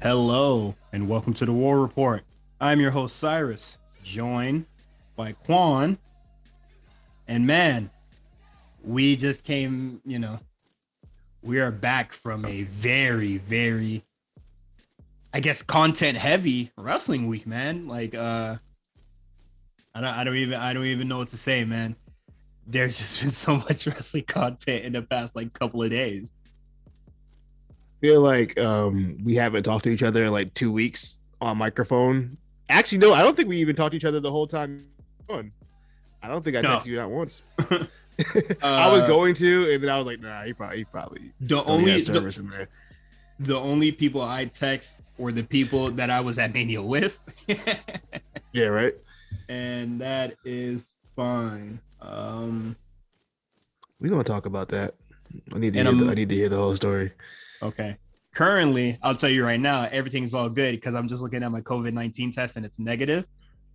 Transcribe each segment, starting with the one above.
Hello, and welcome to the War Report. I'm your host, Cyrus, joined by Quan. And man, we just came, we are back from a very, I guess, content heavy wrestling week, man. I don't even know what to say, man. There's just been so much wrestling content in the past couple of days. Feel like we haven't talked to each other in like 2 weeks on microphone. Actually, no, I don't think we even talked to each other the whole time. I don't think I No. texted you not once. I was going to, and then I was like, nah, he probably the don't only have service in there. The only people I text were the people that I was at Mania with. Yeah, right. And that is fine. We're gonna talk about that. I need to And hear. I'm I need to hear the whole story. okay. Currently, I'll tell you right now, everything's all good because I'm just looking at my COVID-19 test and it's negative.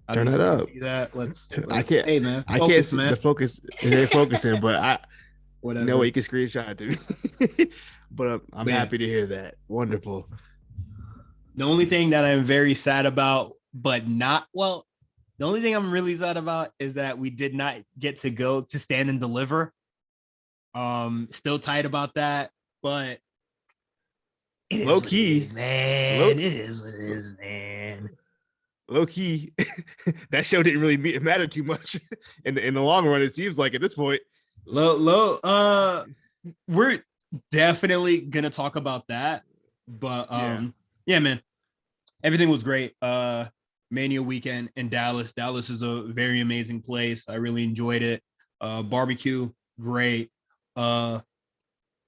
I Turn don't know that if you up. can see that. I can't. Hey man, I can't focus, see man. the focus. It ain't focusing, but you know what? Whatever. You can screenshot it, dude. But I'm But yeah, happy to hear that. Wonderful. the only thing that I'm very sad about, the only thing I'm really sad about is that we did not get to go to stand and deliver. Still tight about that, but it is Low what it key, is, man. low It is what it is, man. low key, that show didn't really matter too much in the long run. It seems like at this point. Low. We're definitely gonna talk about that, but yeah, man. Everything was great. Mania weekend in Dallas. Dallas is a very amazing place. I really enjoyed it. Barbecue, great.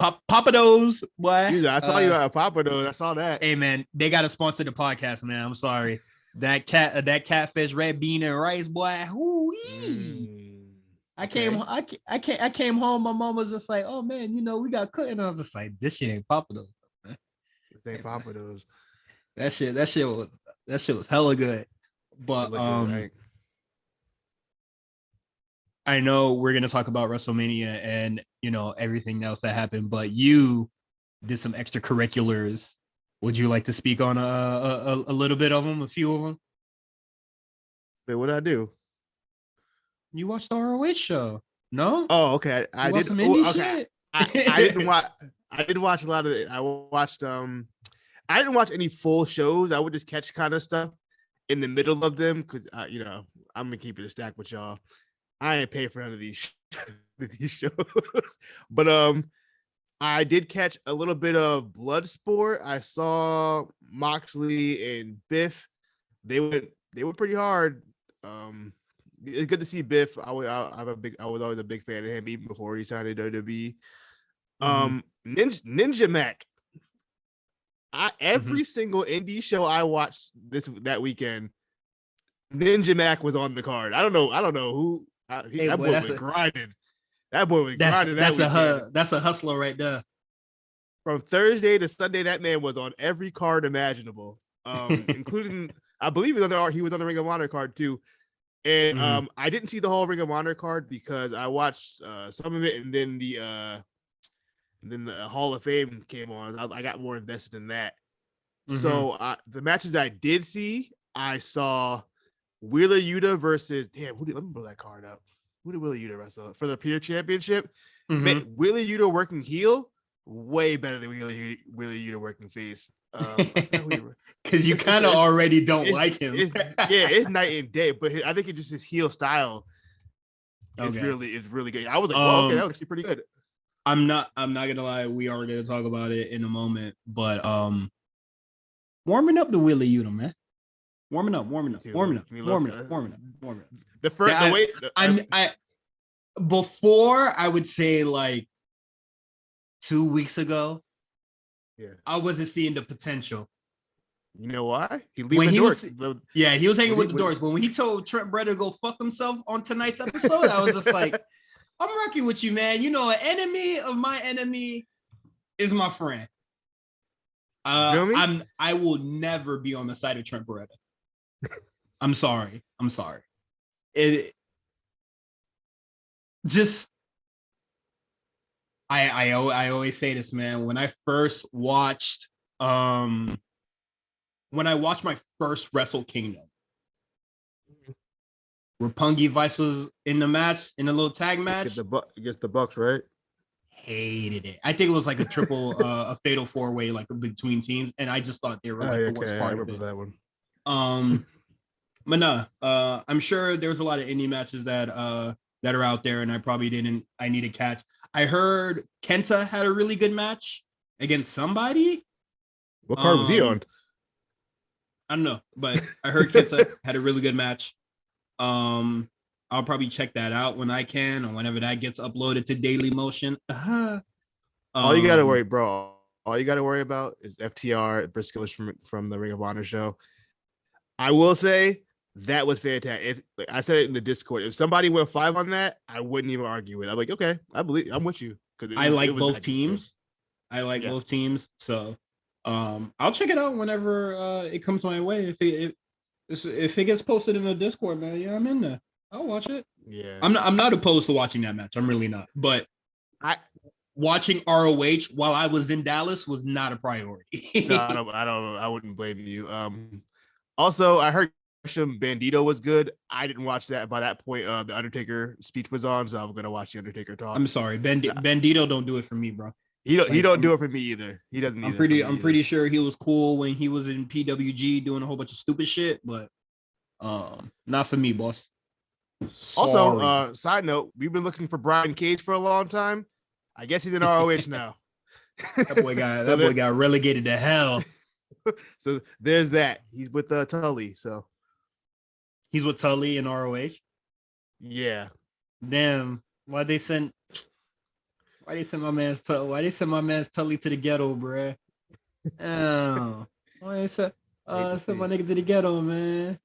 Papados, boy. Dude, I saw you at Papa though. I saw that. Hey man, they got to sponsor the podcast, man. I'm sorry. That catfish, red bean and rice, boy. I came home. My mom was just like, "Oh man, we got cooking." I was just like, "This shit ain't Papados, man." They Papa those. That shit was hella good. But Good, right? I know we're gonna talk about WrestleMania and everything else that happened, but you did some extracurriculars. Would you like to speak on a little bit of them, a few of them? Wait, what did I do? You watched the ROH show? No, Oh, okay. you I watched did. some Oh, indie okay. shit. I didn't watch. I did watch a lot of it. I watched. I didn't watch any full shows. I would just catch kind of stuff in the middle of them because I'm gonna keep it a stack with y'all. I ain't pay for none of these these shows, but I did catch a little bit of Bloodsport. I saw Moxley and Biff. They were pretty hard. It's good to see Biff. I was always a big fan of him even before he signed to WWE. Ninja Mac. Every single indie show I watched that weekend, Ninja Mac was on the card. I don't know who. That boy was grinding. That boy was grinding. That's a hustler right there. From Thursday to Sunday, that man was on every card imaginable, including I believe he was on the Ring of Honor card too. And I didn't see the whole Ring of Honor card because I watched some of it, and then the Hall of Fame came on. I got more invested in that. So the matches I did see, I saw Wheeler Yuta versus let me pull that card up. Who did Wheeler Yuta wrestle for the Pure Championship? Man, Wheeler Yuta working heel, way better than Wheeler Yuta working face. Because you kind of already don't like him. It's night and day, but I think it's just his heel style. It's really good. I was like, well, okay, that was actually pretty good. I'm not gonna lie, we are gonna talk about it in a moment, but warming up the Wheeler Yuta, man. Warming up. The first before I would say like 2 weeks ago, I wasn't seeing the potential. You know why? He was hanging with the Doors. But when he told Trent Bray to go fuck himself on tonight's episode, I was just like, I'm rocking with you, man. An enemy of my enemy is my friend. I will never be on the side of Trent Beretta. I'm sorry. It just I always say this, man. When I first watched when I watched my first Wrestle Kingdom, Roppongi Vice was in the match, in a little tag match. Against the Bucks, right? Hated it. I think it was like a triple, a fatal 4-way, like between teams, and I just thought they were like the worst part of it. That one. But no, I'm sure there's a lot of indie matches that are out there, and I need to catch. I heard Kenta had a really good match against somebody. What card was he on? I don't know, but I heard Kenta had a really good match. I'll probably check that out when I can, or whenever that gets uploaded to Daily Motion. All you gotta worry, bro. All you gotta worry about is FTR Briscoes from the Ring of Honor show. I will say that was fantastic. I said it in the Discord. If somebody went 5 on that, I wouldn't even argue with it. I'm like, okay, I'm with you. I like both teams. Both teams. So I'll check it out whenever it comes my way. If it gets posted in the Discord, man, yeah, I'm in there. I'll watch it. Yeah. I'm not opposed to watching that match. I'm really not. But watching ROH while I was in Dallas was not a priority. No, I wouldn't blame you. Also, I heard Bandito was good. I didn't watch that. By that point, the Undertaker speech was on, so I'm gonna watch the Undertaker talk. I'm sorry, Bandito don't do it for me, bro. He don't do it for me either. He doesn't. I'm pretty sure he was cool when he was in PWG doing a whole bunch of stupid shit, but not for me, boss. Sorry. Also, side note, we've been looking for Brian Cage for a long time. I guess he's in ROH now. That boy got relegated to hell. So there's that. He's with Tully. So he's with Tully in ROH. Yeah. Damn. Why they send my man's Tully to the ghetto, bruh? Oh, why they send my nigga to the ghetto, man?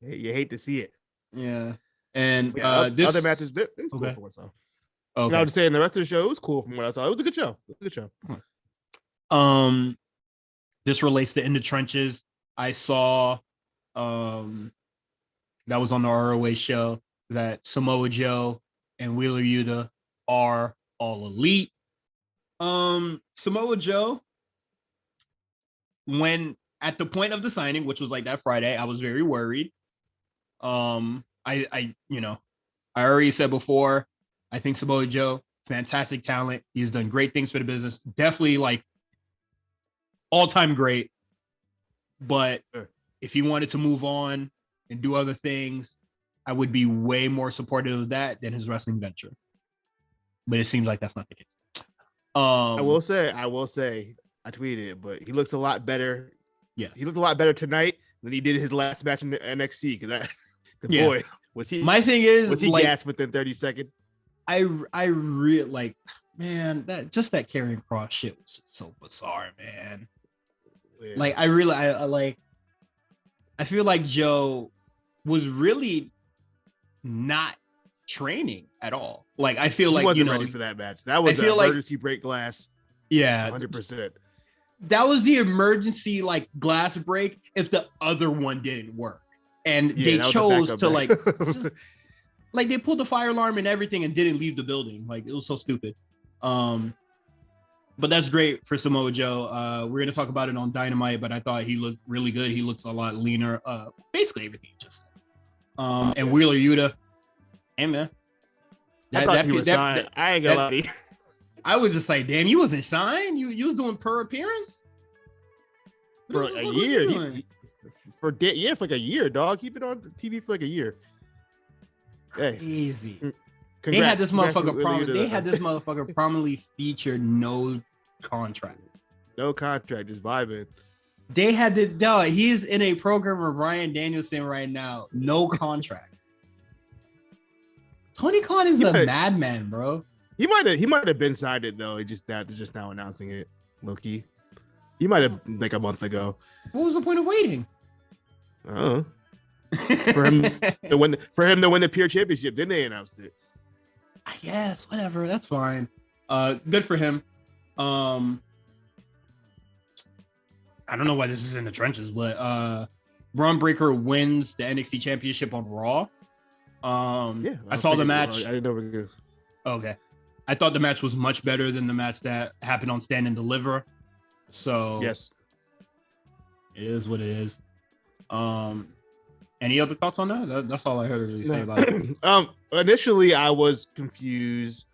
You hate to see it. Yeah. And this other matches, it was okay. Cool for myself. Okay. I was saying the rest of the show was cool from what I saw. It was a good show. This relates to In the Trenches. I saw that was on the ROH show that Samoa Joe and Wheeler Yuta are all elite. Samoa Joe, when at the point of the signing, which was like that Friday, I was very worried. I already said before, I think Samoa Joe, fantastic talent. He's done great things for the business. Definitely like all-time great. But if he wanted to move on and do other things, I would be way more supportive of that than his wrestling venture. But it seems like that's not the case. I will say, I tweeted it, but he looks a lot better. Yeah, he looked a lot better tonight than he did his last match in the NXT. Boy, was he? My thing is, was he like, gassed within 30 seconds? I really like, man, that Karrion Kross shit was just so bizarre, man. Yeah. Like I feel like Joe was really not training at all. Like I feel like wasn't ready for that match. That was an emergency break glass. Yeah, 100%. That was the emergency like glass break if the other one didn't work, and they chose to like they pulled the fire alarm and everything and didn't leave the building. Like it was so stupid. But that's great for Samoa Joe. We're gonna talk about it on Dynamite, but I thought he looked really good. He looks a lot leaner. Basically everything just. And Wheeler Yuta, hey man, I ain't gonna lie to you. I was just like, damn, you wasn't signed. You was doing per appearance for a year. For like a year, dog. Keep it on TV for like a year. Hey, easy. Congrats. They had this motherfucker prominently featured no contract. No contract, just vibing. They had the dog. He's in a program with Ryan Danielson right now. No contract. Tony Khan is a madman, bro. He might have been signed it though. He just now announcing it. Low key. He might have like a month ago. What was the point of waiting? Oh. For him to win the Pure Championship, then they announced it. I guess whatever. That's fine. Good for him. I don't know why this is in the trenches, but Braun Breaker wins the NXT Championship on Raw. I saw the match. I didn't know it was. Okay. I thought the match was much better than the match that happened on Stand and Deliver. So yes. It is what it is. Any other thoughts on that's all I heard really say about it. Initially I was confused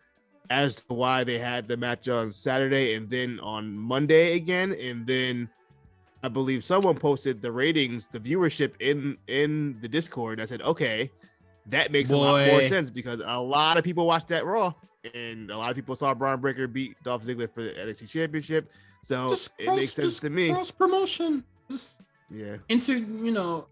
as to why they had the match on Saturday and then on Monday again, and then I believe someone posted the ratings, the viewership in the Discord. I said, okay, that makes a lot more sense because a lot of people watched that Raw, and a lot of people saw Braun Breaker beat Dolph Ziggler for the NXT Championship. So it makes sense to me. Cross promotion, into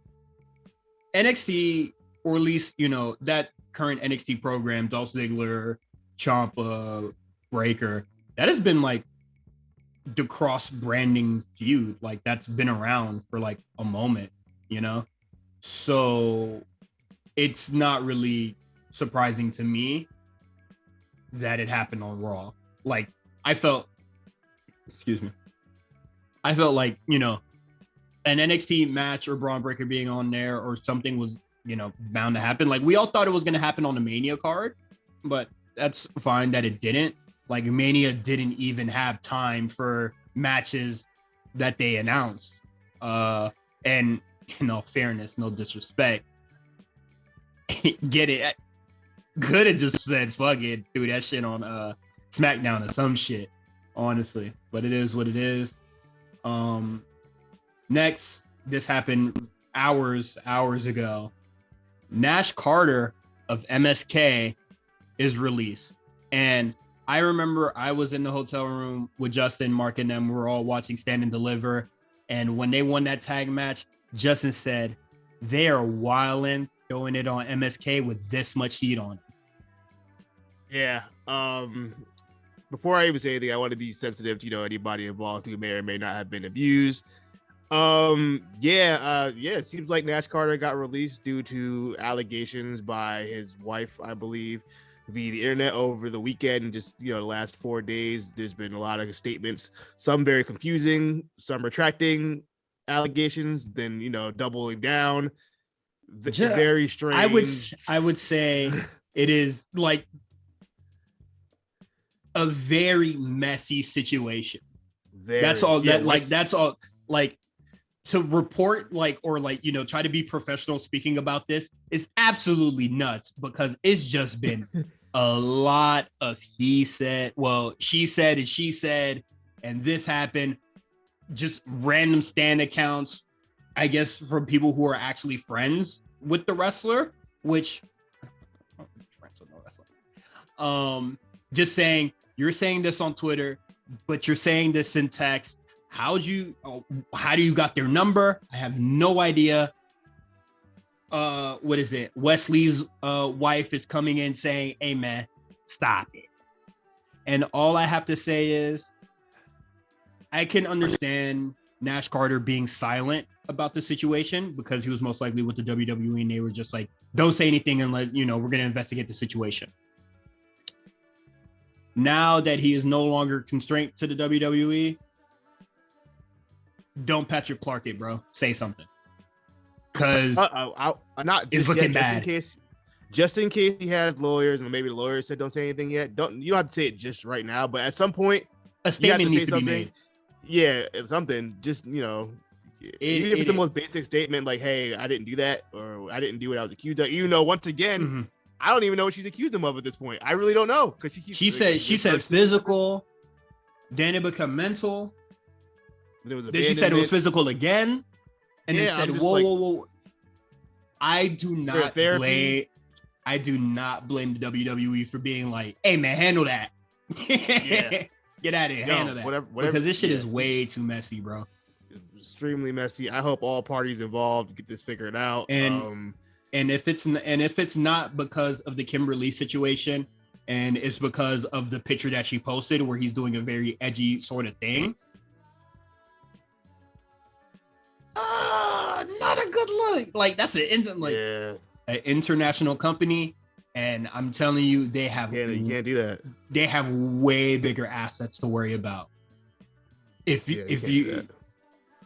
NXT, or at least that current NXT program, Dolph Ziggler, Ciampa, Breaker. That has been like the cross branding feud, like that's been around for like a moment, so it's not really surprising to me that it happened on Raw. Like I felt like an NXT match or Braun Breaker being on there or something was bound to happen. Like we all thought it was going to happen on the Mania card, but that's fine that it didn't. Like Mania didn't even have time for matches that they announced. And fairness, no disrespect. Get it? Could have just said fuck it, threw that shit on SmackDown or some shit, honestly. But it is what it is. Next, this happened hours ago. Nash Carter of MSK is released, and I remember I was in the hotel room with Justin, Mark, and them. We were all watching Stand and Deliver. And when they won that tag match, Justin said, they are wilding, throwing it on MSK with this much heat on it. Yeah. Before I even say anything, I want to be sensitive to, anybody involved who may or may not have been abused. It seems like Nash Carter got released due to allegations by his wife, I believe, via the internet over the weekend. Just the last 4 days, there's been a lot of statements, some very confusing, some retracting allegations, then doubling down. Very strange. I would say it is like a very messy situation. That's all to report try to be professional speaking about this is absolutely nuts because it's just been a lot of he said, she said, and she said, and this happened. Just random stan accounts, I guess, from people who are actually friends with the wrestler, which friends with the wrestler. Just saying, you're saying this on Twitter, but you're saying this in text. How do you got their number? I have no idea. What is it? Wesley's wife is coming in saying, hey man, stop it. And all I have to say is I can understand Nash Carter being silent about the situation because he was most likely with the WWE and they were just like, don't say anything and we're going to investigate the situation. Now that he is no longer constrained to the WWE, don't Patrick Clark it, bro. Say something. Because it's looking bad. Just in case he has lawyers and maybe the lawyers said don't say anything yet. You don't have to say it just right now, but at some point a statement needs to be made. Yeah, something. Just even if it's the most basic statement, like, "Hey, I didn't do that," or "I didn't do what I was accused of." Once again, I don't even know what she's accused him of at this point. I really don't know because she said physical, then it became mental. Then she said it was physical again, and then said, "Whoa." I do not blame the WWE for being like, "Hey man, handle that." Get out of here, handle that. Whatever, because this shit is way too messy, bro. Extremely messy. I hope all parties involved get this figured out. And if it's not because of the Kimberly situation, and it's because of the picture that she posted where he's doing a very edgy sort of thing. Not a good look. Like that's an international company, and I'm telling you, they have you can't do that. They have way bigger assets to worry about. If you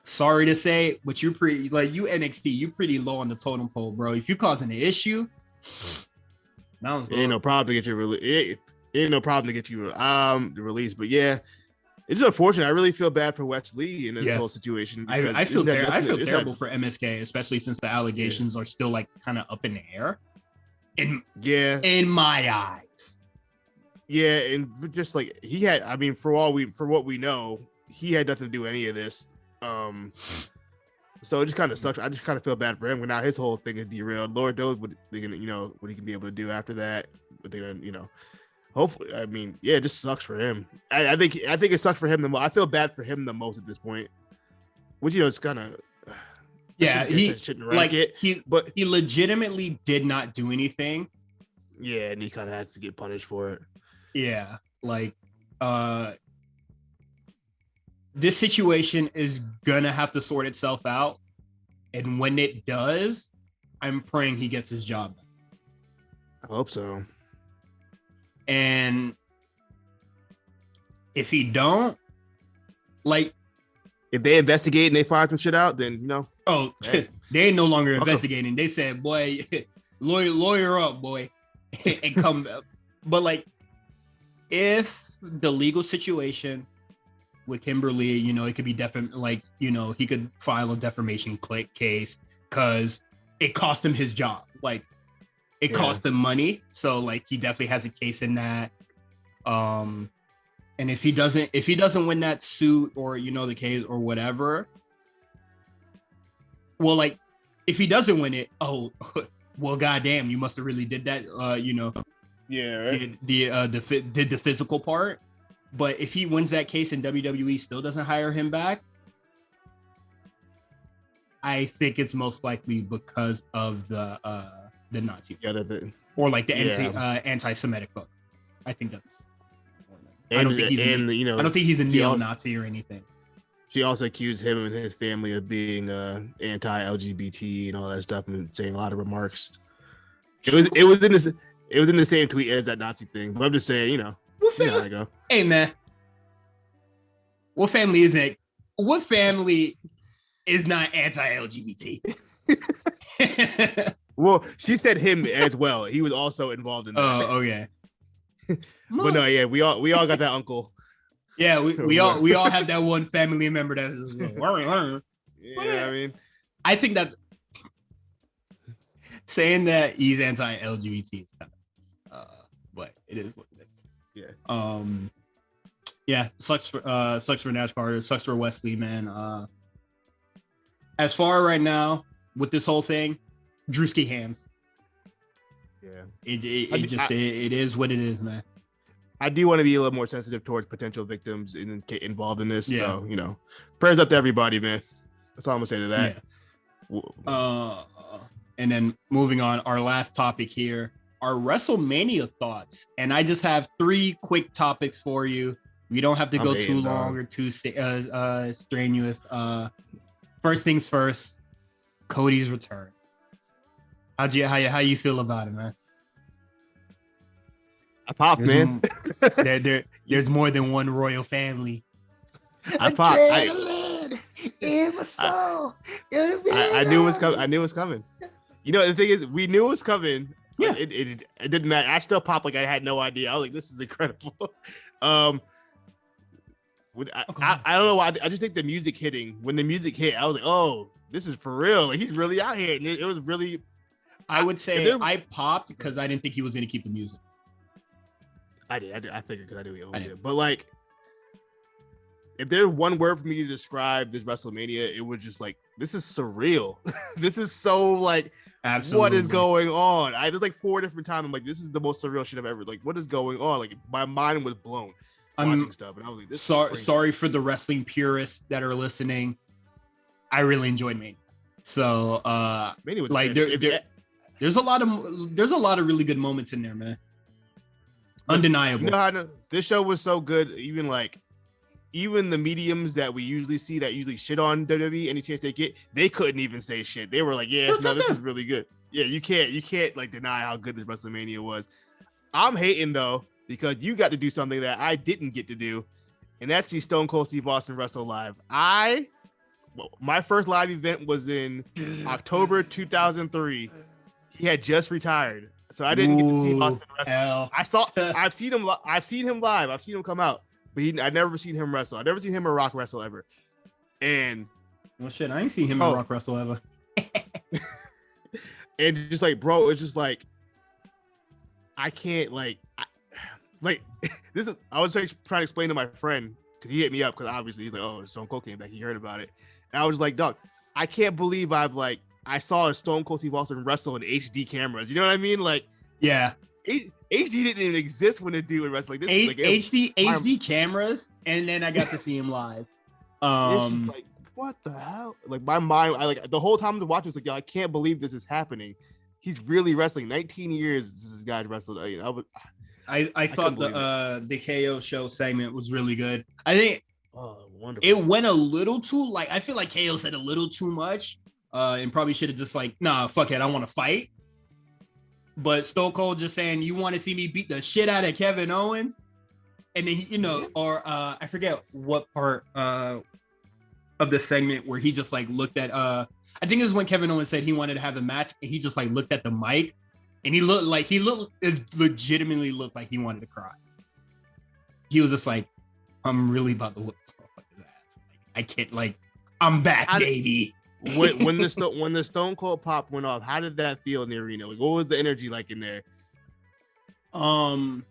sorry to say, but you're pretty you NXT, you're pretty low on the totem pole, bro. If you're causing an issue, ain't no problem to get you the release. But yeah, It's unfortunate. I really feel bad for Wesley in this Yeah. whole situation. I feel terrible for MSK, especially since the allegations are still like kind of up in the air. In my eyes. Yeah, and just like he had, I mean, for what we know, he had nothing to do with any of this. So it just kind of sucks. I just kind of feel bad for him. Now his whole thing is derailed. Lord knows what they can, what he can be able to do after that. But they, hopefully, I mean, yeah, it just sucks for him. I think it sucks for him the most. I feel bad for him the most at this point. Which it's kind of he legitimately did not do anything. Yeah, and he kind of has to get punished for it. Yeah, this situation is gonna have to sort itself out, and when it does, I'm praying he gets his job back. I hope so. And if he don't, if they investigate and they find some shit out, then hey. They ain't no longer investigating. They said, boy, lawyer up, boy, and come. But if the legal situation with Kimberly, it could be he could file a defamation case because it cost him his job. It cost him money. So he definitely has a case in that. And if he doesn't win that suit or, the case or whatever, well, if he doesn't win it, well, goddamn, you must have really did that. Yeah, right. Did the physical part. But if he wins that case and WWE still doesn't hire him back, I think it's most likely because of the Nazi or the anti-Semitic book. I think that's. I don't think he's a neo-Nazi or anything. She also accused him and his family of being anti-LGBT and all that stuff, and saying a lot of remarks. It was in the same tweet as that Nazi thing. But I'm just saying, how I go. Hey man, what family is it? What family is not anti-LGBT? Well, she said him as well. He was also involved in that. Oh, okay. But no, yeah, we all got that uncle. Yeah, we all have that one family member that is. I mean, I think that saying that he's anti-LGBT is kind of, but it is what it is. Yeah. Yeah, sucks for NASCAR. Sucks for Wesley, man. As far right now with this whole thing, Drewski hands. Yeah. It is what it is, man. I do want to be a little more sensitive towards potential victims involved in this. Yeah. So, prayers up to everybody, man. That's all I'm gonna say to that. Yeah. And then moving on, our last topic here, our WrestleMania thoughts. And I just have 3 quick topics for you. We don't have to go too long or too strenuous. First things first, Cody's return. How you feel about it, man? I popped, man. There's more than one royal family. I popped. In my soul. I knew it was coming. The thing is, we knew it was coming. Yeah. It didn't matter. I still popped I had no idea. I was like, this is incredible. I don't know why. I just think the music hitting. When the music hit, I was like, oh, this is for real. He's really out here. And it was really. I would say I popped because I didn't think he was going to keep the music. I did. I figured because I knew he owned it. But if there's one word for me to describe this WrestleMania, it was just this is surreal. This is so absolutely. What is going on? I did 4 different times. I'm like, this is the most surreal shit I've ever. What is going on? My mind was blown watching stuff, and I was like, this. Sorry for the wrestling purists that are listening. I really enjoyed Mania. So Mania was there's a lot of really good moments in there, man. Undeniable. This show was so good. Even the mediums that we usually see that usually shit on WWE any chance they get, they couldn't even say shit. They were like, yeah, no, this is really good. Yeah, you can't deny how good this WrestleMania was. I'm hating though because you got to do something that I didn't get to do, and that's see Stone Cold Steve Austin wrestle live. My first live event was in October 2003. He had just retired, so I didn't get to see Austin wrestle. I've seen him live. I've seen him come out, but I never seen him wrestle. I never seen him or Rock wrestle ever. And well, shit, I ain't seen him and Rock wrestle ever. And just like, bro, it's just like, I can't this is. I was like trying to explain to my friend because he hit me up because obviously he's like, oh, Stone Cold came back. He heard about it, and I was like, dog, I can't believe I saw a Stone Cold Steve Austin wrestle in HD cameras. You know what I mean? Like, yeah. HD didn't even exist when the dude would wrestle. Like this, HD cameras, and then I got to see him live. It's just like, what the hell? Like my mind, I like the whole time I'm watching. It's like, yo, I can't believe this is happening. He's really wrestling. 19 years this guy wrestled. I thought the KO show segment was really good. I think wonderful. It went a little too I feel like KO said a little too much, and probably should have just like, nah, fuck it, I want to fight. But Stone Cold just saying, you want to see me beat the shit out of Kevin Owens, and then or I forget what part of the segment where he just like looked at I think it was when Kevin Owens said he wanted to have a match, and he just like looked at the mic, and it legitimately looked like he wanted to cry. He was just like, I'm really about to whoop this motherfucker's ass. Like, I can't, like, I'm back, baby. When the Stone Cold pop went off, how did that feel in the arena? Like, what was the energy like in there? When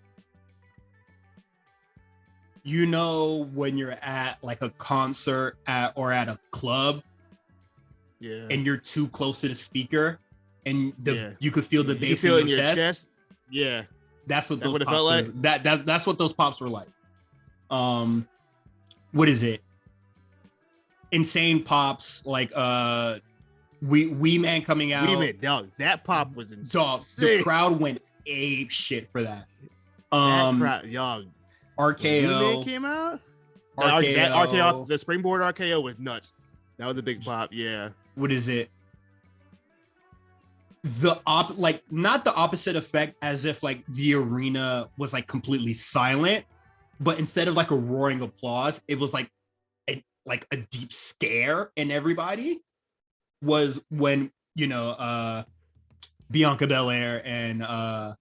you're at like a concert or at a club, and you're too close to the speaker, and you could feel the bass in your chest. Yeah, that's what those pops felt like. That's what those pops were like. What is it? Insane pops, like Wee Man coming out. Wee Man, dog, that pop was insane. Dog, the crowd went ape shit for that. That crowd, dog. RKO Wee Man came out. RKO, the springboard RKO was nuts. That was a big pop. Yeah. What is it? Not the opposite effect, as if like the arena was like completely silent, but instead of like a roaring applause, it was like a deep stare in everybody. Was when Bianca Belair and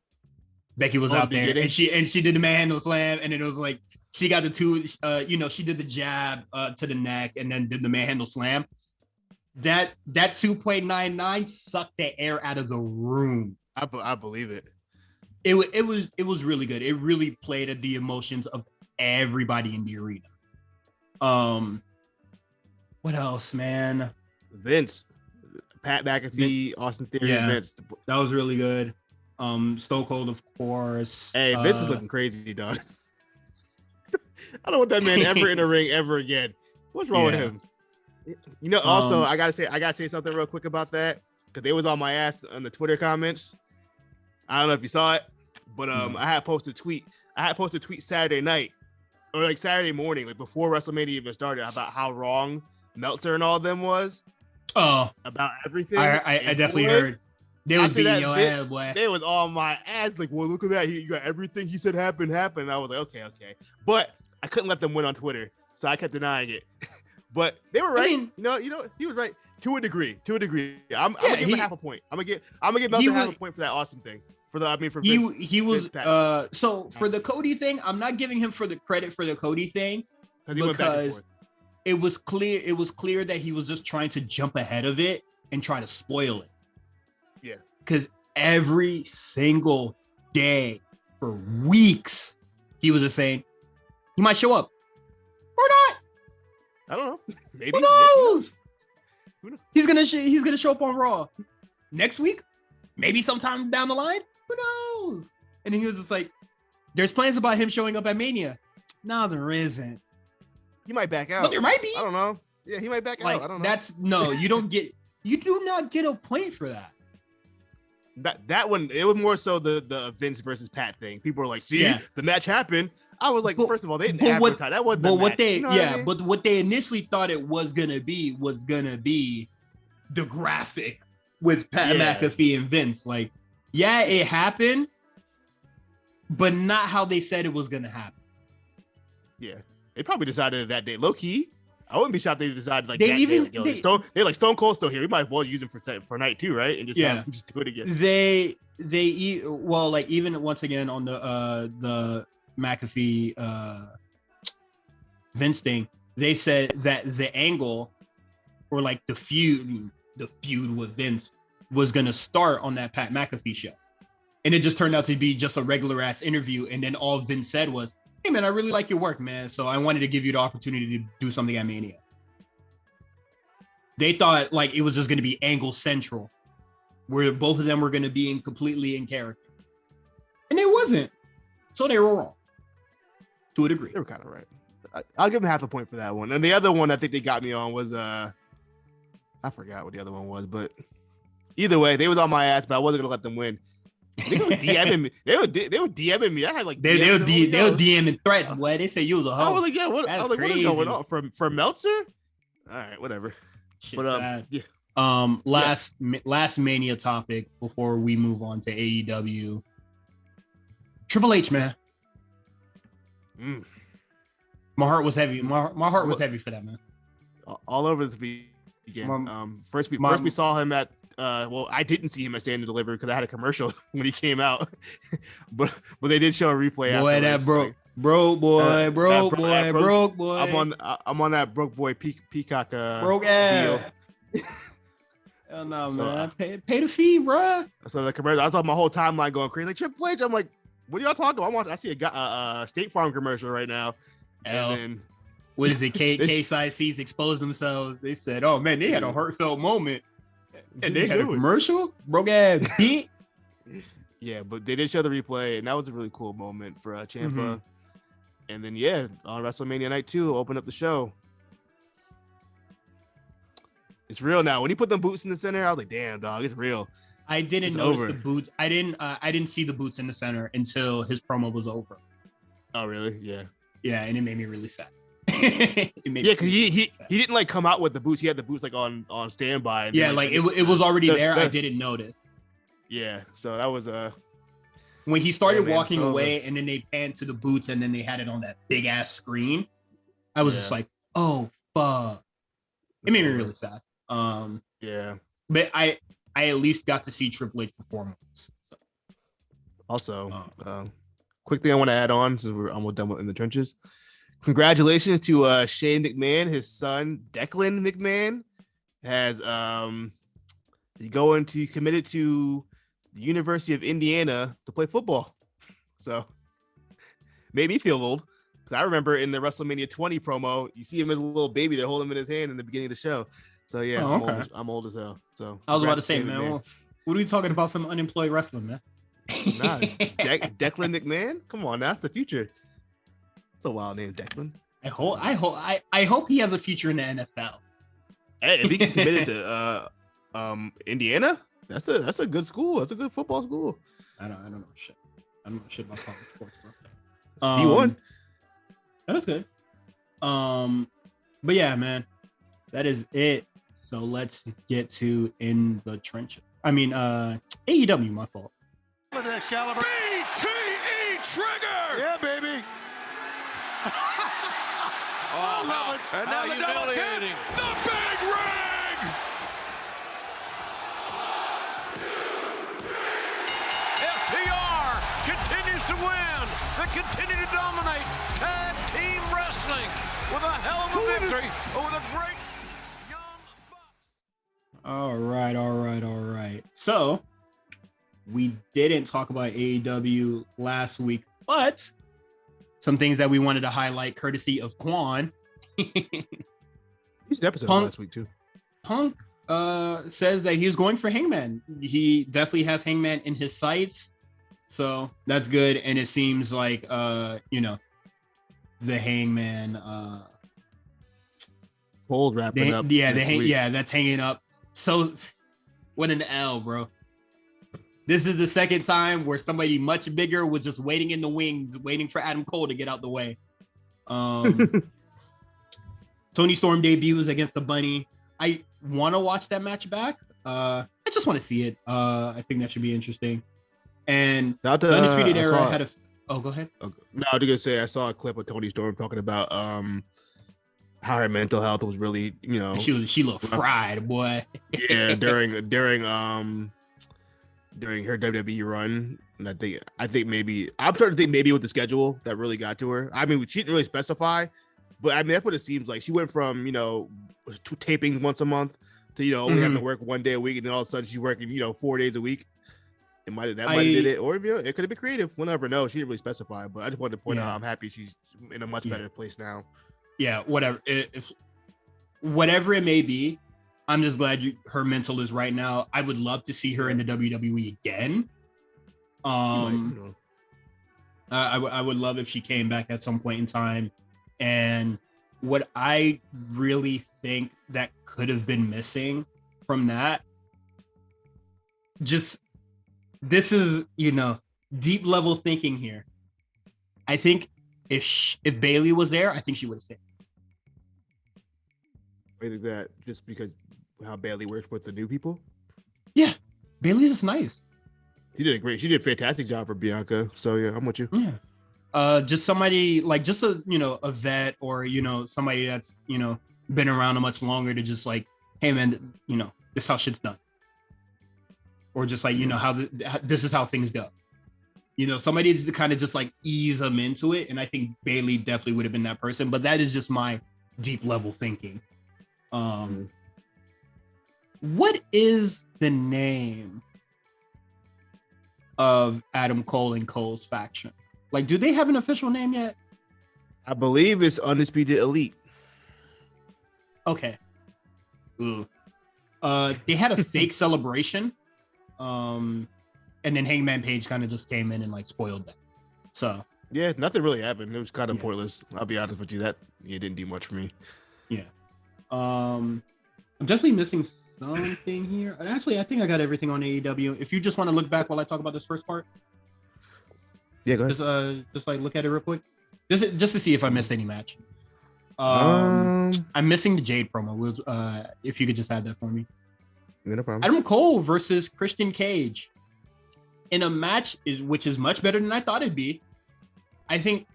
Becky was out there, and she did the manhandle slam, and then it was like she got the two she did the jab to the neck and then did the manhandle slam. That 2.99 sucked the air out of the room. I believe it. It was really good. It really played at the emotions of everybody in the arena. What else, man? Vince, Pat McAfee, Austin Theory, Vince. That was really good. Stone Cold, of course. Hey, Vince was looking crazy, dog. I don't want that man ever in a ring ever again. What's wrong with him? Also, I gotta say something real quick about that, because they was on my ass on the Twitter comments. I don't know if you saw it, but I had posted a tweet Saturday night, or like Saturday morning, like before WrestleMania even started, about how wrong Meltzer and all of them was. Oh, about everything. I definitely heard. They was beating your ass, boy. They was on my ass. Like, well, look at that. You got everything he said happened. And I was like, okay. But I couldn't let them win on Twitter, so I kept denying it. But they were right. I mean, he was right to a degree. I'm gonna give him half a point. I'm gonna give Meltzer half a point for that awesome thing. For Vince, he was so for the Cody thing, I'm not giving him for the credit for the Cody thing because it was clear that he was just trying to jump ahead of it and try to spoil it. Yeah. Because every single day for weeks, he was just saying he might show up or not. I don't know. Maybe. Who knows? He's gonna show up on Raw next week, maybe sometime down the line. Who knows? And he was just like, "There's plans about him showing up at Mania." No, there isn't. He might back out. But there might be. I don't know. Yeah, he might back out. I don't know. You do not get a point for that. That one, it was more so the Vince versus Pat thing. People were like, "See, the match happened." I was like, first of all, they didn't advertise. That wasn't the match. But what they initially thought it was gonna be the graphic with Pat McAfee and Vince. Like, yeah, it happened, but not how they said it was gonna happen. Yeah, they probably decided that day. Low key, I wouldn't be shocked they decided like Stone Cold's still here. We might as well use him for night too, right? And just just do it again. Even once again on the McAfee Vince thing, they said that the angle or like the feud with Vince was gonna start on that Pat McAfee show. And it just turned out to be just a regular ass interview. And then all Vince said was, "Hey man, I really like your work, man. So I wanted to give you the opportunity to do something at Mania." They thought like it was just going to be Angle Central, where both of them were going to be completely in character. And it wasn't. So they were wrong. To a degree. They were kind of right. I'll give them half a point for that one. And the other one I think they got me on was I forgot what the other one was, but either way, they was on my ass, but I wasn't gonna let them win. They were DMing me. They were DMing me. I had like they were DMing threats, boy. They said you was a hoe. I was like, yeah, what? I was like, what is going on from Meltzer? All right, whatever. Shit's sad. Yeah. Last Mania topic before we move on to AEW. Triple H, man. My heart was heavy. My heart was heavy for that, man. All over the weekend. First we saw him at well, I didn't see him at Stand and Deliver because I had a commercial when he came out, but they did show a replay. Boy, that broke boy. I'm on that broke boy Peacock broke ass. Hell no, man. Pay the fee, bro. So the commercial, I saw my whole timeline going crazy. Like Triple H, I'm like, what are y'all talking about? I see a State Farm commercial right now. And then, what is it? KCICs exposed themselves. They said, "Oh man, they had a heartfelt moment." And they had a commercial? Broke ass beat. Yeah, but they did show the replay, and that was a really cool moment for Ciampa. Mm-hmm. And then, yeah, on WrestleMania Night 2, open up the show. It's real now. When he put them boots in the center, I was like, damn, dog, it's real. I didn't notice the boots. I didn't see the boots in the center until his promo was over. Oh, really? Yeah. Yeah, and it made me really sad. Because he didn't like come out with the boots. He had the boots like on standby. Yeah, like it was already there. I didn't notice. Yeah, so that was when he started walking away, and then they panned to the boots, and then they had it on that big ass screen. I was just like, oh fuck. It made me really sad. Yeah, but I at least got to see Triple H performance. So. Also, quick thing I want to add on, since we're almost done with In the Trenches. Congratulations to Shane McMahon. His son Declan McMahon has committed to the University of Indiana to play football. So made me feel old, because I remember in the WrestleMania 20 promo, you see him as a little baby. They're holding him in his hand in the beginning of the show. So yeah, I'm old as hell. So I was about to say, man, what are we talking about? Some unemployed wrestling, man? Nah, Declan McMahon. Come on, that's the future. It's a wild name, Declan. I hope he has a future in the NFL. Hey, if he gets committed to Indiana, that's a good school. That's a good football school. I don't know shit. I don't know shit about college sports, bro. He won. That was good. But yeah, man, that is it. So let's get to In the Trenches. I mean, AEW, my fault. The next caliber. BTE Trigger. Yeah, baby. I love it. And now the double kick. The big ring. FTR continues to win. They continue to dominate tag team wrestling with a hell of a victory over the great Young Bucks. All right. So we didn't talk about AEW last week, but some things that we wanted to highlight courtesy of Quan. He's an episode last week too. Punk says that he's going for Hangman. He definitely has Hangman in his sights, so that's good. And it seems like the Hangman hold wrapping up. Yeah, that's hanging up. So what an L, bro. This is the second time where somebody much bigger was just waiting in the wings, waiting for Adam Cole to get out the way. Tony Storm debuts against the Bunny. I want to watch that match back. I just want to see it. I think that should be interesting. And the Undisputed Era had a... Oh, go ahead. Okay. No, I was going to say, I saw a clip of Tony Storm talking about how her mental health was really, She looked fried, boy. Yeah, during her WWE run. And I'm starting to think maybe with the schedule that really got to her. I mean, she didn't really specify, But I mean, that's what it seems like. She went from taping once a month to only having to work 1 day a week, and then all of a sudden she's working 4 days a week. Might have did it, or it could have been creative. We'll never know. She didn't really specify, but I just wanted to point out I'm happy she's in a much better place now. Yeah, whatever. If whatever it may be, I'm just glad her mental is right now. I would love to see her in the WWE again. I would love if she came back at some point in time. And what I really think that could have been missing from that, this is, deep level thinking here. I think if Bayley was there, I think she would have stayed. I think that just because how Bayley works with the new people. Yeah, Bayley's just nice. She did a fantastic job for Bianca. So yeah, I'm with you. Yeah. Just somebody like a vet or somebody that's been around a much longer to just like, hey man, this is how shit's done. Or just like this is how things go. Somebody to kind of just like ease them into it, and I think Bayley definitely would have been that person. But that is just my deep level thinking. What is the name of Adam Cole and Cole's faction? Like, do they have an official name yet? I believe it's Undisputed Elite. Okay. Ooh. They had a fake celebration. And then Hangman Page kind of just came in and like spoiled that. So yeah, nothing really happened. It was kind of pointless. I'll be honest with you, that it didn't do much for me. Yeah. I'm definitely missing something here. Actually, I think I got everything on AEW. If you just want to look back while I talk about this first part. Yeah, go ahead. Just like look at it real quick. Just to see if I missed any match. I'm missing the Jade promo. If you could just add that for me. No problem. Adam Cole versus Christian Cage in a match which is much better than I thought it'd be. I think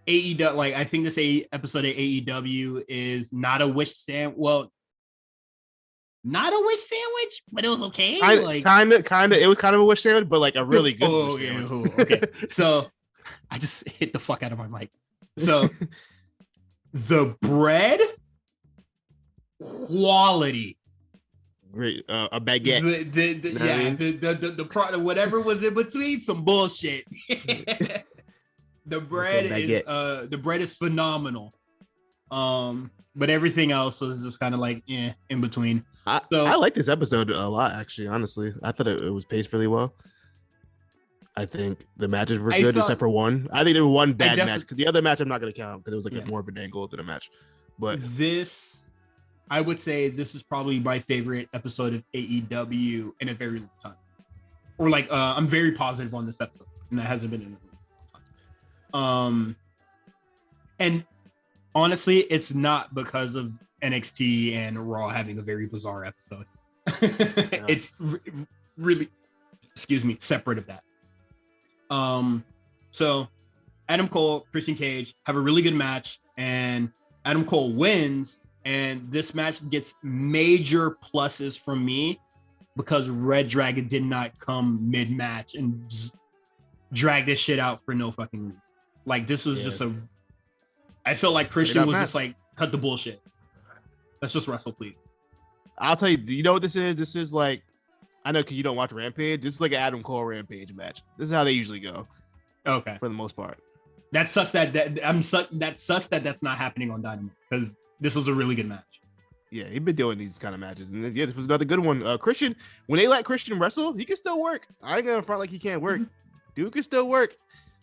AEW, like I think this episode of AEW is not a wish sandwich. Well, not a wish sandwich, but it was okay. Kind of. It was kind of a wish sandwich, but like a really good. Okay. So I just hit the fuck out of my mic. So the bread quality. Great, a baguette. The product, whatever was in between, some bullshit. The bread is phenomenal. But everything else was just kind of like in between. I like this episode a lot, actually. Honestly, I thought it was paced really well. I think the matches were good, except for one. I think there was one bad match because the other match I'm not going to count because it was like more of an angle than a match. But I would say this is probably my favorite episode of AEW in a very long time. Or like, I'm very positive on this episode, and that hasn't been in a long time. And honestly, it's not because of NXT and Raw having a very bizarre episode. It's really, separate of that. So Adam Cole, Christian Cage have a really good match, and Adam Cole wins. And this match gets major pluses from me because Red Dragon did not come mid-match and drag this shit out for no fucking reason. Like, this was just I felt like Christian was just like, cut the bullshit. Let's just wrestle, please. I'll tell you, you know what this is? This is like, I know because you don't watch Rampage. This is like an Adam Cole Rampage match. This is how they usually go. Okay. For the most part. That sucks that sucks that that's not happening on Dynamite because this was a really good match. Yeah, he's been doing these kind of matches. And yeah, this was another good one. Christian, when they let Christian wrestle, he can still work. I ain't gonna front like he can't work. Dude can still work.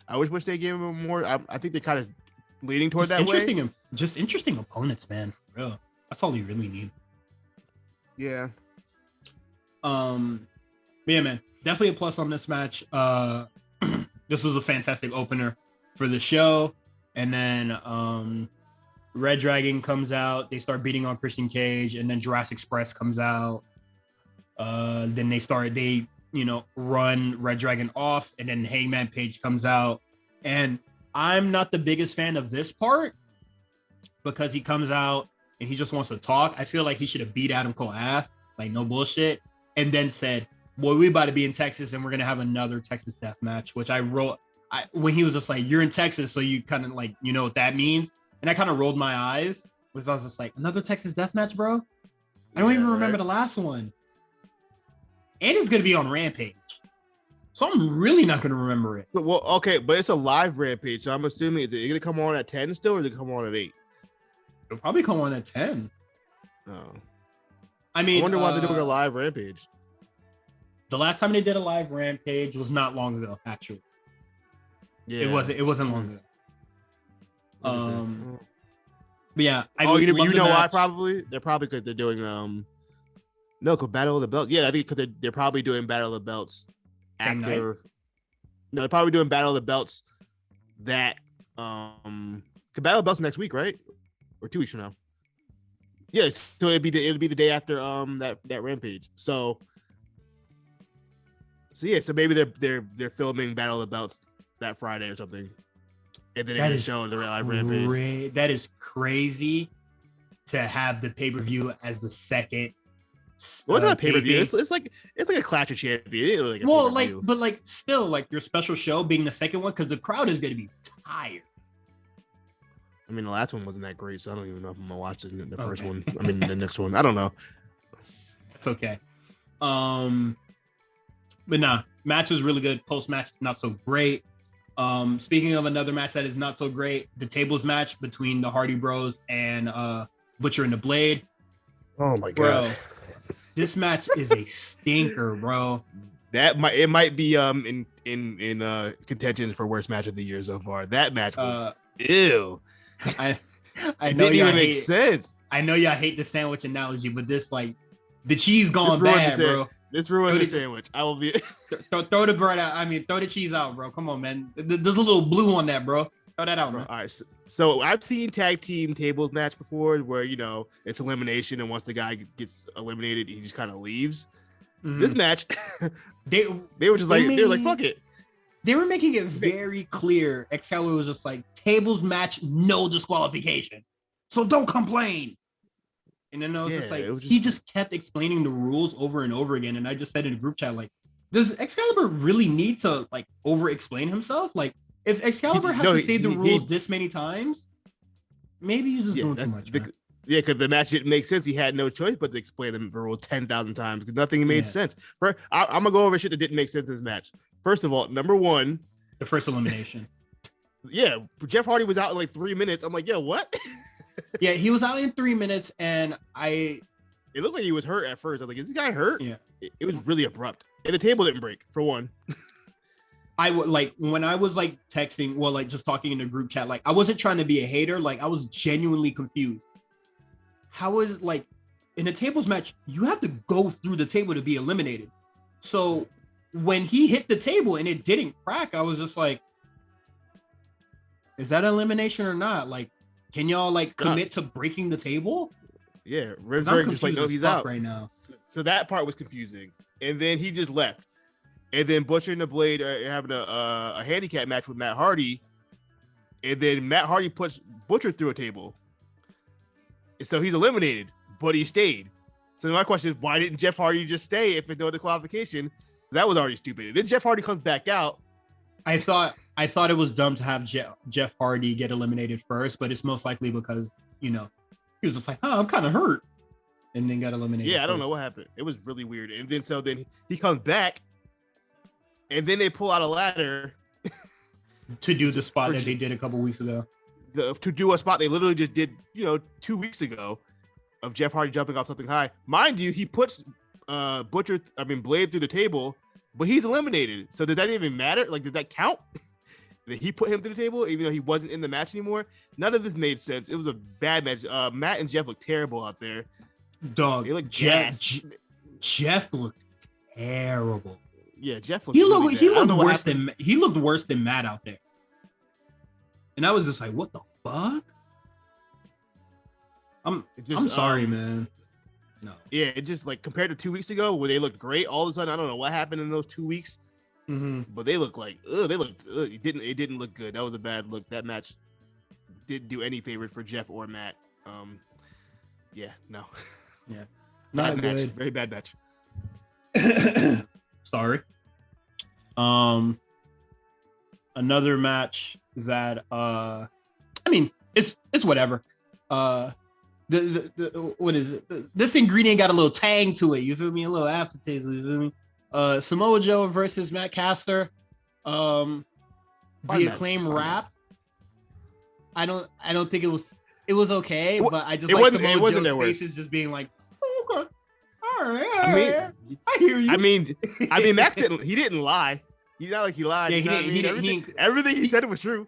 I wish they gave him more. I think they're kind of leaning toward that way. Just interesting opponents, man. Real. That's all you really need. Yeah. Yeah, man. Definitely a plus on this match. This was a fantastic opener for the show. And then Red Dragon comes out. They start beating on Christian Cage, and then Jurassic Express comes out. Then they run Red Dragon off, and then Hangman Page comes out. And I'm not the biggest fan of this part because he comes out and he just wants to talk. I feel like he should have beat Adam Cole ass, like no bullshit, and then said, "Boy, we about to be in Texas, and we're gonna have another Texas death match." Which I wrote when he was just like, "You're in Texas, so you kind of like, you know what that means." and I kind of rolled my eyes because I was just like, another Texas death match, bro. I don't even remember the last one. And it's gonna be on Rampage, so I'm really not gonna remember it. Well, okay, but it's a live Rampage, so I'm assuming is it gonna come on at 10 still, or is it come on at 8? It'll probably come on at 10. Oh, I mean, I wonder why they're doing a live Rampage. The last time they did a live Rampage was not long ago, actually. Yeah, It wasn't long ago. But yeah, you know why? Probably they're probably because they're doing no, because Battle of the Belts. Yeah, I think because they're probably doing Battle of the Belts Same after. night? No, they're probably doing Battle of the Belts that 'cause Battle of the Belts next week, right? Or 2 weeks from now. Yeah, so it'd be the day after that Rampage. So yeah, so maybe they're filming Battle of the Belts that Friday or something, and then they're gonna show the live Rampage. That is crazy to have the pay-per-view as the second. What's not pay-per-view? It's like a Clash of Champions. But still, like your special show being the second one because the crowd is gonna be tired. I mean, the last one wasn't that great, so I don't even know if I'm gonna watch the first one. I mean, the next one. I don't know. It's okay. But nah, match was really good. Post-match, not so great. Speaking of another match that is not so great, the tables match between the Hardy Bros and Butcher and the Blade. Oh my god, bro! This match is a stinker, bro. It might be in contention for worst match of the year so far. That match was ew. I know didn't even make sense. I know y'all hate the sandwich analogy, but this like the cheese gone bad, bro. This ruined the sandwich. I will be throw the bread out. I mean, throw the cheese out, bro. Come on, man. There's a little blue on that, bro. Throw that out, man. All right. So I've seen tag team tables match before where it's elimination, and once the guy gets eliminated, he just kind of leaves. Mm-hmm. This match, they were just like they were like fuck it. They were making it very clear. Excalibur was just like tables match, no disqualification, so don't complain. And then I was he just kept explaining the rules over and over again. And I just said in the group chat, like, does Excalibur really need to like over explain himself? Like, if Excalibur has to say the rules this many times, maybe he's just doing too much. Yeah, because the match didn't make sense. He had no choice but to explain the rule 10,000 times because nothing made sense. I'm gonna go over shit that didn't make sense in this match. First of all, number one, the first elimination. Yeah, Jeff Hardy was out in like 3 minutes. I'm like, yo, what? Yeah, he was out in 3 minutes, and it looked like he was hurt at first. I was like, is this guy hurt? Yeah, it was really abrupt, and the table didn't break for one. I would like when I was like texting, well, like just talking in the group chat, like I wasn't trying to be a hater, like I was genuinely confused. How is like in a tables match, you have to go through the table to be eliminated. So when he hit the table and it didn't crack, I was just like, is that elimination or not? Like, can y'all like commit to breaking the table? Yeah, Rivberg just like, no, he's out right now. So that part was confusing, and then he just left. And then Butcher and the Blade are having a handicap match with Matt Hardy, and then Matt Hardy puts Butcher through a table, and so he's eliminated, but he stayed. So my question is, why didn't Jeff Hardy just stay if there's no disqualification? That was already stupid. And then Jeff Hardy comes back out. I thought it was dumb to have Jeff Hardy get eliminated first, but it's most likely because, he was just like, I'm kind of hurt, and then got eliminated. Yeah, I don't know what happened. It was really weird. And then he comes back, and then they pull out a ladder to do the spot that they did a couple weeks ago. To do a spot they literally just did, 2 weeks ago, of Jeff Hardy jumping off something high. Mind you, he puts Blade through the table, but he's eliminated. So did that even matter? Like, did that count? That he put him through the table, even though he wasn't in the match anymore? None of this made sense. It was a bad match. Matt and Jeff looked terrible out there. Dog, they looked Jeff looked terrible. Yeah, Jeff looked. He looked worse than Matt out there. And I was just like, what the fuck? I'm sorry, man. No. Yeah, it just like compared to 2 weeks ago where they looked great, all of a sudden I don't know what happened in those 2 weeks. Mm-hmm. But they look like it didn't look good. That was a bad look. That match didn't do any favors for Jeff or Matt. Yeah, no. Yeah. Not bad good. Match. Very bad match. Sorry. Another match that it's whatever. What is it? This ingredient got a little tang to it. You feel me? A little aftertaste. You feel me? Samoa Joe versus Matt Caster. The Acclaim rap. I don't think it was okay, but I just like Samoa Joe's faces just being like, oh, okay, all right. I hear you. I mean, Max didn't lie. He's not like he lied. Yeah, everything he said was true.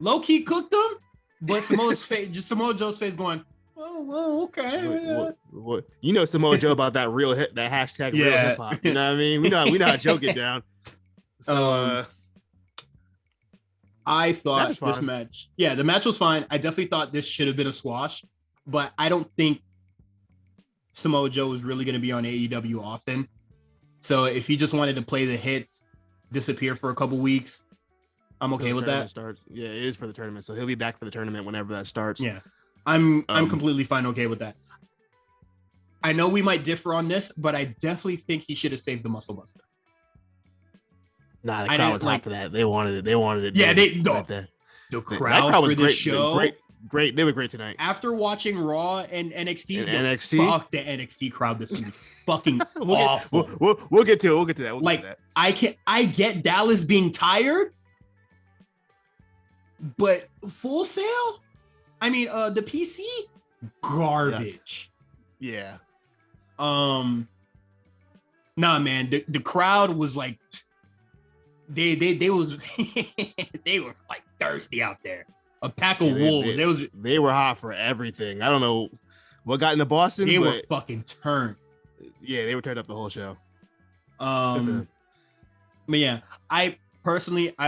Low key cooked him, but Samoa Joe's face going, oh, okay. What? You know Samoa Joe about that real hit, that hashtag real hip hop. You know what I mean? We know how to joke it down. So I thought this match, the match was fine. I definitely thought this should have been a squash, but I don't think Samoa Joe was really going to be on AEW often. So if he just wanted to play the hits, disappear for a couple weeks, I'm okay with that. Starts. Yeah, it is for the tournament, so he'll be back for the tournament whenever that starts. Yeah, I'm completely fine, okay with that. I know we might differ on this, but I definitely think he should have saved the Muscle Buster. Nah, the crowd was hyped for that. They wanted it. Yeah, the crowd was for great. the show. Great. They were great tonight. After watching Raw and NXT, fuck the NXT crowd this week. Fucking awful. We'll get to it. We'll get to that. I get Dallas being tired, but Full Sail. I mean, the PC garbage. Yeah. Nah, man. The crowd was like. They was they were like thirsty out there. A pack of wolves. They were hot for everything. I don't know what got into Boston. They were fucking turned. Yeah, they were turned up the whole show. But yeah, I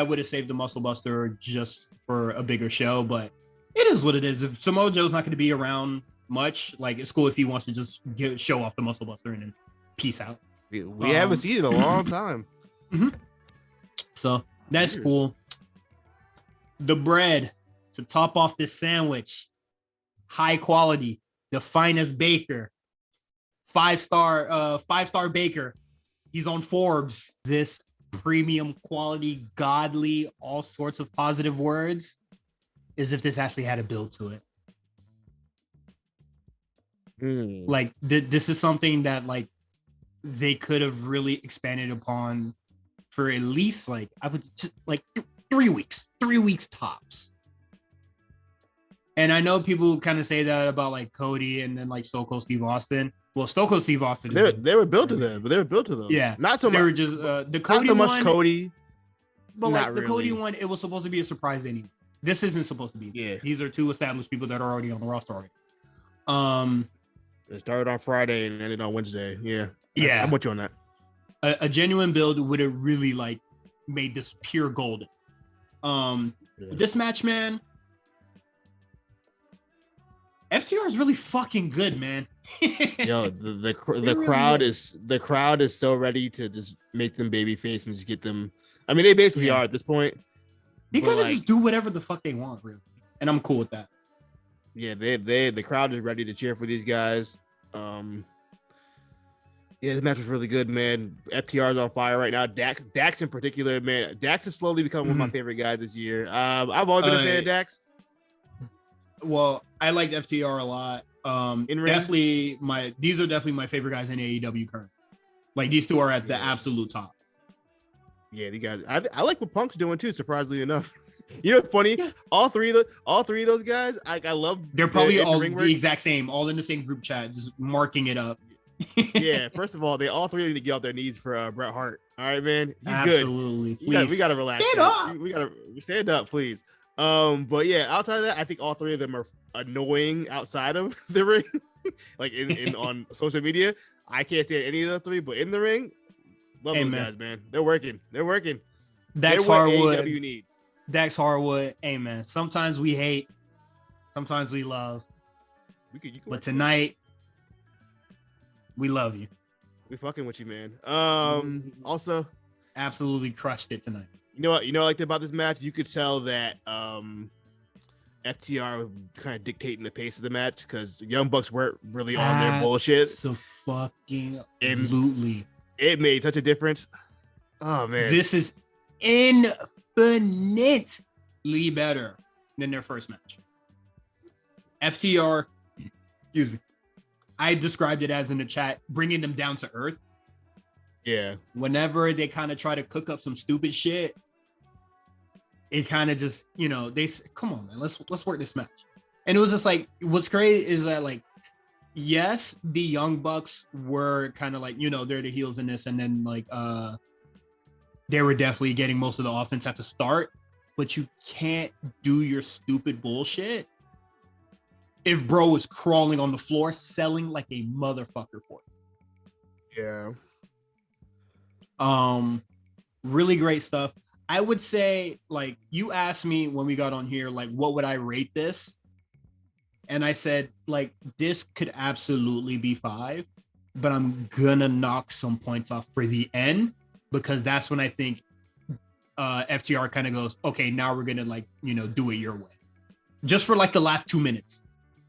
would have saved the Muscle Buster just for a bigger show, but it is what it is. If Samoa Joe's not going to be around much, like it's cool if he wants to just show off the Muscle Buster and then peace out. We haven't seen it in a long time. Mm-hmm. So that's cool. The bread to top off this sandwich, high quality, the finest baker, five-star baker. He's on Forbes. This premium quality, godly, all sorts of positive words, as if this actually had a build to it. Like this is something that like they could have really expanded upon for at least like I would just like 3 weeks tops. And I know people kind of say that about like Cody and then like Stone Cold Steve Austin. Well, Stone Cold Steve Austin, they were built to them, but they were built to those. Yeah, not so much. They were just the Cody not so much one, Cody, but like the Cody one, it was supposed to be a surprise anyway. This isn't supposed to be. Yeah, these are two established people that are already on the roster already. It started on Friday and ended on Wednesday. Yeah. I'm with you on that. A genuine build would have really like made this pure golden. This match, man. FTR is really fucking good, man. Yo, the crowd is so ready to just make them babyface and just get them. I mean, they basically are at this point. They gotta just do whatever the fuck they want, really, and I'm cool with that. Yeah, the crowd is ready to cheer for these guys. Yeah, the match was really good, man. FTR is on fire right now. Dax in particular, man. Dax has slowly become one of my favorite guys this year. I've always been a fan of Dax. Well, I liked FTR a lot. These are definitely my favorite guys in AEW current. Like these two are at the absolute top. Yeah, the guys. I like what Punk's doing too. Surprisingly enough, you know, funny. Yeah. All three of those guys. I love. They're probably all the exact same, all in the same group chat, just marking it up. Yeah. First of all, they all three need to get off their knees for Bret Hart. All right, man. He's absolutely. Good. We gotta relax. Stand up. We gotta stand up, please. But yeah, outside of that, I think all three of them are annoying outside of the ring, like in on social media. I can't stand any of the three, but in the ring, love those guys, man. They're working. Dax Harwood. AEW need. Dax Harwood. Hey, man. Sometimes we hate, sometimes we love. But tonight, we love you. We fucking with you, man. Also, absolutely crushed it tonight. You know what I liked about this match? You could tell that FTR kind of dictating the pace of the match because Young Bucks weren't really on their bullshit. So fucking absolutely. It made such a difference. Oh man. This is infinitely better than their first match. FTR, excuse me, I described it as in the chat, bringing them down to earth. Yeah. Whenever they kind of try to cook up some stupid shit, it kind of just, they come on, man, let's work this match. And it was just like, what's great is that, like, yes, the Young Bucks were kind of like, they're the heels in this, and then like they were definitely getting most of the offense at the start, but you can't do your stupid bullshit if bro is crawling on the floor selling like a motherfucker for it. Yeah. Really great stuff. I would say, like, you asked me when we got on here, like, what would I rate this? And I said, like, this could absolutely be 5, but I'm gonna knock some points off for the end, because that's when I think FTR kind of goes, okay, now we're gonna, like, do it your way. Just for like the last 2 minutes.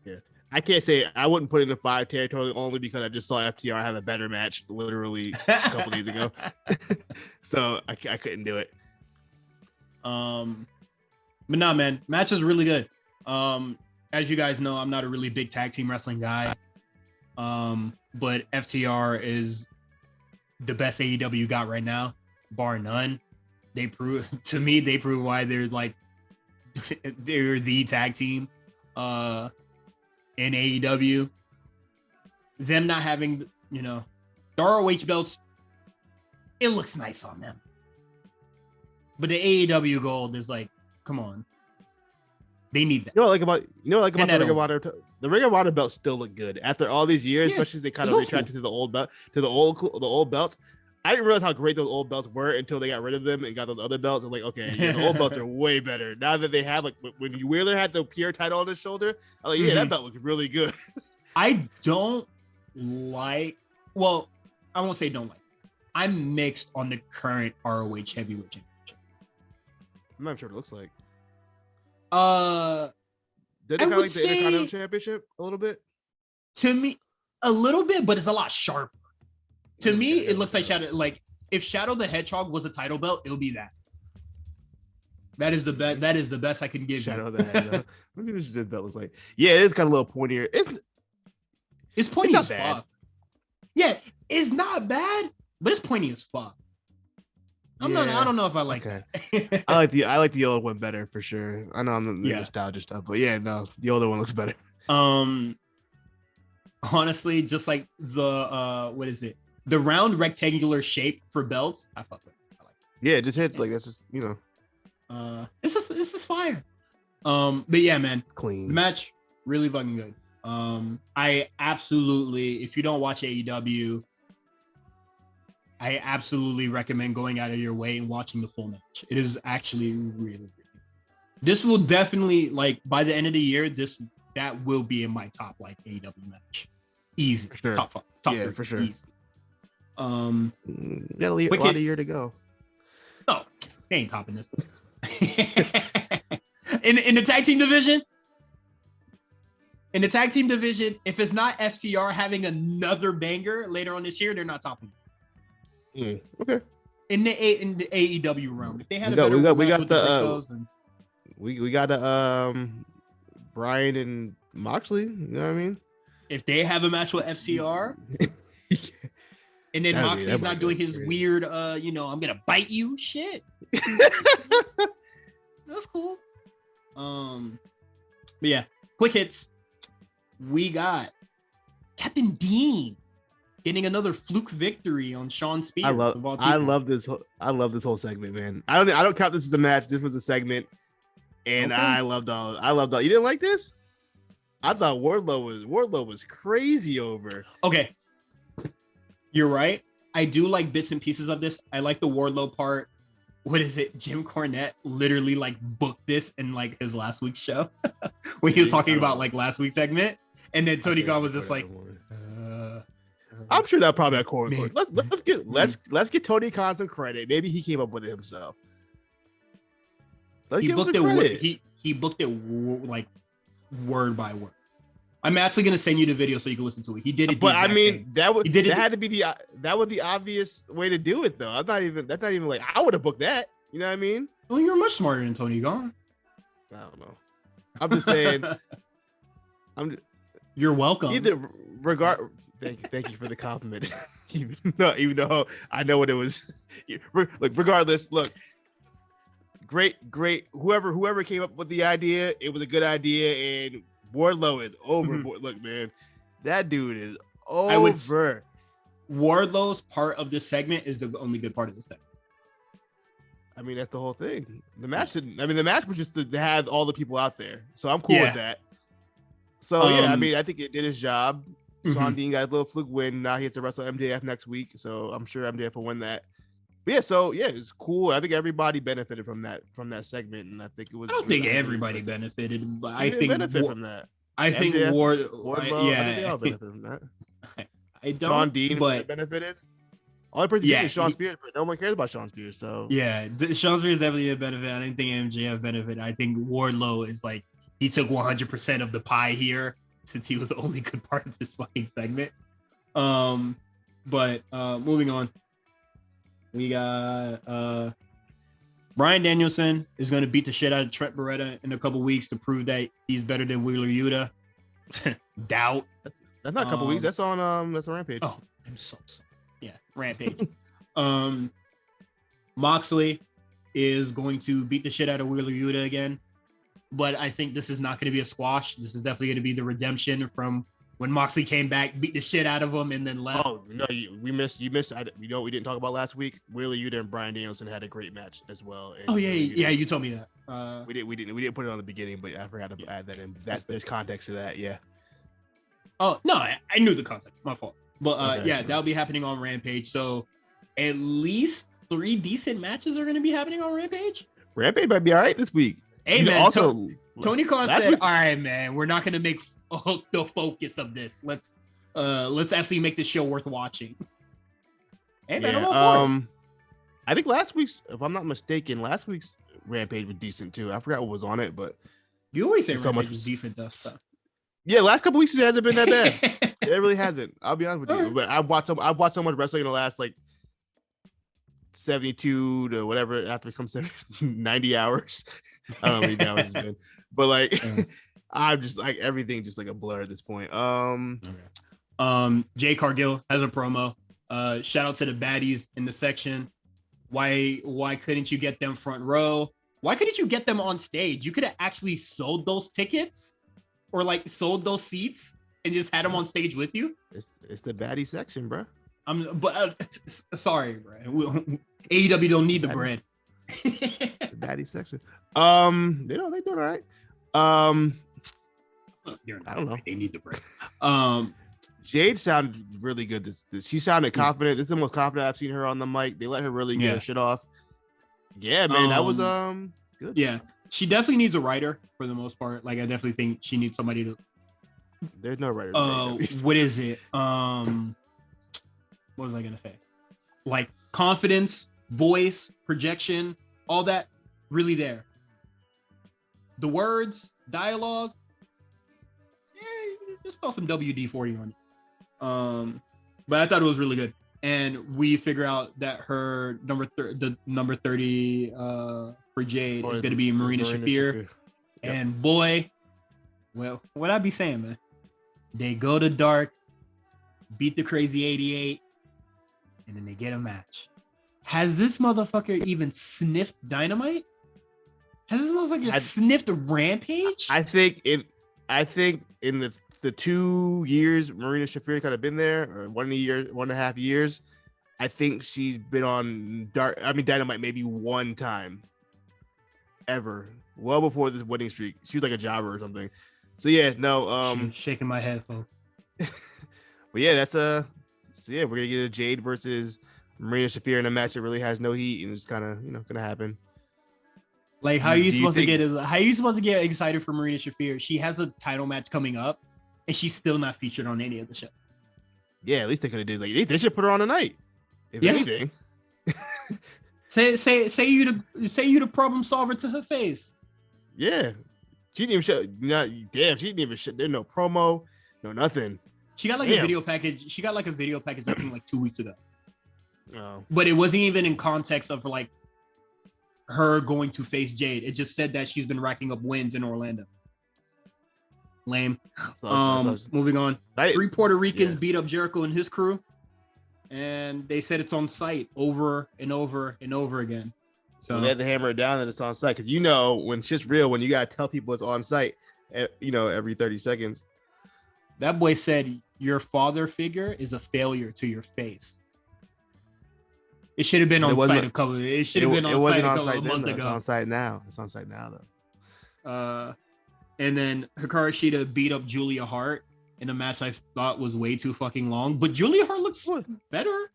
Yeah. I can't say I wouldn't put it in the 5 territory only because I just saw FTR have a better match literally a couple days ago. So I couldn't do it. But nah, man, match is really good. As you guys know, I'm not a really big tag team wrestling guy. But FTR is the best AEW got right now, bar none. They prove why they're like they're the tag team in AEW. Them not having, the ROH belts, it looks nice on them. But the AEW gold is like, come on. They need that. You know what I like about the Ring of Honor? The Ring of Honor belts still look good after all these years, especially as they kind of retracted to the old belt, to the old belts. I didn't realize how great those old belts were until they got rid of them and got those other belts. I'm like, okay, yeah, the old belts are way better now that they have, like, when Wheeler had the pure title on his shoulder. I'm like, yeah, that belt looks really good. I don't like. Well, I won't say don't like. I'm mixed on the current ROH heavyweight championship. I'm not sure what it looks like. I Did it kind of would like the say, Intercontinental Championship a little bit? To me, a little bit, but it's a lot sharper. To me, it looks like Shadow. Like, if Shadow the Hedgehog was a title belt, it'll be that. That is the best. That is the best I can give Shadow you. the Hedgehog. Let's see what this belt looks like. Yeah, it is kind of a little pointier. It's pointy it's as not bad. fuck. Yeah, it's not bad, but it's pointy as fuck. I don't know if I like that. I like the old one better for sure. I know I'm the nostalgia stuff, but yeah, no, the older one looks better. Honestly, just like the what is it? The round rectangular shape for belts. I fuck with it. I like it. Yeah, it just hits like that's just, this is fire. But yeah, man, clean. The match really fucking good. I absolutely, if you don't watch AEW, I absolutely recommend going out of your way and watching the full match. It is actually really, really good. This will definitely, like, by the end of the year, that will be in my top, like, AEW match. Easy. For sure. Top yeah, 3, for sure. Easy. Got a lot of year to go. No, they ain't topping this. in the tag team division, if it's not FTR having another banger later on this year, they're not topping this. Okay. In the AEW realm, if they had we got the Bryan and Moxley. You know what I mean? If they have a match with FTR, and then Moxley's not doing his weird, I'm gonna bite you shit. That's cool. But yeah, quick hits. We got Captain Dean getting another fluke victory on Sean Spears. I love this whole segment, man. I don't count this as a match. This was a segment, and okay. I loved all. You didn't like this? I thought Wardlow was crazy over. Okay, you're right. I do like bits and pieces of this. I like the Wardlow part. What is it? Jim Cornette literally like booked this in like his last week's show when he was talking about like last week's segment, and then Tony Khan was just like, I'm sure that probably a core. Let's get Tony Khan some credit. Maybe he came up with it himself. He booked it like word by word. I'm actually gonna send you the video so you can listen to it. He did it, but I mean that was the obvious way to do it though. That's not even like I would have booked that. You know what I mean? Well, you're much smarter than Tony Khan. I don't know. I'm just saying. You're welcome. Thank you for the compliment. even though I know what it was. Look, regardless, look. Great. Whoever came up with the idea, it was a good idea, and Wardlow is overboard. Look, man, that dude is over. Wardlow's part of this segment is the only good part of this segment. I mean, that's the whole thing. The match was just to have all the people out there. So I'm cool with that. So I mean, I think it did his job. Sean Dean got a little fluke win. Now he has to wrestle MJF next week. So I'm sure MJF will win that. But it's cool. I think everybody benefited from that segment. And I think it was. I don't think everybody benefited, but I think benefit from that. I think Wardlow, I think they all benefited from that. I don't. Sean Dean but benefited. All person is Sean Spears, but no one cares about Sean Spears. So Sean Spears definitely a benefit. I didn't think MJF benefited. I think Wardlow is like he took 100% of the pie here since he was the only good part of this fucking segment. But moving on, we got Bryan Danielson is going to beat the shit out of Trent Beretta in a couple weeks to prove that he's better than Wheeler Yuta. Doubt. That's not a couple weeks. That's on Rampage. Oh, I'm so sorry. Yeah, Rampage. Moxley is going to beat the shit out of Wheeler Yuta again, but I think this is not going to be a squash. This is definitely going to be the redemption from when Moxley came back, beat the shit out of him, and then left. Oh no, you missed. We didn't talk about last week. Wheeler Yuta and Bryan Danielson had a great match as well. And you told me that. We didn't put it on the beginning, but I forgot to add that in. There's context to that. Yeah. Oh no, I knew the context. My fault. But that'll be happening on Rampage. So at least 3 decent matches are going to be happening on Rampage. Rampage might be all right this week. Hey, man, also, Tony Khan said, all right, man, we're not going to make Hook the focus of this. Let's actually make the show worth watching. Hey, man, I think last week's, if I'm not mistaken, last week's Rampage was decent too. I forgot what was on it, but you always say Rampage was decent stuff. Yeah, last couple weeks it hasn't been that bad. It really hasn't. I'll be honest with you. But I've watched so much wrestling in the last like 72 to whatever after it comes to 90 hours. I don't know how many hours it's been. But like I'm just like everything just like a blur at this point. Jay Cargill has a promo. Shout out to the baddies in the section. Why couldn't you get them front row? Why couldn't you get them on stage? You could have actually sold those tickets or like sold those seats and just had them on stage with you. It's the baddie section, bro. Sorry, bro. AEW don't need the bread. The baddie section. They doing all right. I don't know. They need the bread. Jade sounded really good. This she sounded confident. This is the most confident I've seen her on the mic. They let her really get her shit off. Yeah, man, that was good. Yeah, she definitely needs a writer for the most part. Like, I definitely think she needs somebody to. There's no writer. What is it? What was I gonna say? Like confidence, voice, projection, all that really there. The words, dialogue. Just throw some WD-40 on it. But I thought it was really good. And we figure out that her number 30 for Jade is going to be Marina Shafir. Yep. And boy, well, what I be saying, man, they go to dark, beat the Crazy 88, and then they get a match. Has this motherfucker even sniffed Dynamite? Has this motherfucker sniffed Rampage? I think in the 2 years Marina Shafir kind of been there, or 1.5 years, I think she's been on Dynamite maybe one time ever, well before this winning streak. She was like a jobber or something. So yeah, no. Shaking my head, folks. But yeah, we're gonna get a Jade versus Marina Shafir in a match that really has no heat, and it's kind of gonna happen. Like, how are you supposed to get excited for Marina Shafir? She has a title match coming up, and she's still not featured on any of the show. Yeah, at least they could have did like they should put her on tonight. If anything. say you the problem solver to her face. Yeah. She didn't even show. She didn't even show. There's no promo, no nothing. She got like a video package. She got like a video package, I think, like 2 weeks ago. Oh. But it wasn't even in context of like her going to face Jade. It just said that she's been racking up wins in Orlando. Lame. So- Moving on. I- 3 Puerto Ricans yeah. beat up Jericho and his crew, and they said it's on site over and over and over again. So Well, they had to hammer it down that it's on site because when shit's real, when you gotta tell people it's on site, every 30 seconds. that boy said your father figure is a failure to your face. It should have been on site a couple. It should have been on site a month ago. It's on site now. It's on site now though. And then Hikaru Shida beat up Julia Hart in a match I thought was way too fucking long, but Julia Hart looks better.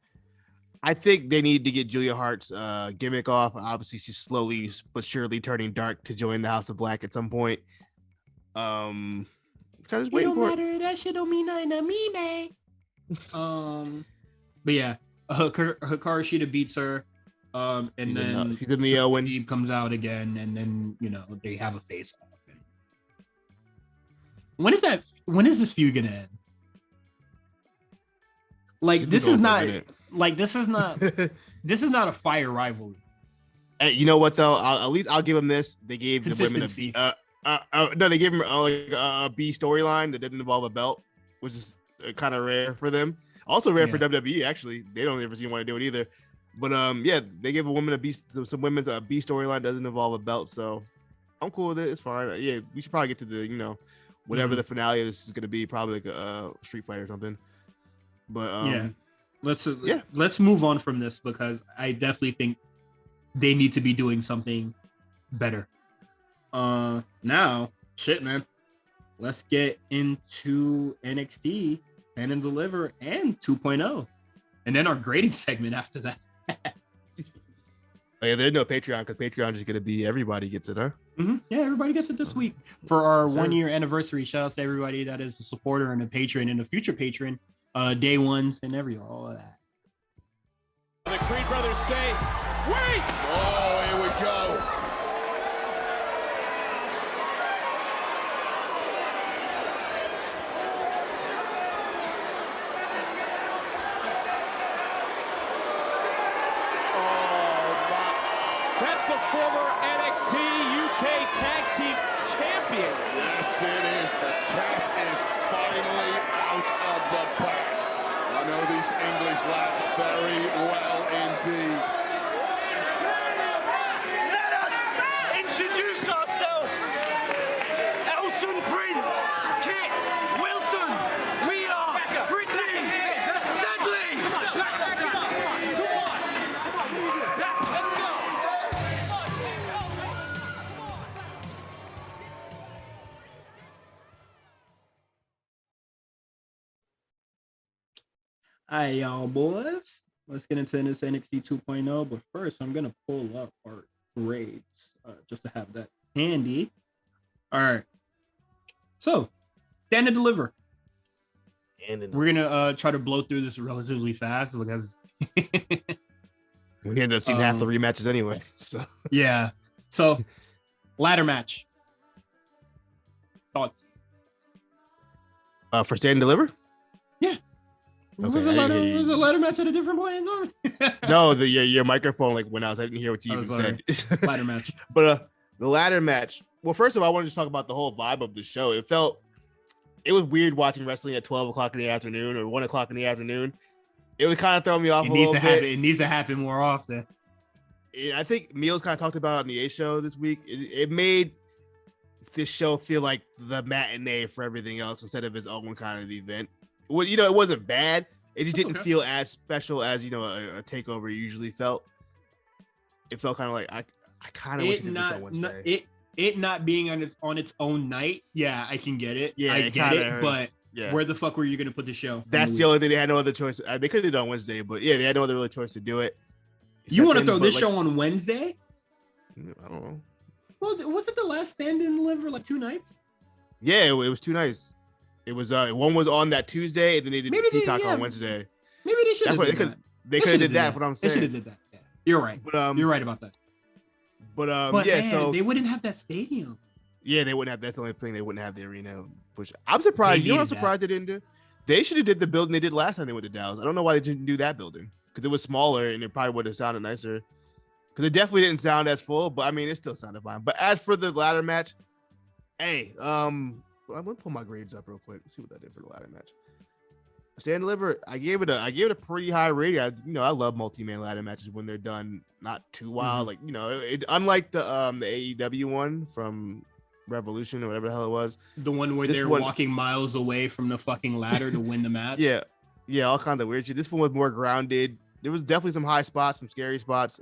I think they need to get Julia Hart's gimmick off. Obviously, she's slowly but surely turning dark to join the House of Black at some point. Kind of just waiting for it. That shit don't mean nothing to me, man. But yeah, Hikaru Shida beats her. And then she's in the Owen. He comes out again, and then they have a face off. When is this feud gonna end? Like this is not this is not a fire rivalry. Hey, you know what though? I'll give them this. They gave the women they gave them a B storyline that didn't involve a belt, which is kind of rare for them. Also rare for WWE. Actually, they don't ever seem to want to do it either. But they give some women's a B storyline doesn't involve a belt, so I'm cool with it. It's fine. Yeah, we should probably get to the whatever the finale of this is going to be, probably like a Street Fighter or something. But let's move on from this because I definitely think they need to be doing something better. Now, shit, man. Let's get into NXT and Deliver and 2.0, and then our grading segment after that. Oh, yeah, there's no Patreon because Patreon is going to be everybody gets it, huh? Mm-hmm. Yeah, everybody gets it this week for our 1-year anniversary. Shout out to everybody that is a supporter and a patron and a future patron, day ones and all of that. The Creed brothers say, wait! Oh, here we go. That's the former NXT UK Tag Team Champions. Yes, it is. The cat is finally out of the bag. I know these English lads very well indeed. Let us introduce ourselves. Elton Prince, Kit Wilson. We are pretty deadly. All right, y'all boys. Let's get into this NXT 2.0. But first, I'm going to pull up our grades just to have that handy. All right. So, Stand and Deliver. We're going to try to blow through this relatively fast because we ended up seeing half the rematches anyway. So yeah. So, ladder match. Thoughts? For Stand and Deliver? Yeah. Okay, was a ladder match at a different point in time? No, your microphone went out. So I didn't hear what you even said. Ladder match. But the ladder match. Well, first of all, I want to just talk about the whole vibe of the show. It was weird watching wrestling at 12 o'clock in the afternoon or 1 o'clock in the afternoon. It was kind of throwing me off a little bit. It needs to happen more often. I think Meals kind of talked about it on the A show this week. It made this show feel like the matinee for everything else instead of its own kind of event. Well, it wasn't bad. It just didn't feel as special as a takeover usually felt. It felt kind of like I kind of wish it did this on Wednesday. It not being on its own night, yeah, I can get it. Yeah, I get it. But where the fuck were you gonna put the show? That's the only thing. They had no other choice. They could have done it on Wednesday, but yeah, they had no other really choice to do it. You want to throw this show on Wednesday? I don't know. Well, was it the last Stand and Deliver like 2 nights? Yeah, it was 2 nights. It was one was on that Tuesday, and then they did Peacock on Wednesday. Maybe they should have. They could have did that. What I'm saying, they should have did that. Yeah. You're right. But, you're right about that. But yeah, man, so they wouldn't have that stadium. Yeah, they wouldn't have. That's the only thing they wouldn't have the arena. Which I'm surprised. I'm surprised they didn't do. They should have did the building they did last time they went to Dallas. I don't know why they didn't do that building because it was smaller and it probably would have sounded nicer. Because it definitely didn't sound as full, but I mean, it still sounded fine. But as for the ladder match, hey, I'm gonna pull my grades up real quick. See what I did for the ladder match. Stand Deliver, I gave it a pretty high rating. I love multi-man ladder matches when they're done not too wild. Like, unlike the AEW one from Revolution or whatever the hell it was. The one where they're walking miles away from the fucking ladder to win the match. Yeah, all kinds of weird shit. This one was more grounded. There was definitely some high spots, some scary spots.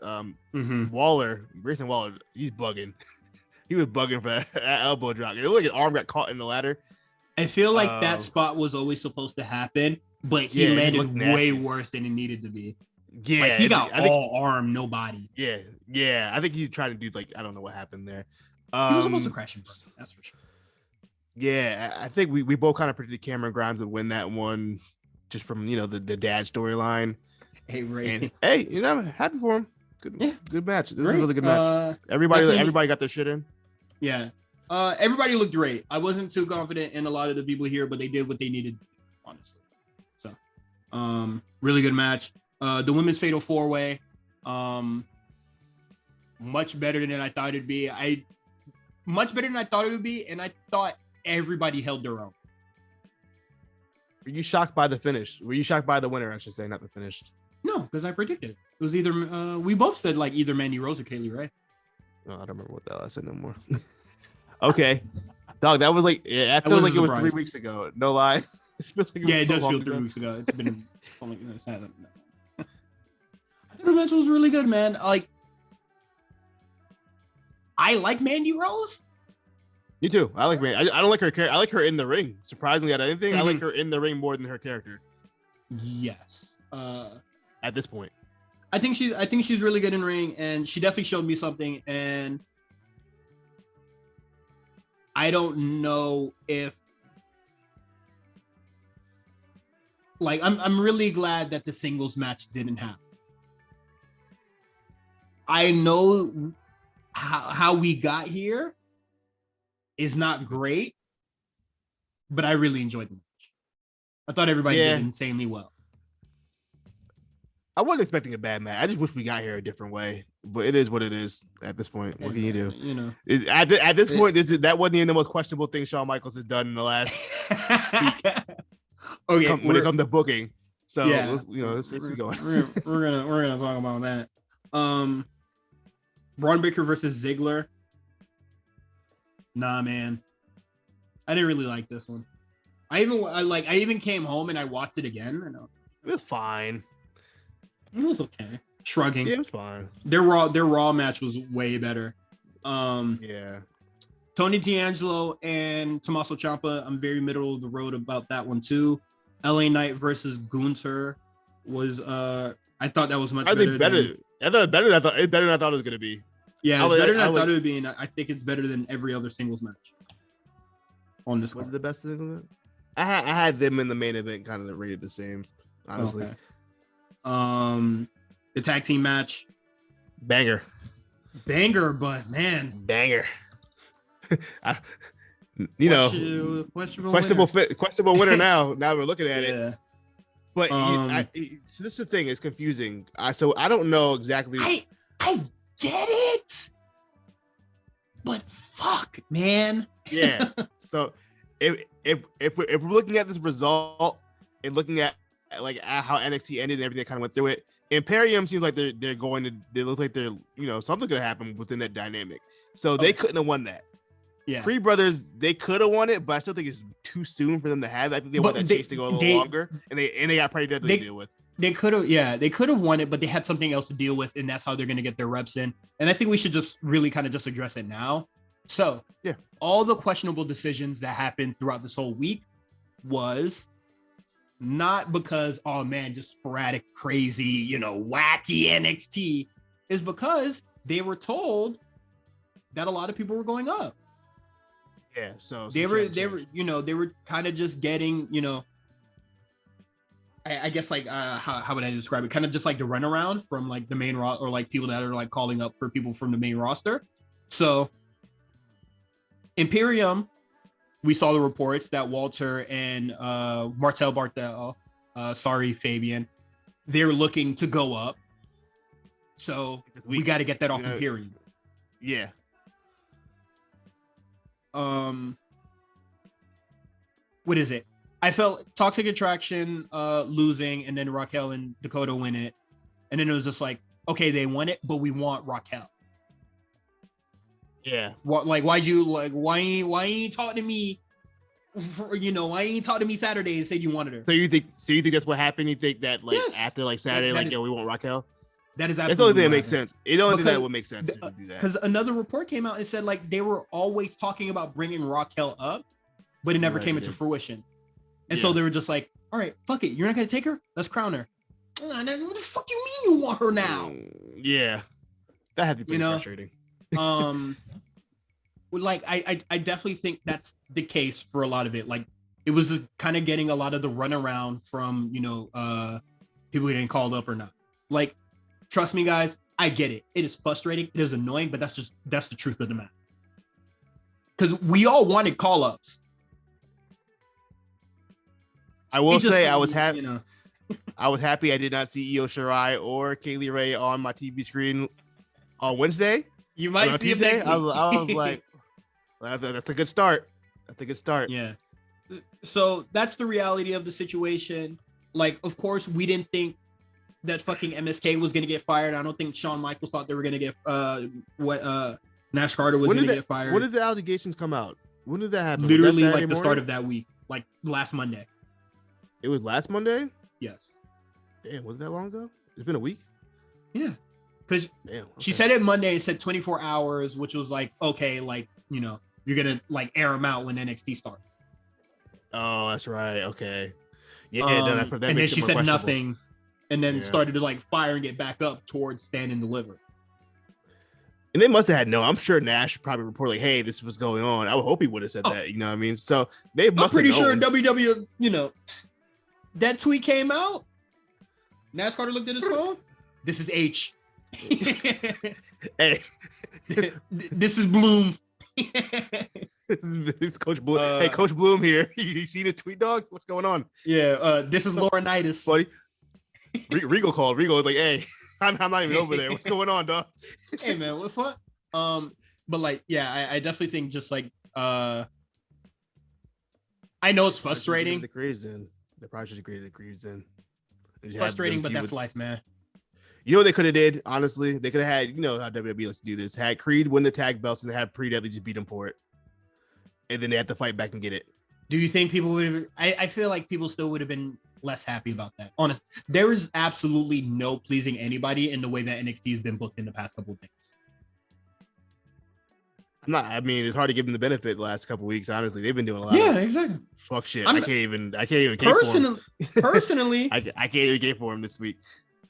Grayson Waller, he's bugging. He was bugging for that elbow drop. It looked like his arm got caught in the ladder. I feel like that spot was always supposed to happen, but he landed way worse than it needed to be. Yeah, like he got all arm, no body. Yeah. I think he's trying to do I don't know what happened there. He was supposed to crash and burn, that's for sure. Yeah, I think we both kind of predicted Cameron Grimes would win that one, just from the dad storyline. Hey, Ray. And, hey, I'm happy for him. Good match. This was a really good match. Everybody got their shit in. Yeah. Everybody looked great. I wasn't too confident in a lot of the people here, but they did what they needed, honestly. So, really good match. The women's fatal 4-way, much better than I thought it'd be. Much better than I thought it would be, and I thought everybody held their own. Were you shocked by the finish? Were you shocked by the winner? I should say, not the finish. No, because I predicted it was either. We both said either Mandy Rose or Kaylee Ray. No, I don't remember what the hell I said no more. Okay, dog. That was I feel like it was 3 weeks ago. No lie. It does feel 3 weeks ago. It's been. I thought the match was really good, man. I like Mandy Rose. Me too. I like Mandy. I don't like her character. I like her in the ring. Surprisingly, out of anything, I like her in the ring more than her character. Yes. At this point, I think she's really good in ring, and she definitely showed me something. And I don't know if I'm really glad that the singles match didn't happen. I know how we got here is not great, but I really enjoyed the match. I thought everybody did insanely well. I wasn't expecting a bad match. I just wish we got here a different way, but it is what it is at this point. What can you do? At this point, that wasn't even the most questionable thing Shawn Michaels has done in the last week. Okay, when it comes to booking. So let's keep going. we're gonna talk about that. Braun Breaker versus Ziggler. Nah, man, I didn't really like this one. I even came home and I watched it again. It was fine. It was okay. Shrugging. Yeah, it was fine. Their Raw match was way better. Yeah. Tony D'Angelo and Tommaso Ciampa. I'm very middle of the road about that one too. LA Knight versus Gunther was I thought that was much better. I thought it's better than I thought it was gonna be. Yeah, it's better than I thought it would be, and I think it's better than every other singles match on this card. Was it the best thing? I had them in the main event kind of rated the same, honestly. Okay. The tag team match, banger, but man, banger. Questionable winner now. Now we're looking at it. But so this is the thing. It's confusing. So I don't know exactly. I get it, but fuck, man. Yeah. So if we're looking at this result and looking at how NXT ended and everything that kind of went through it, Imperium seems like they look like they're something could happen within that dynamic. So they couldn't have won that. Yeah. Free Brothers, they could have won it, but I still think it's too soon for them to have. I think they want that chase to go a little longer, and they got pretty dead to deal with. They could have won it, but they had something else to deal with, and that's how they're going to get their reps in. And I think we should just really kind of just address it now. So, all the questionable decisions that happened throughout this whole week was not because, oh man, just sporadic, crazy, wacky NXT. Is because they were told that a lot of people were going up. Yeah, so they were kind of just getting, I guess how would I describe it? Kind of just like the runaround from the main roster, or people that are calling up for people from the main roster. So Imperium, we saw the reports that Walter and Martel Bartel, sorry Fabian, they're looking to go up. So we got to get that off Imperium. Yeah. what is it? I felt Toxic Attraction losing, and then Raquel and Dakota win it, and then it was just like, okay, they won it, but we want Raquel. Yeah. What? Like, why'd you like? Why ain't talking to me? Why ain't talking to me Saturday and said you wanted her? So you think that's what happened? You think that like Yes. after like Saturday, That is- we want Raquel? That is That's the only absolutely thing that what makes happened. sense. It only thing Because that would make sense to do that. Because another report came out and said like they were always talking about bringing Raquel up, but it never Right, came they into did. fruition. And so Yeah. they were just like, all right, fuck it. You're not going to take her? Let's crown her. What the fuck you mean you want her now? Yeah. That had to be You pretty know? frustrating. Like I definitely think that's the case for a lot of it. Like it was just kind of getting a lot of the runaround from, people getting called up or not. Like, trust me, guys, I get it. It is frustrating. It is annoying, but that's the truth of the matter. Because we all wanted call ups. I will It just, say I was happy. you know, I was happy I did not see Io Shirai or Kaylee Ray on my TV screen on Wednesday. you Or might on see it Tuesday. next I was week. like, that's a good start. That's a good start. Yeah. So that's the reality of the situation. Like, of course, we didn't think that fucking MSK was gonna get fired. I don't think Shawn Michaels thought they were gonna get Nash Carter was gonna get fired. When did the allegations come out? When did that happen? Was that Literally Saturday like the start morning? of that week, like last Monday. It was last Monday. Yes. Damn, was it that long ago? It's been a week. Yeah. Because Damn. she okay. said it Monday. It said 24 hours, which was like, okay, like, you're gonna like air them out when NXT starts. Oh, that's right. Okay. Yeah. and then makes it she more said questionable. nothing, and then Yeah. started to like firing it back up towards Stand and Deliver. And they must have had no. I'm sure Nash probably reported like, "Hey, this was going on." I would hope he would have said Oh. that. You know what I mean? So they I'm must. pretty have sure known. WWE, that tweet came out. Nash Carter looked at his phone. This is H. Hey, This is Bloom. this is Coach Bloom. Uh, Hey, Coach Bloom here. You see the tweet, dog? What's going on, Yeah, this is Laurinaitis. buddy? Regal called. Regal was like, "Hey, I'm not even over there. What's going on, dog?" Hey man, what fuck? But like, yeah, I definitely think just like I know it's frustrating. The creeds in. They probably should have created the creeds in. Frustrating, but that's life, man. You know what they could have did? Honestly, they could have had. You know how WWE likes to do this. Had Creed win the tag belts and had Pretty Deadly just beat him for it, and then they have to fight back and get it. Do you think people would have? I feel like people still would have been less happy about that. Honest, there is absolutely no pleasing anybody in the way that NXT has been booked in the past couple of days. I mean, it's hard to give them the benefit the last couple of weeks. Honestly, they've been doing a lot. Yeah, of exactly. fuck shit. I'm- I can't even cape for them. Personally, I can't even cape for them this week.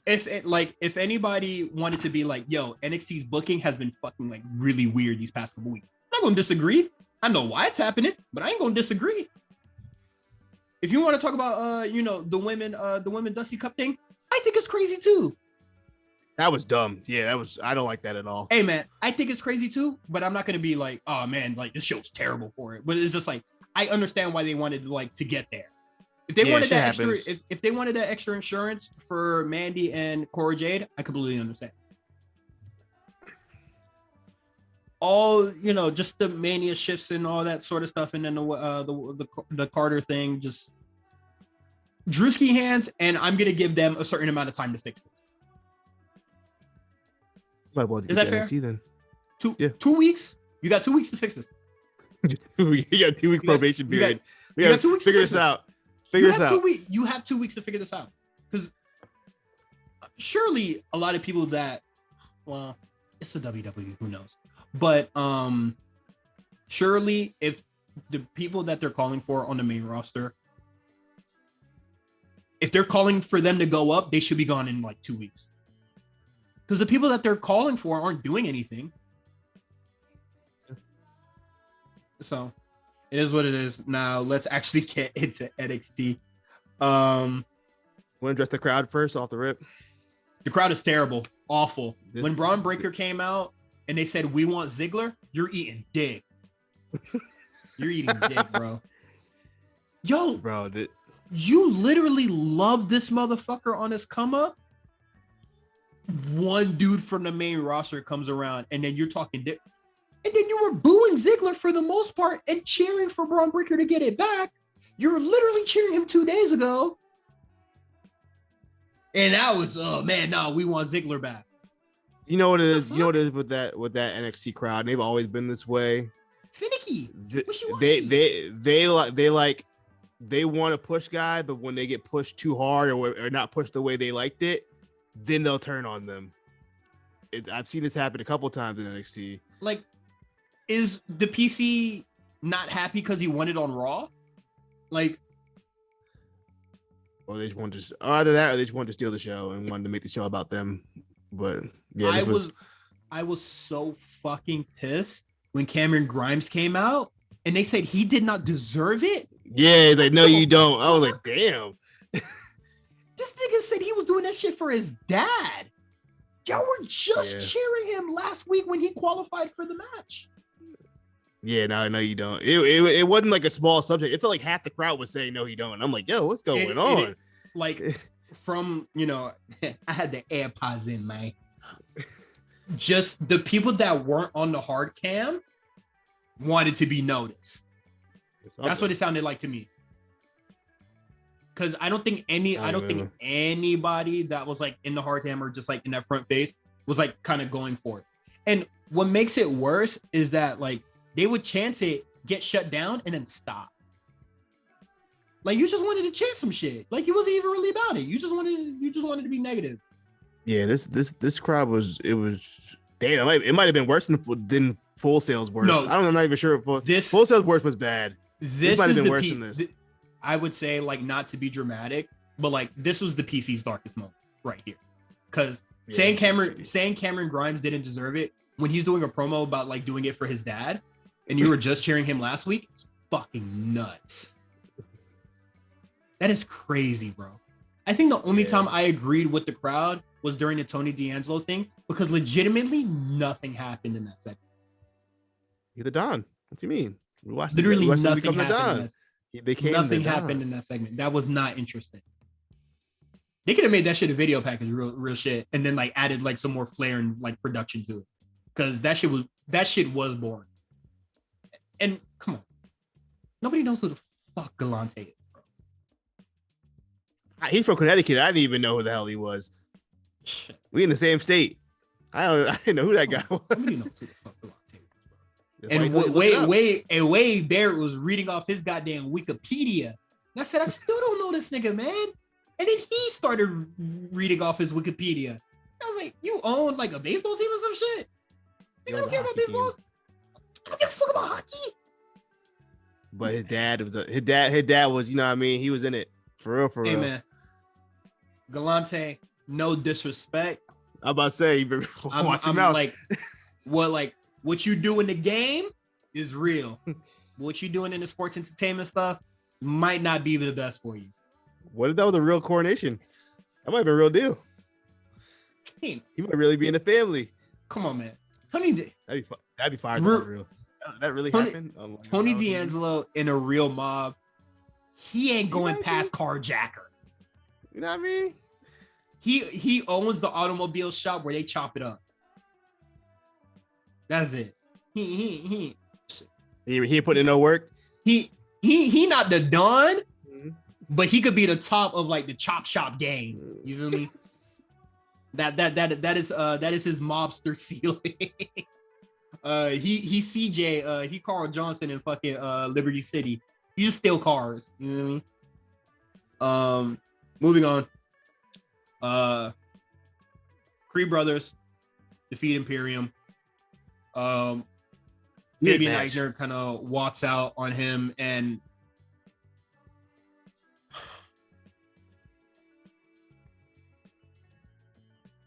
if anybody wanted to be like, yo, NXT's booking has been fucking like really weird these past couple weeks, I'm not gonna disagree. I know why it's happening, but I ain't gonna disagree. If you want to talk about the women Dusty Cup thing, I think it's crazy too. That was dumb. Yeah, that was. I don't like that at all. Hey man, I think it's crazy too, but I'm not gonna be like, oh man, like this show's terrible for it. But it's just like I understand why they wanted to get there. If they wanted shit that extra, happens. if they wanted that extra insurance for Mandy and Cora Jade, I completely understand. All just the Mania shifts and all that sort of stuff, and then the Carter thing, just Drewski hands, and I'm gonna give them a certain amount of time to fix this. Is that fair? Then. 2 weeks. You got 2 weeks to fix this. You got 2 week probation you got- period. you got 2 weeks to Figure fix this this. out. Figure this out. You have 2 weeks to figure this out, because surely a lot of people it's the WWE, who knows? But surely if the people that they're calling for on the main roster, if they're calling for them to go up, they should be gone in like 2 weeks. Because the people that they're calling for aren't doing anything. So it is what it is. Now let's actually get into NXT. Want to address the crowd first off the rip? The crowd is terrible, awful. This- When Braun Breaker came out and they said, "We want Ziggler," you're eating dick. You're eating dick, bro. Yo, Bro, you literally love this motherfucker on his come up. One dude from the main roster comes around, and then you're talking dick. And then you were booing Ziggler for the most part and cheering for Braun Breaker to get it back. You're literally cheering him 2 days ago. And that was, oh man, no, we want Ziggler back. You know what it is? You know what it is with that NXT crowd? They've always been this way. Finicky. They want to push guys, but when they get pushed too hard or not pushed the way they liked it, then they'll turn on them. I've seen this happen a couple times in NXT. Like, is the PC not happy because he won it on Raw? Like, or they just want to, either that or they just wanted to steal the show and wanted to make the show about them. But yeah, I was so fucking pissed when Cameron Grimes came out and they said he did not deserve it. Yeah, he's like, no, you don't. I was like, damn. This nigga said he was doing that shit for his dad. Y'all were just cheering him last week when he qualified for the match. Yeah, no, you don't. It wasn't like a small subject. It felt like half the crowd was saying no, he don't. I'm like, yo, what's going on? Like from, I had the AirPods in, man. Just the people that weren't on the hard cam wanted to be noticed. That's what it sounded like to me. Because I don't think anybody that was like in the hard cam or just like in that front face was like kind of going for it. And what makes it worse is that like they would chance it, get shut down, and then stop. Like you just wanted to chant some shit. Like it wasn't even really about it. You just wanted to be negative. Yeah, this crowd was damn. It might have been worse than Full Sail's worse. No, I'm not even sure if Full Sail's worse was bad. This might have been worse than this. I would say, like, not to be dramatic, but like this was the PC's darkest moment right here. Because saying Cameron Grimes didn't deserve it when he's doing a promo about like doing it for his dad, and you were just cheering him last week, it's fucking nuts. That is crazy, bro. I think the only time I agreed with the crowd was during the Tony D'Angelo thing, because legitimately nothing happened in that segment. You're the Don. What do you mean? We watched literally nothing happened. Nothing happened in that segment. That was not interesting. They could have made that shit a video package, real shit, and then like added like some more flair and like production to it, because that shit was boring. And come on, nobody knows who the fuck Galante is, bro. He's from Connecticut. I didn't even know who the hell he was. Shit. We in the same state. I didn't know who that guy was. Nobody knows who the fuck Galante is, bro. And Wade Barrett was reading off his goddamn Wikipedia. And I said, I still don't know this nigga, man. And then he started reading off his Wikipedia. I was like, you own like a baseball team or some shit? I don't care about baseball. Team. I don't give a fuck about hockey. But his dad was, you know what I mean? He was in it. For real. Hey, man. Galante, no disrespect. I'm about to say, watch him out. Like, what you do in the game is real. What you doing in the sports entertainment stuff might not be the best for you. What if that was a real coronation? That might be a real deal. He might really be in the family. Come on, man. That'd be fire. Real. That really happened. Tony D'Angelo in a real mob. He ain't going past carjacker. You know what I mean? He owns the automobile shop where they chop it up. That's it. He put in no work. He not the Don, but he could be the top of like the chop shop gang. You feel me? that is his mobster ceiling. He CJ, he Carl Johnson in fucking Liberty City. He just steal cars. You know what I mean? Moving on. Creed Brothers defeat Imperium. Fabian Eichner kind of walks out on him, and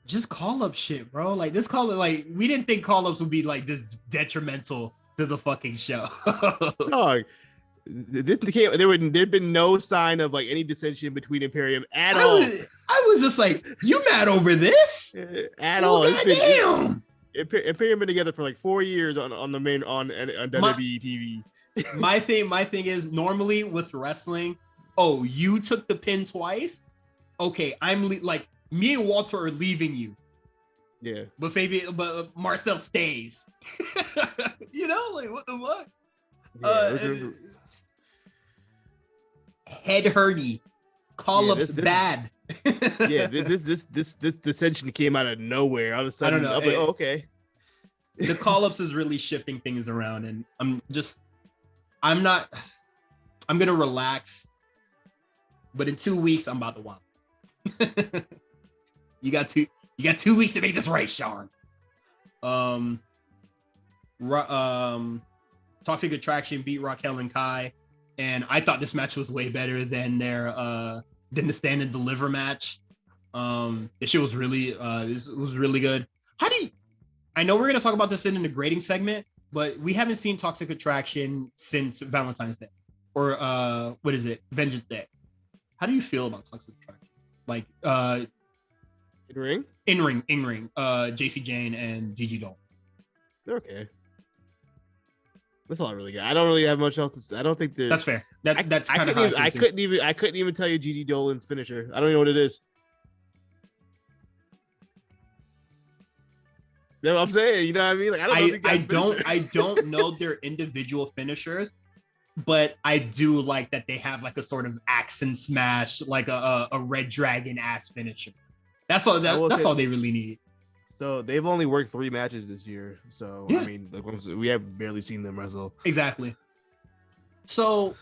just call up shit, bro. Like this call up, like we didn't think call ups would be like this detrimental to the fucking show. No, there'd been no sign of like any dissension between Imperium at all. I was just like, you mad over this? At all. Damn. Imperium been together for like 4 years on the main on WWE TV. my thing is normally with wrestling, oh, you took the pin twice. Okay, like me and Walter are leaving you. Yeah. But Marcel stays. You know, like what the fuck? Yeah, head hurty. Call-ups bad. Yeah, this dissension came out of nowhere. All of a sudden, I don't know. I'm like, oh, okay. The call-ups is really shifting things around, and I'm gonna relax. But in 2 weeks, I'm about to wow. You got 2 weeks to make this right, Sean. Toxic Attraction beat Raquel and Kai, and I thought this match was way better than the Stand and Deliver match. This shit was really this was really good. I know we're gonna talk about this in the grading segment, but we haven't seen Toxic Attraction since Valentine's Day, or what is it, Vengeance Day. How do you feel about Toxic Attraction? Like in ring, JC Jane and Gigi Dolan. They're okay. That's all really good. I don't really have much else to say. I don't think that's fair. That's I couldn't even tell you Gigi Dolan's finisher. I don't know what it is. You know what I'm saying? You know what I mean? Like, I don't know their individual finishers, but I do like that they have like a sort of axe and smash, like a Red Dragon ass finisher. That's all they really need. So they've only worked 3 matches this year. So yeah. I mean, like, we have barely seen them wrestle. Exactly. So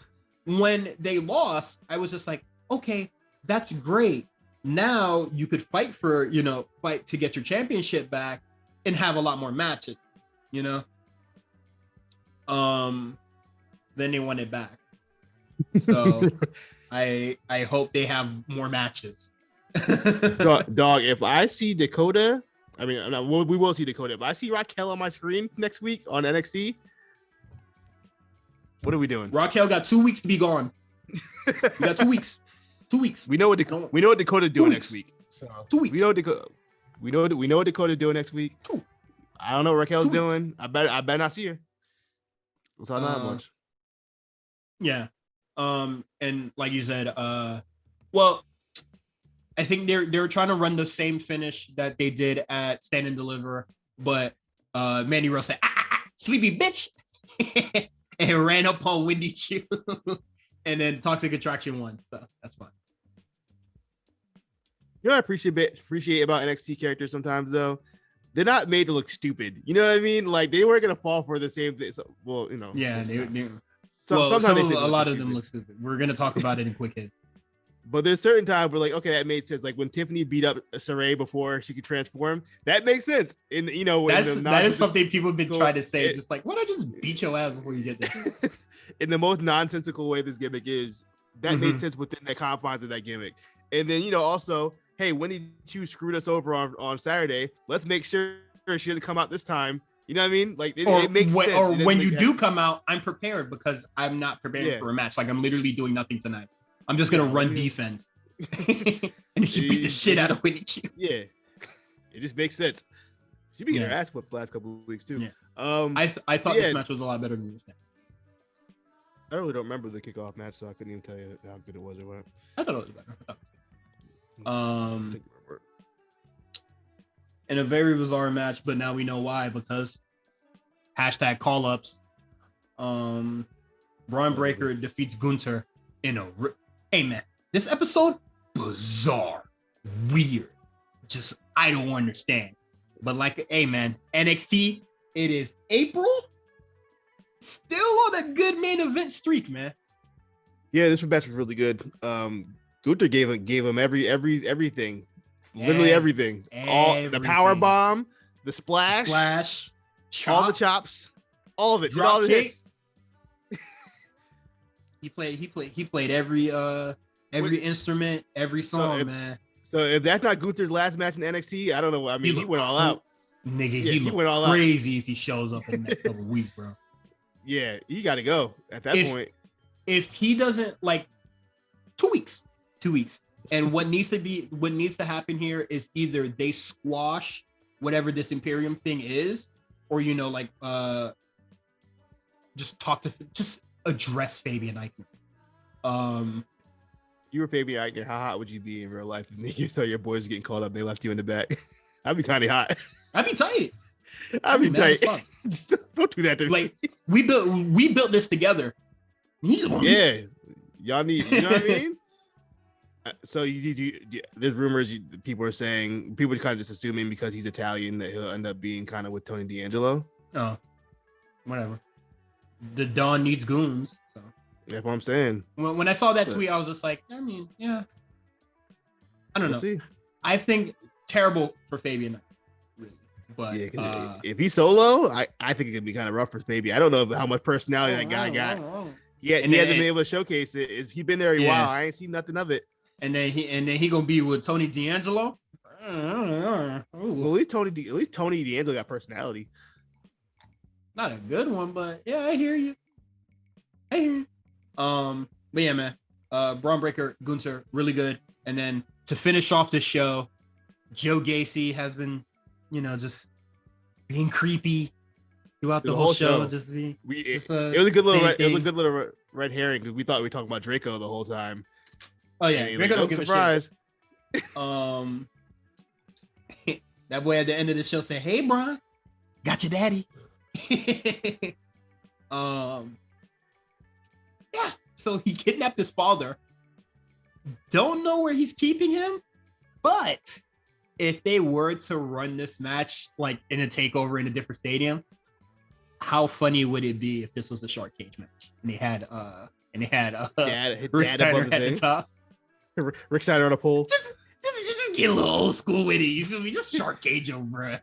when they lost, I was just like, okay, that's great. Now you could fight to get your championship back and have a lot more matches, Then they won it back. So I hope they have more matches. Dog, if I see Dakota, I mean, we will see Dakota. If I see Raquel on my screen next week on NXT, what are we doing? Raquel got 2 weeks to be gone. We got 2 weeks. 2 weeks. We know what Dakota's doing next week. So 2 weeks. We know what Dakota's doing next week. I don't know what Raquel's doing. I better not see her. It's not that much. Yeah. And like you said, well, I think they're trying to run the same finish that they did at Stand and Deliver, but Mandy Rose said, sleepy bitch, and ran up on Wendy Chu, and then Toxic Attraction won. So that's fine. You know what I appreciate about NXT characters sometimes, though? They're not made to look stupid. You know what I mean? Like, they weren't going to fall for the same thing. So, well, Yeah, sometimes a lot of them look stupid. We're going to talk about it in quick hits. But there's certain times where, like, okay, that made sense. Like when Tiffany beat up Saray before she could transform, that makes sense. And that is something people have been trying to say. Just like, why don't I just beat your ass before you get there? In the most nonsensical way this gimmick is, that made sense within the confines of that gimmick. And then also, hey, Wendy Chu screwed us over on Saturday. Let's make sure she didn't come out this time. You know what I mean? Like it makes sense. Or when you do come out, I'm prepared because I'm not prepared for a match. Like I'm literally doing nothing tonight. I'm just gonna run defense, and she beat the shit out of Wendy Chu. Yeah, it just makes sense. She beat her ass whipped the last couple of weeks too. Yeah. I thought this match was a lot better than this. I really don't remember the kickoff match, so I couldn't even tell you how good it was or what. I thought it was better. In a very bizarre match, but now we know why, because hashtag call-ups. Braun Breaker defeats Gunther in a hey man, this episode bizarre, weird, just I don't understand. But like, hey man, NXT, it is April, still on a good main event streak, man. Yeah, this match was really good. Gunther gave him everything. Literally everything. All the power bomb, the splash, all the chops, all of it. Drop all the hits. He played every instrument, every song, man. So if that's not Gunther's last match in NXT, I don't know. I mean, he went all out. Nigga, he went all crazy if he shows up in the next couple weeks, bro. Yeah, he got to go at that point. If he doesn't, like, 2 weeks. And what needs to happen here is either they squash whatever this Imperium thing is, or just address Fabian Eichner. You were Fabian Eichner. How hot would you be in real life if you saw your boys getting called up and they left you in the back? I'd be kind of hot. I'd be tight. I'd be tight. Don't do that to me. Like we built this together. Yeah. Y'all need, you know what I mean? So there's rumors people are saying, people are kind of just assuming because he's Italian that he'll end up being kind of with Tony D'Angelo. Oh, whatever. The Don needs goons. So That's what I'm saying. when I saw that tweet, I was just like, I mean, yeah. I don't know. See. I think terrible for Fabian, really. But Yeah, if he's solo, I think it could be kind of rough for Fabian. I don't know how much personality that guy got. Yeah, he hasn't been able to showcase it. He been there a while. I ain't seen nothing of it. And then he gonna be with Tony D'Angelo. Well, at least Tony D'Angelo got personality. Not a good one, but yeah, I hear you. But yeah, man. Braun Breaker, Gunther, really good. And then to finish off the show, Joe Gacy has been, just being creepy throughout the whole show. Just being. It was a good little red herring because we thought we were talking about Draco the whole time. Oh yeah, Draco don't give surprise. A shit. That boy at the end of the show said, "Hey, Braun, got your daddy." Yeah. So he kidnapped his father. Don't know where he's keeping him, but if they were to run this match like in a takeover in a different stadium, how funny would it be if this was a short cage match and they had Rick Steiner at the top, Rick Steiner on a pole. Just get a little old school with it. You feel me? Just shark cage him, bro.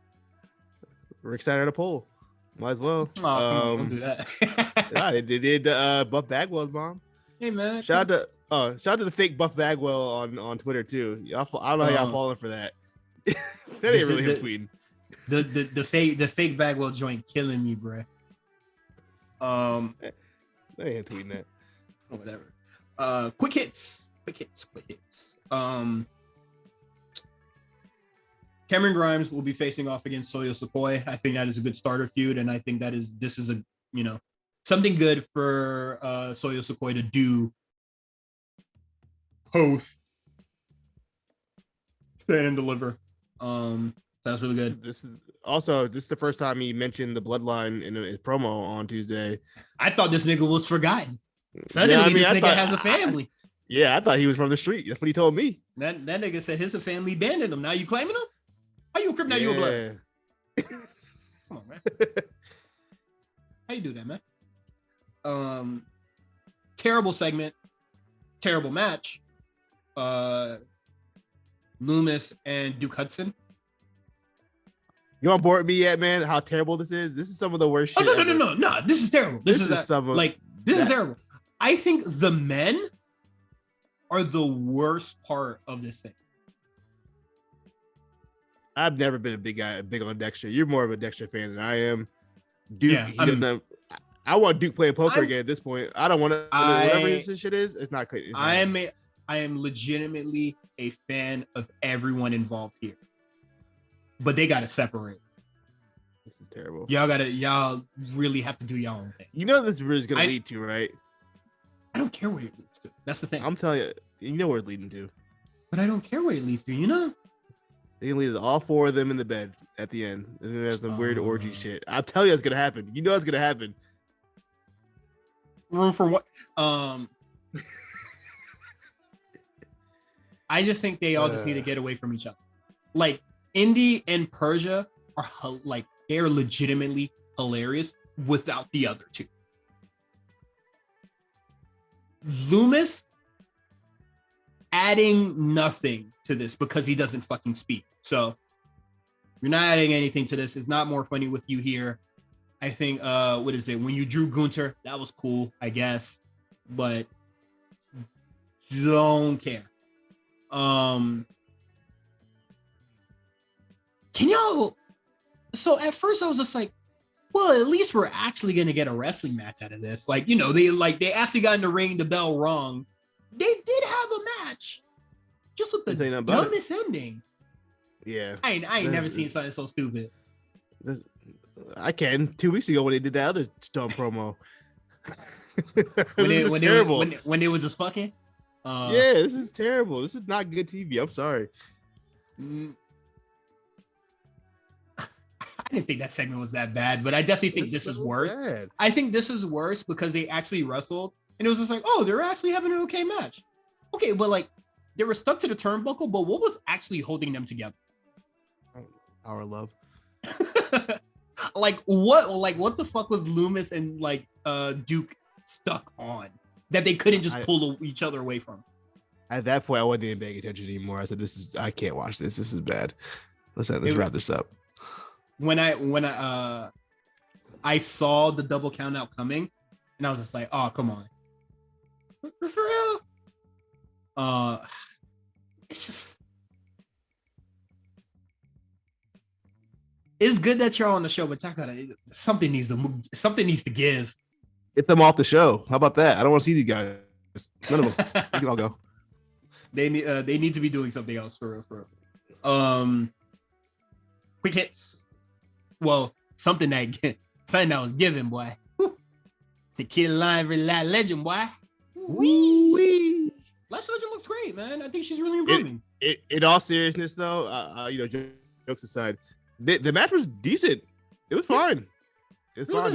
Rick Steiner on a pole. Might as well. Oh, don't do that. Yeah, they did Buff Bagwell's mom. Hey man. Shout out to the fake Buff Bagwell on Twitter too. I don't know how y'all falling for that. That ain't really him tweeting. The fake Bagwell joint killing me, bro. That ain't him tweeting that. Whatever. Quick hits. Cameron Grimes will be facing off against Soyo Sikoa. I think that is a good starter feud, and I think this is a something good for Soyo Sikoa to do post stand and deliver. That's really good. This is the first time he mentioned the bloodline in his promo on Tuesday. I thought this nigga was forgotten. Suddenly, this nigga has a family. I thought he was from the street. That's what he told me. That nigga said his family abandoned him. Now you claiming him? How you a crip? Now you a blood? Come on, man. How you do that, man? Terrible segment, terrible match. Loomis and Duke Hudson. You on board with me yet, man? How terrible this is? This is some of the worst shit. No. This is terrible. This is terrible. I think the men are the worst part of this thing. I've never been a big on Dexter. You're more of a Dexter fan than I am. Duke, I want Duke playing poker again at this point. I don't want to. Whatever this shit is, it's not good. I am legitimately a fan of everyone involved here, but they gotta separate. This is terrible. Y'all really have to do y'all own thing. You know this is gonna lead to, right? I don't care what it leads to. That's the thing. I'm telling you, you know where it's leading to. But I don't care what it leads to. They can leave all four of them in the bed at the end. And then there's some weird orgy shit. I'll tell you it's gonna happen. You know it's gonna happen. Room for what? I just think they all just need to get away from each other. Like Indy and Persia are they are legitimately hilarious without the other two. Loomis adding nothing to this because he doesn't fucking speak. So you're not adding anything to this. It's not more funny with you here. I think what is it? When you drew Gunther, that was cool, I guess. But don't care. Can y'all? So at first I was just like, well, at least we're actually gonna get a wrestling match out of this. They actually got in the ring, the bell rung. They did have a match, just with the dumbest ending. Yeah, I ain't never seen something so stupid. I can. 2 weeks ago when they did that other dumb promo. When it was just fucking. Yeah, this is terrible. This is not good TV. I'm sorry. I didn't think that segment was that bad, but I definitely think this is worse. Bad. I think this is worse because they actually wrestled And it was just like, oh, they're actually having an okay match. Okay, but like they were stuck to the turnbuckle, but what was actually holding them together? Our love. Like what the fuck was Loomis and like Duke stuck on that they couldn't just pull each other away from? At that point, I wasn't even paying attention anymore. I said, I can't watch this. This is bad. Let's wrap this up. When I saw the double count out coming, and I was just like, oh, come on. For real? It's just, it's good that you're on the show, but something needs to give. Get them off the show. How about that? I don't want to see these guys. None of them. We can all go. They need to be doing something else for real. Quick hits. Well, something that was given, boy. The Kid Lion legend, boy. Wee. Last Legend looks great, man. I think she's really improving. In all seriousness, though, jokes aside, the match was decent. It was fine. It's fine.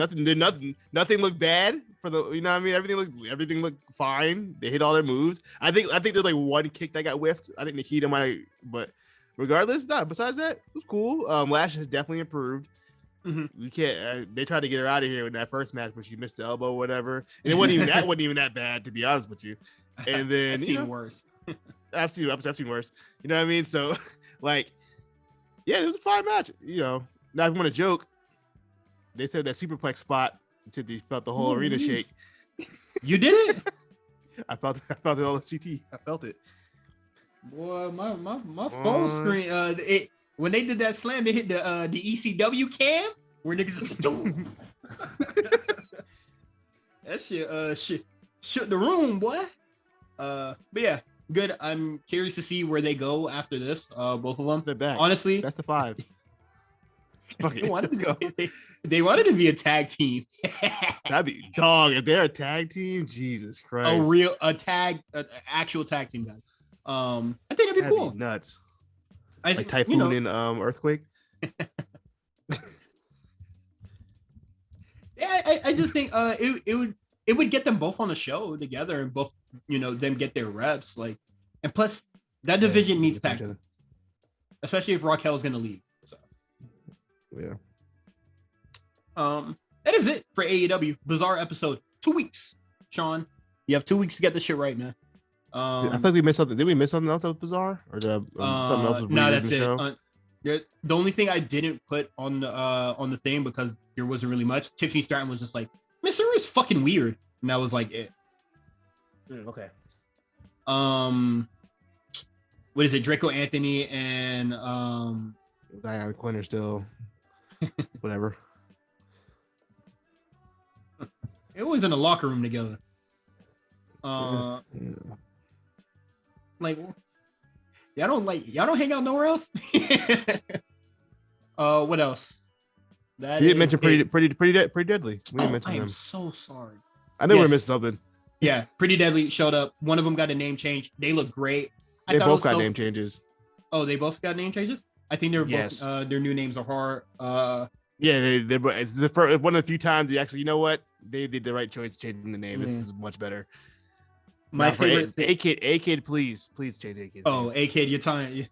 Nothing looked bad for the. You know what I mean? Everything looked fine. They hit all their moves. I think there's like one kick that got whiffed. I think Nikita might, but regardless, besides that, it was cool. Lash has definitely improved. Mm-hmm. We can't. They tried to get her out of here in that first match, but she missed the elbow, or whatever. And it wasn't even that bad, to be honest with you. And then I've seen worse. I've seen worse. You know what I mean? So, like, yeah, it was a fine match. You know, now if you want to joke, they said that superplex spot until they felt the whole arena shake. You did it? I felt it on the CT. I felt it. Boy, my phone screen. When they did that slam, they hit the ECW cam where niggas just boom. That shit shook the room, boy. But yeah, good. I'm curious to see where they go after this. Both of them. They're back. Honestly, that's the 5. they wanted to go. They wanted to be a tag team. That'd be dog. If they're a tag team, Jesus Christ. An actual tag team, guys. I think that'd be cool. Be nuts. Like Typhoon and Earthquake. Yeah, I just think it would get them both on the show together and both them get their reps, like, and plus that division needs tag teams, especially if Raquel's gonna leave. So yeah. That is it for AEW Bizarre episode. 2 weeks, Sean. You have 2 weeks to get this shit right now. I think we missed something. Did we miss something else that was bizarre, or did something else? No, that's it. The only thing I didn't put on the thing because there wasn't really much. Tiffany Stratton was just like, Mr. is fucking weird, and that was like it. Okay. What is it? Draco Anthony and Diana Quinn are still whatever. It was in the locker room together. Like, y'all don't hang out nowhere else. What else? You didn't mention pretty deadly. We didn't mention them. I am so sorry. I know we missed something. Yeah, Pretty Deadly showed up. One of them got a name change. They look great. They both got name changes. Oh, they both got name changes? I think they're both their new names are hard. Yeah, it's one of the few times they actually, you know what? They did the right choice changing the name. This is much better. My favorite A-Kid, please change A-Kid. Oh, A-Kid, you're time.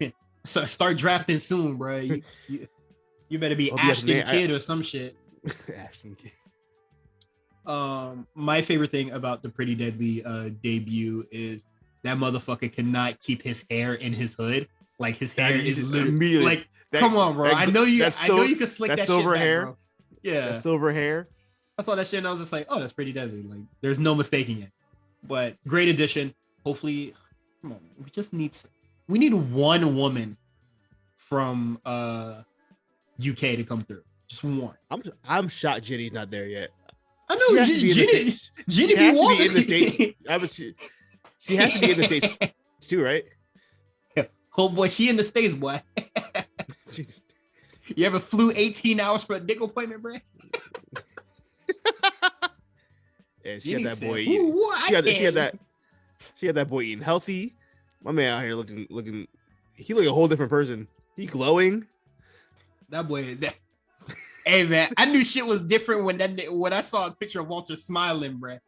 So start drafting soon, bro. You better be Ashton Kid or some shit. Ashton Kid. My favorite thing about the Pretty Deadly debut is that motherfucker cannot keep his hair in his hood. Like his hair is literally like, come on, bro. I know you can slick that silver shit back, hair. Bro. Yeah, that silver hair. I saw that shit and I was just like, oh, that's Pretty Deadly. Like, there's no mistaking it. But great addition. Hopefully, come on. We need one woman from UK to come through. Just one. I'm shocked Jenny's not there yet. I know Jenny has to be in the States. She has to be in the States too, right? Yeah. Oh boy, she in the States, boy. You ever flew 18 hours for a dick appointment, bro? Yeah, she had that boy eating. She had that boy eating healthy. My man out here looking. He look a whole different person. He glowing. That boy. Hey man, I knew shit was different when I saw a picture of Walter smiling, bro.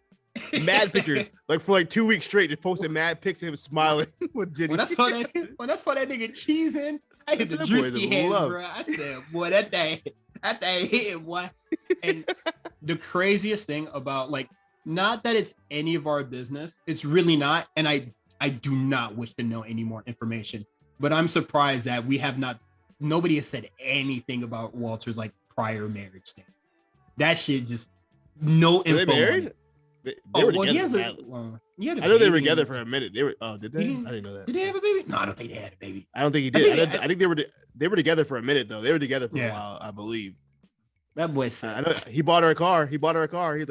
mad pictures, like for like 2 weeks straight, just posted mad pics of him smiling with Jenny. When I saw that nigga cheesing, I hit the That boy is Drewski in hands, love. bro. I said, boy, that thing hit, boy. And the craziest thing about, like, not that it's any of our business, it's really not. And I do not wish to know any more information, but I'm surprised that nobody has said anything about Walter's like prior marriage thing. That shit just no info. Are they married? They were together. I know they were together for a minute. They were. Oh, did they? I didn't know that. Did they have a baby? No, I don't think they had a baby. I don't think he did. I think they were together for a minute though. They were together for a while, I believe. That boy said. I know he bought her a car. He's like,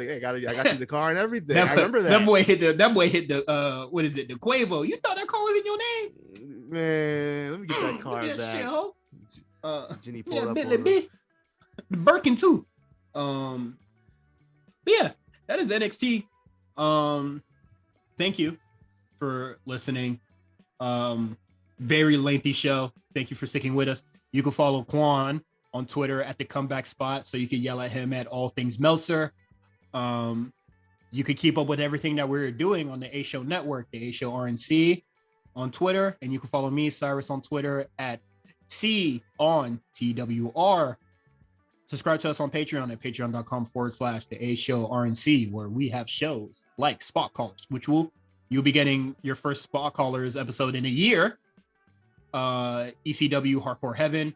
hey, I got you the car and everything. I remember that. That boy hit the what is it? The Quavo. You thought that car was in your name? Man, let me get that car back. Jenny pulled up. The Birkin too. But yeah, that is NXT. Thank you for listening. Very lengthy show. Thank you for sticking with us. You can follow Quan on Twitter at the Comeback Spot, so you can yell at him at all things Meltzer. You could keep up with everything that we're doing on the A Show Network, the A Show RNC on Twitter, and you can follow me, Cyrus, on Twitter at C on TWR. Subscribe to us on Patreon at patreon.com/the A Show RNC, where we have shows like Spot Callers, which you'll be getting your first Spot Callers episode in a year. ECW Hardcore Heaven.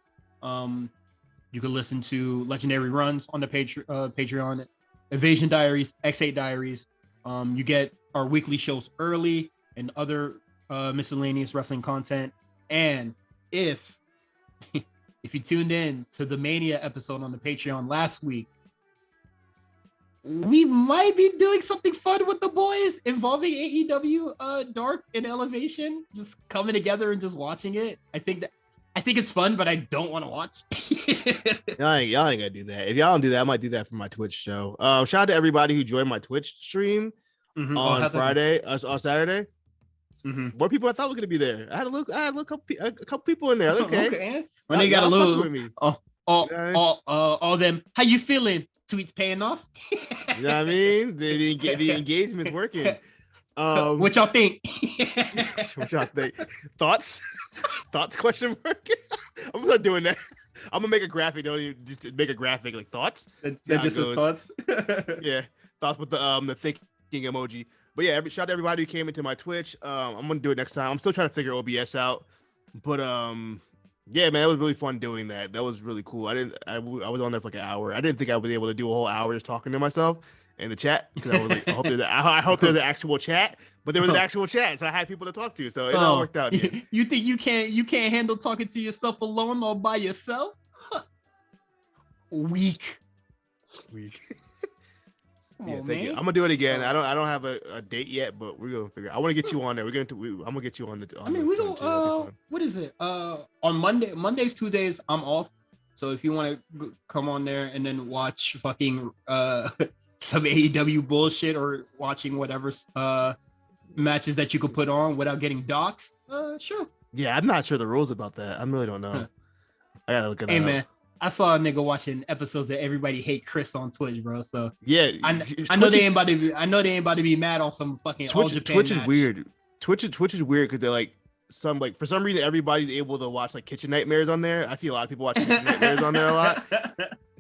You can listen to Legendary Runs on the Patreon, Invasion Diaries, X8 Diaries. You get our weekly shows early and other miscellaneous wrestling content. And if you tuned in to the Mania episode on the Patreon last week, we might be doing something fun with the boys involving AEW Dark and Elevation, just coming together and just watching it. I think it's fun, but I don't want to watch. y'all ain't gonna do that. If y'all don't do that, I might do that for my Twitch show. Shout out to everybody who joined my Twitch stream on Friday, on Saturday. More people I thought were gonna be there. I had a look. A couple people in there. Okay. When they got a little, all them. How you feeling? Tweets paying off. You know what I mean? The engagement's working. What y'all think? What y'all think? Thoughts? Question mark. I'm not doing that. I'm gonna make a graphic. Don't even just make a graphic like thoughts. That just says thoughts. Yeah, thoughts with the thinking emoji. But yeah, shout out to everybody who came into my Twitch. I'm gonna do it next time. I'm still trying to figure OBS out, but yeah, man, it was really fun doing that. That was really cool. I was on there for like an hour. I didn't think I would be able to do a whole hour just talking to myself in the chat, because I was like, I hope there's an actual chat, but there was an actual chat, so I had people to talk to, so it all worked out. You think you can't handle talking to yourself alone or by yourself? Huh. Weak. Yeah, thank you. I'm gonna do it again. I don't have a date yet, but we're gonna figure. I want to get you on there. I'm gonna get you on the. We go. What is it? On Mondays, Tuesdays, I'm off. So if you want to come on there and then watch fucking some AEW bullshit, or watching whatever matches that you could put on without getting doxxed, sure. Yeah, I'm not sure the rules about that. I really don't know. I gotta look at it. Hey man, I saw a nigga watching episodes that everybody hate Chris on Twitch, bro. So yeah, I know they ain't about to be mad on some fucking All Japan Twitch match. Is weird. Twitch is weird because they're like for some reason everybody's able to watch like Kitchen Nightmares on there. I see a lot of people watching Kitchen Nightmares on there a lot.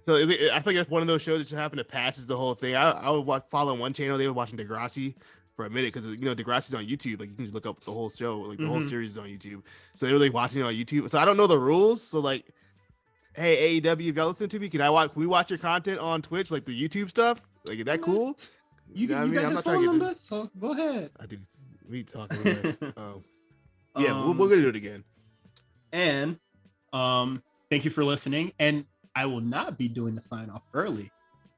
So I think it's one of those shows that just happened to passes the whole thing. I would follow one channel. They were watching Degrassi for a minute, because Degrassi's on YouTube. Like you can just look up the whole show, like the whole series is on YouTube. So they were like watching it on YouTube. So I don't know the rules. So like, hey AEW, if y'all listen to me, can we watch your content on Twitch, like the YouTube stuff? Like, is that cool? You got his phone number, so go ahead. I do. We talking about it. Yeah, we're gonna do it again. And thank you for listening. And I will not be doing the sign off early.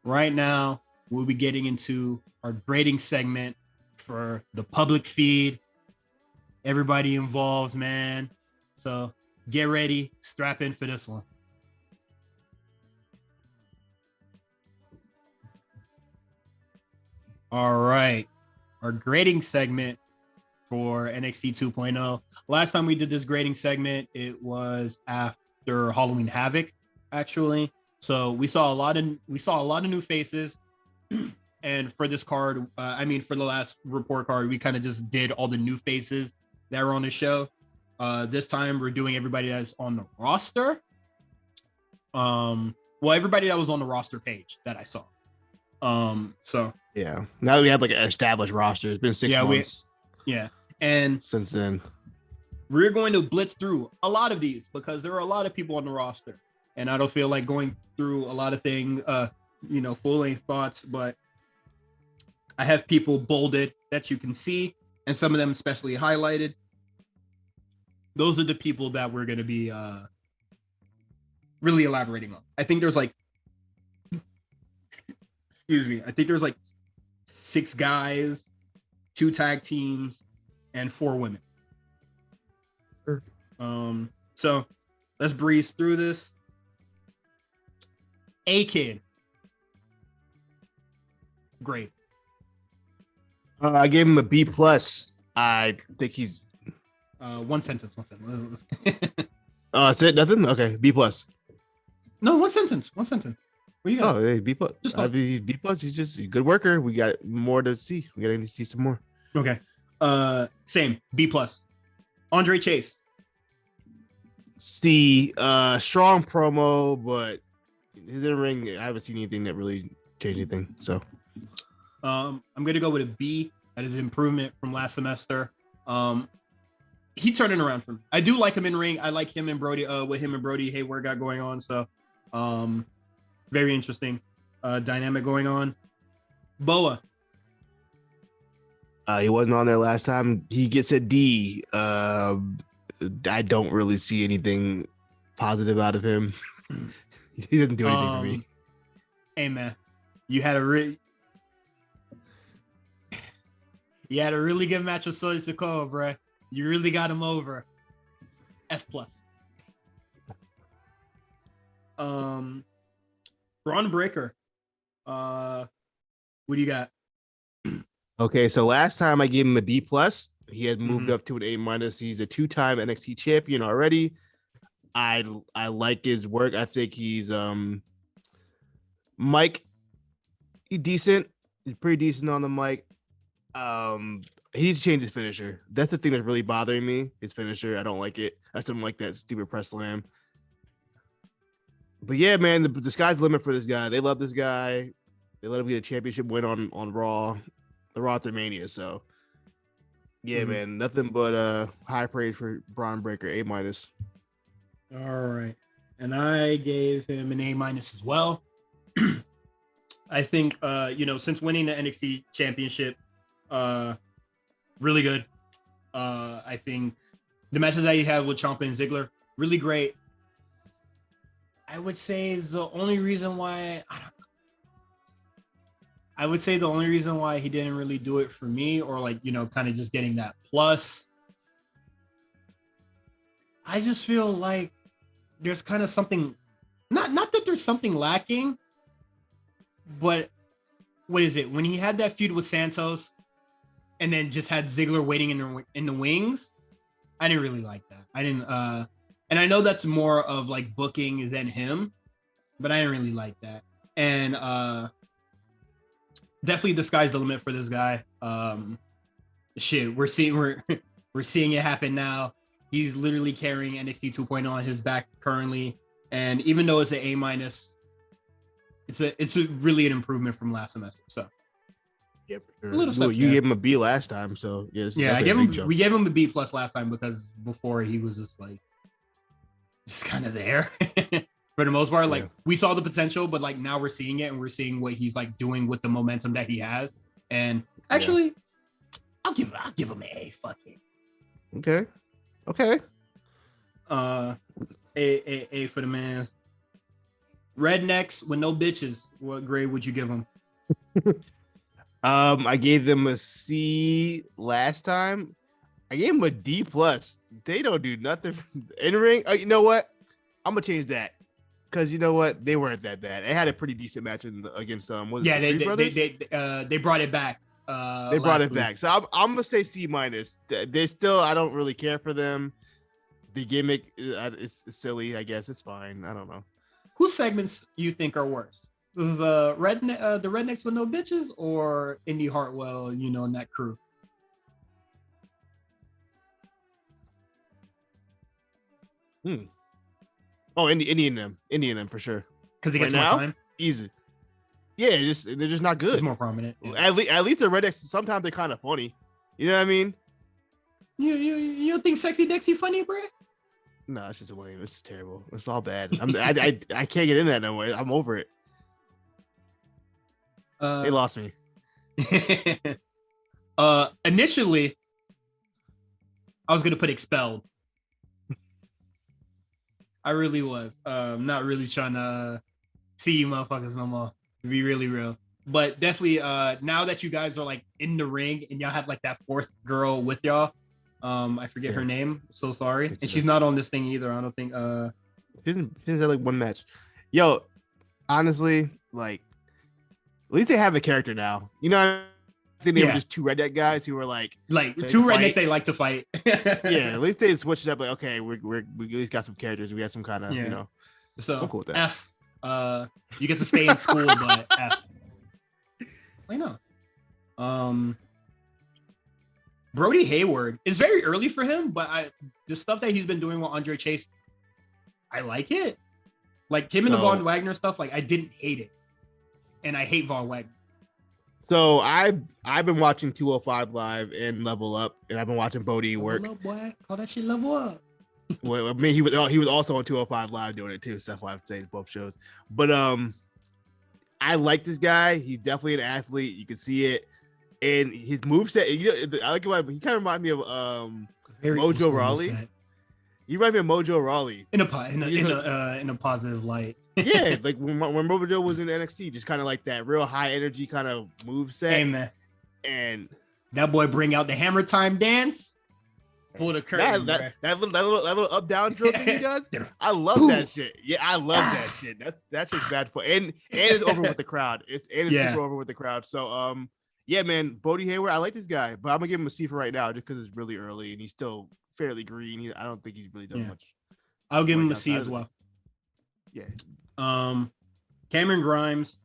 Right now, we'll be getting into our grading segment for the public feed. Everybody involved, man. So get ready, strap in for this one. All right, our grading segment for NXT 2.0. Last time we did this grading segment, it was after Halloween Havoc, actually. So we saw a lot of new faces. And for this card, for the last report card, we kind of just did all the new faces that were on the show. This time we're doing everybody that's on the roster. Everybody that was on the roster page that I saw. So yeah, now that we have like an established roster, it's been 6 months. And since then, we're going to blitz through a lot of these because there are a lot of people on the roster, and I don't feel like going through a lot of things, full length thoughts, but I have people bolded that you can see, and some of them especially highlighted. Those are the people that we're going to be really elaborating on. I think there's like, I think there's like 6 guys, 2 tag teams, and 4 women. Sure. So let's breeze through this. A-Kid. Great. I gave him a B+. I think he's one sentence. That's it. Nothing. Okay, B+. No, one sentence. What do you got? Oh, hey, B+. B+. He's just a good worker. We got more to see. We got to see some more. Okay. Same. B+. Andre Chase. C. Strong promo, but his in-ring, I haven't seen anything that really changed anything. So, I'm gonna go with a B. That is an improvement from last semester. He turned it around for me. I do like him in ring. I like him and Brody. What him and Brody Hayward got going on. So, very interesting dynamic going on. Boa. He wasn't on there last time. He gets a D. I don't really see anything positive out of him. He doesn't do anything for me. Hey man, you had a really good match with Cody Sokoa, bro. You really got him over. F+. Braun Breaker. What do you got? Okay, so last time I gave him a B+. He had moved up to an A-. He's a 2-time NXT champion already. I like his work. I think he's Mike. He's decent. He's pretty decent on the mic. He needs to change his finisher. That's the thing that's really bothering me. His finisher. I don't like it. I still don't like that stupid press slam. But yeah, man, the sky's the limit for this guy. They love this guy. They let him get a championship win on Raw, the Raw Wrestlemania. So yeah, man, nothing but high praise for Braun Breaker, A-. All right. And I gave him an A- as well. I think since winning the NXT championship, really good. I think the matches that he had with Ciampa and Ziggler, really great. I would say the only reason why he didn't really do it for me, or kind of just getting that plus. I just feel like there's kind of something, not that there's something lacking, but what is it? When he had that feud with Santos and then just had Ziggler waiting in the wings, I didn't really like that. I didn't, and I know that's more of like booking than him, but I didn't really like that. And definitely the sky's the limit for this guy. We're seeing it happen now. He's literally carrying NXT 2.0 on his back currently, and even though it's an A-, it's really an improvement from last semester. So yeah, for sure. You gave him a B last time, so yes. Yeah, we gave him a B+ last time because before he was just kind of there for the most part. We saw the potential, but now we're seeing it, and we're seeing what he's doing with the momentum that he has. And actually, I'll give him an A. Fuck it. Okay. A for the man. Rednecks with no bitches. What grade would you give them? I gave them a C last time. I gave them a D+. They don't do nothing in ring. You know what? I'm gonna change that because you know what? They weren't that bad. They had a pretty decent match against they brought it back. They brought it back. So I'm gonna say C-. They still, I don't really care for them. The gimmick is silly. I guess it's fine. I don't know. Whose segments you think are worse, Was the Rednecks with No Bitches or Indy Hartwell, you know, in that crew? Oh, Indian them for sure. Because he gets Right more now? time. Easy. Yeah, they're just not good. He's more prominent. Yeah. At least the Rednecks sometimes they're kind of funny. You know what I mean? You don't think Sexy Dexy funny, bro? No, it's just lame. It's terrible. It's all bad. I can't get into that no way. I'm over it. They lost me. Initially, I was gonna put expelled. I really was. Not really trying to see you motherfuckers no more. To be really real. But definitely now that you guys are like in the ring and y'all have like that fourth girl with y'all. I forget her name. So sorry. And she's not on this thing either. I don't think She didn't have like one match. Yo, honestly, like at least they have a character now. You know, I think they were just two redneck guys who were like two rednecks they like to fight. Yeah, at least they switched it up. Like, okay, we at least got some characters. We got some kind of you know. So I'm cool with that. F. You get to stay in school, but F. Why not? Brody Hayward is very early for him, but the stuff that he's been doing with Andre Chase, I like it. Like him and the Von Wagner stuff, like I didn't hate it, and I hate Von Wagner. So I've been watching 205 Live and Level Up, and I've been watching Bodie work. Level up, boy. Call that shit level up. Well, I mean, he was also on 205 Live doing it too. So that's why I'm saying both shows. But I like this guy. He's definitely an athlete. You can see it, and his moveset. You know, I like it. He kind of reminds me of Mojo Rawley. He reminds me of Mojo Rawley in a positive light. Yeah, like when Mojo was in NXT, just kind of like that real high energy kind of moveset. Hey man, and that boy bring out the hammer time dance. Pull the curtain. That little up down drill thing he does. I love that shit. Yeah, I love that shit. That's just bad for and it's over with the crowd. It's super over with the crowd. So yeah, man, Bodie Hayward, I like this guy, but I'm gonna give him a C for right now just because it's really early and he's still fairly green. I don't think he's really done much. I'll give him a C as well. Yeah. Cameron Grimes,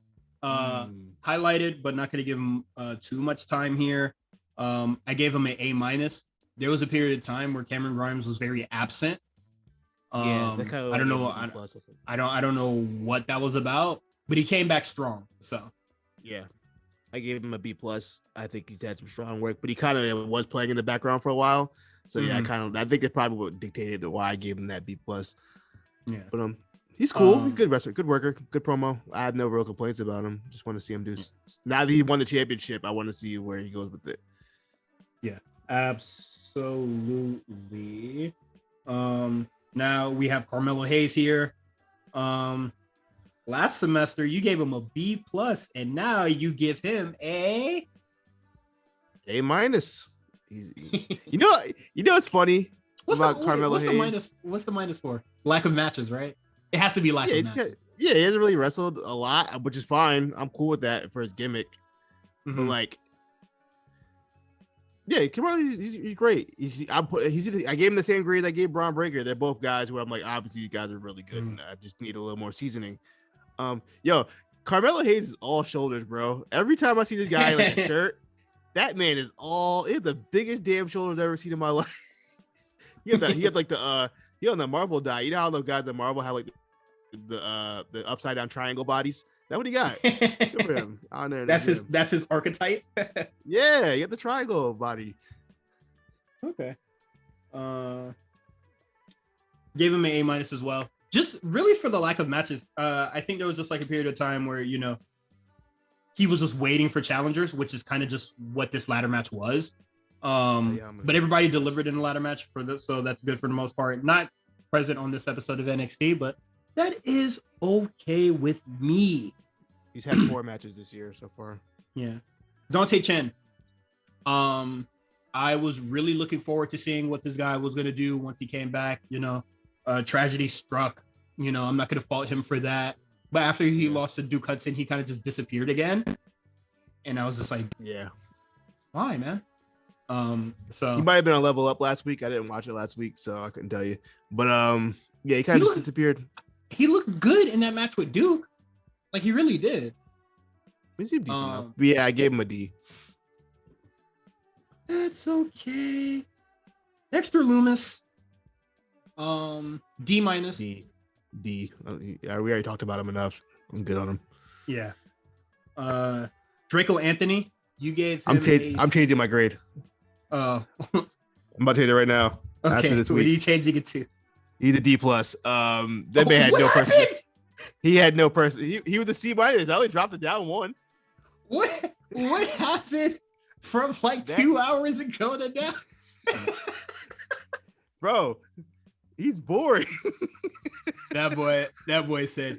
highlighted, but not gonna give him too much time here. I gave him an A-. There was a period of time where Cameron Grimes was very absent. I don't know. I don't know what that was about, but he came back strong. So yeah, I gave him a B+. I think he's had some strong work, but he kind of was playing in the background for a while. So yeah, I think that's probably what dictated why I gave him that B+. Yeah, but he's cool. He's good wrestler, good worker, good promo. I have no real complaints about him. Just want to see him do. Now that he won the championship, I want to see where he goes with it. Yeah, absolutely. Now we have Carmelo Hayes here. Last semester you gave him a B+, and now you give him A-. You know what's funny about Carmelo Hayes? What's the minus for? Lack of matches, right? It has to be lack of matches. Yeah, he hasn't really wrestled a lot, which is fine. I'm cool with that for his gimmick. But like, yeah, Carmelo, he's great. I gave him the same grade I gave Braun Breaker. They're both guys where I'm like, obviously, you guys are really good. And I just need a little more seasoning. Yo, Carmelo Hayes is all shoulders, bro. Every time I see this guy in like a shirt, that man is the biggest damn shoulders I've ever seen in my life. he had like the Marvel die. You know how those guys at Marvel have like the upside down triangle bodies? That's what he got. Good for him. On there. That's his archetype. Yeah, he got the triangle body. Okay. Gave him an A- as well. Just really for the lack of matches. I think there was just like a period of time where, you know, he was just waiting for challengers, which is kind of just what this ladder match was. But everybody delivered in the ladder match so that's good for the most part. Not present on this episode of NXT, but that is okay with me. He's had 4 matches this year so far. Yeah. Dante Chen. I was really looking forward to seeing what this guy was going to do once he came back. You know, tragedy struck. You know, I'm not going to fault him for that. But after he lost to Duke Hudson, he kind of just disappeared again. And I was just like, yeah, why, man? So he might have been on Level Up last week. I didn't watch it last week, so I couldn't tell you. But yeah, he kind of just disappeared. He looked good in that match with Duke. Like he really did. He seemed decent enough. But yeah, I gave him a D. That's okay. Dexter Loomis. D minus. D. Yeah, we already talked about him enough. I'm good on him. Yeah. Draco Anthony. You gave him I'm changing my grade. I'm about to change it right now. Okay. What are you changing it to? He's a D plus. That man had no person. He had no person. He was a C minus. I only dropped it down one. What happened from like 2 hours ago to now? Bro, he's boring. That boy said,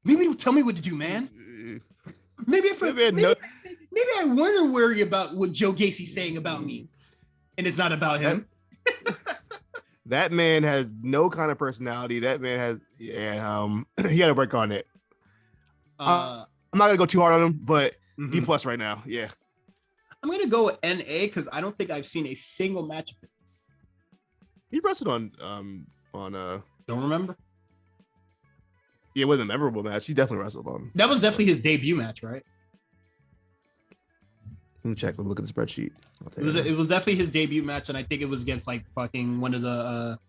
maybe tell me what to do, man. Maybe I want to worry about what Joe Gacy's saying about me. And it's not about him. That man has no kind of personality. That man has, he got to work on it. I'm not gonna go too hard on him, but D plus right now. Yeah, I'm gonna go with NA because I don't think I've seen a single match of it. He wrestled on Don't remember. Yeah, it wasn't a memorable match. He definitely wrestled on. That was definitely his debut match, right? Let me check. Let me look at the spreadsheet. It was definitely his debut match, and I think it was against like fucking one of the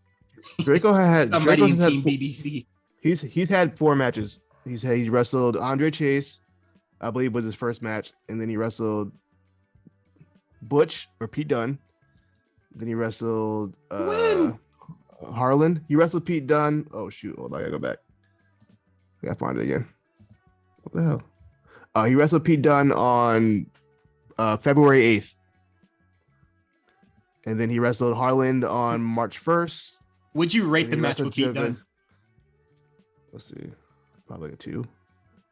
Draco had somebody in Team BBC. He's had 4 matches. He wrestled Andre Chase, I believe was his first match, and then he wrestled Butch or Pete Dunne. Then he wrestled Harlan. He wrestled Pete Dunne. Oh shoot! Hold on, I gotta go back. I gotta find it again. What the hell? He wrestled Pete Dunne on February 8th. And then he wrestled Harlan on March 1st. Would you rate the match with Pete Dunne? Let's see. Probably a 2.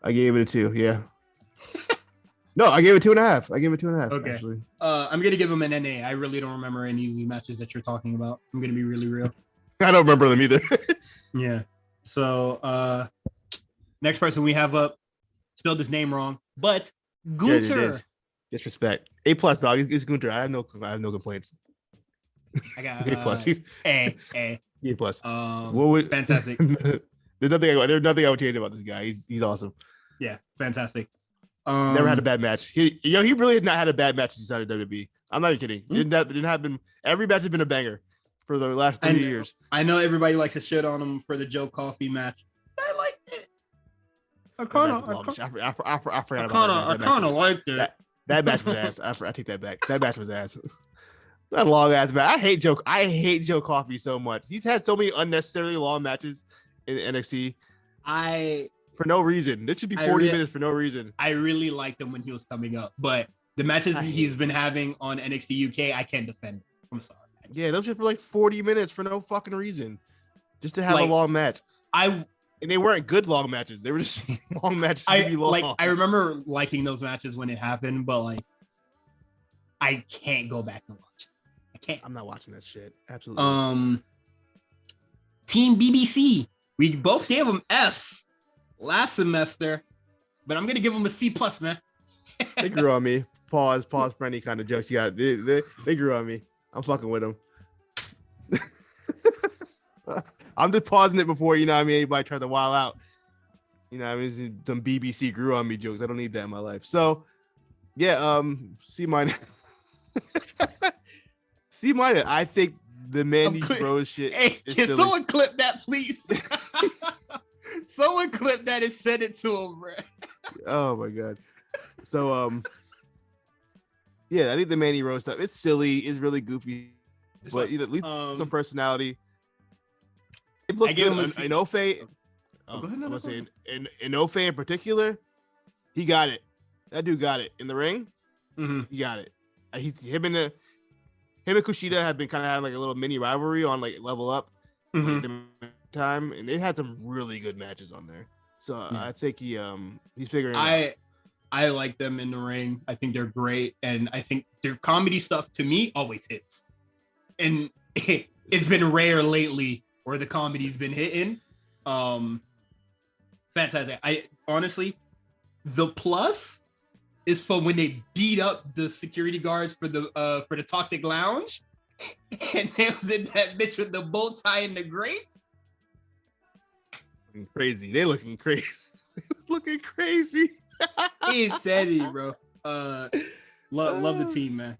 I gave it a 2, yeah. No, I gave it 2.5. I gave it 2.5, okay. Actually. I'm going to give him an NA. I really don't remember any of the matches that you're talking about. I'm going to be really real. I don't remember them either. Yeah. So, next person we have up, spelled his name wrong, but Gunther. Yeah, disrespect. A plus, dog. It's Gunther. I have no complaints. I got A plus. A plus. Fantastic. There's nothing I would change about this guy. He's awesome. Yeah, fantastic. Never had a bad match. He really has not had a bad match since he started WWE. I'm not even kidding. It didn't happen. Every match has been a banger for the last 3 years. I know everybody likes to shit on him for the Joe Coffey match. I liked it. I kind of liked it. That match was ass. I take that back. That match was ass. That long ass match. I hate Joe Coffey so much. He's had so many unnecessarily long matches in NXT. For no reason. This should be 40 minutes for no reason. I really liked him when he was coming up, but the matches he's been having on NXT UK, I can't defend. I'm sorry. Yeah, those are for like 40 minutes for no fucking reason. Just to have a long match. And they weren't good long matches. They were just long matches to be long. I remember liking those matches when it happened, but like I can't go back and watch. I can't. I'm not watching that shit. Absolutely. Team BBC. We both gave them Fs last semester, but I'm gonna give them a C plus, man. They grew on me. Pause for any kind of jokes you got. They grew on me. I'm fucking with them. I'm just pausing it before, you know what I mean, anybody tries to wild out. You know what I mean? Some BBC grew on me jokes. I don't need that in my life. So, yeah, C minus. C minus. I think the Mandy Rose shit. Hey, can someone clip that, please? Someone clip that and send it to him, bro. Oh my god. So, yeah, I think the Mandy Rose stuff. It's silly. It's really goofy, but at least some personality. It looked good in Ofe. In Ofe in particular, he got it. That dude got it in the ring. He got it. Him and Kushida have been kind of having like a little mini rivalry on like Level Up time, and they had some really good matches on there. So I think he's figuring it out. I like them in the ring. I think they're great, and I think their comedy stuff to me always hits. And it's been rare lately where the comedy's been hitting. Fantastic. I honestly, the plus is for when they beat up the security guards for the Toxic Lounge, and they was in that bitch with the bow tie and the grapes. Crazy. They looking crazy. fucking crazy. Insanity, bro. Love the team, man.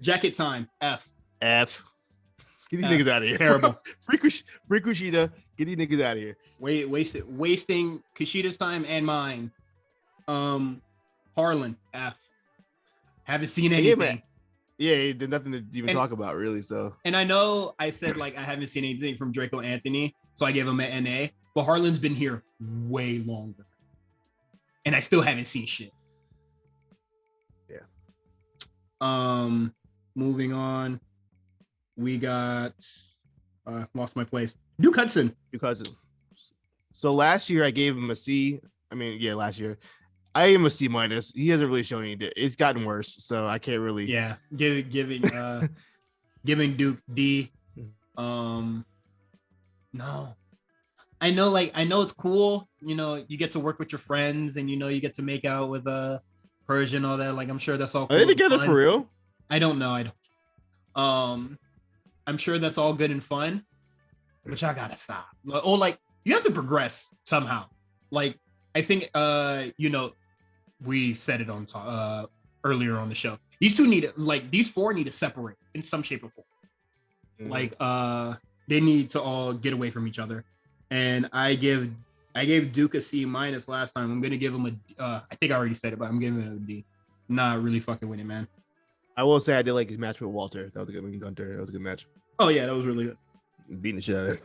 Jacket time. F. F. Get these F. niggas out of here. Terrible. Free Kushida. Get these niggas out of here. Wasting Kushida's time and mine. Harlan. F. Haven't seen anything. Yeah, there's nothing to even talk about, really. So, and I know I said like I haven't seen anything from Draco Anthony, so I gave him an NA. But Harlan's been here way longer, and I still haven't seen shit. Yeah. Moving on, we got lost my place. Duke Hudson. So last year I gave him a C. Last year I gave him a C minus. He hasn't really shown any. It's gotten worse, so I can't really. Yeah, giving Duke D. No, I know it's cool. You know, you get to work with your friends, and you get to make out with a Persian, all that. Like, I'm sure that's all. Are they together for real? I don't know. I'm sure that's all good and fun, but y'all gotta stop. Or like, you have to progress somehow. Like, I think we said it on earlier on the show. These four need to separate in some shape or form. Like, they need to all get away from each other. And I gave Duke a C minus last time. I'm gonna give him I think I already said it, but I'm giving him a D. Not really fucking with it, man. I will say I did like his match with Walter. That was a good one. Gunter. That was a good match. Oh yeah, that was really good. Beating the shit out of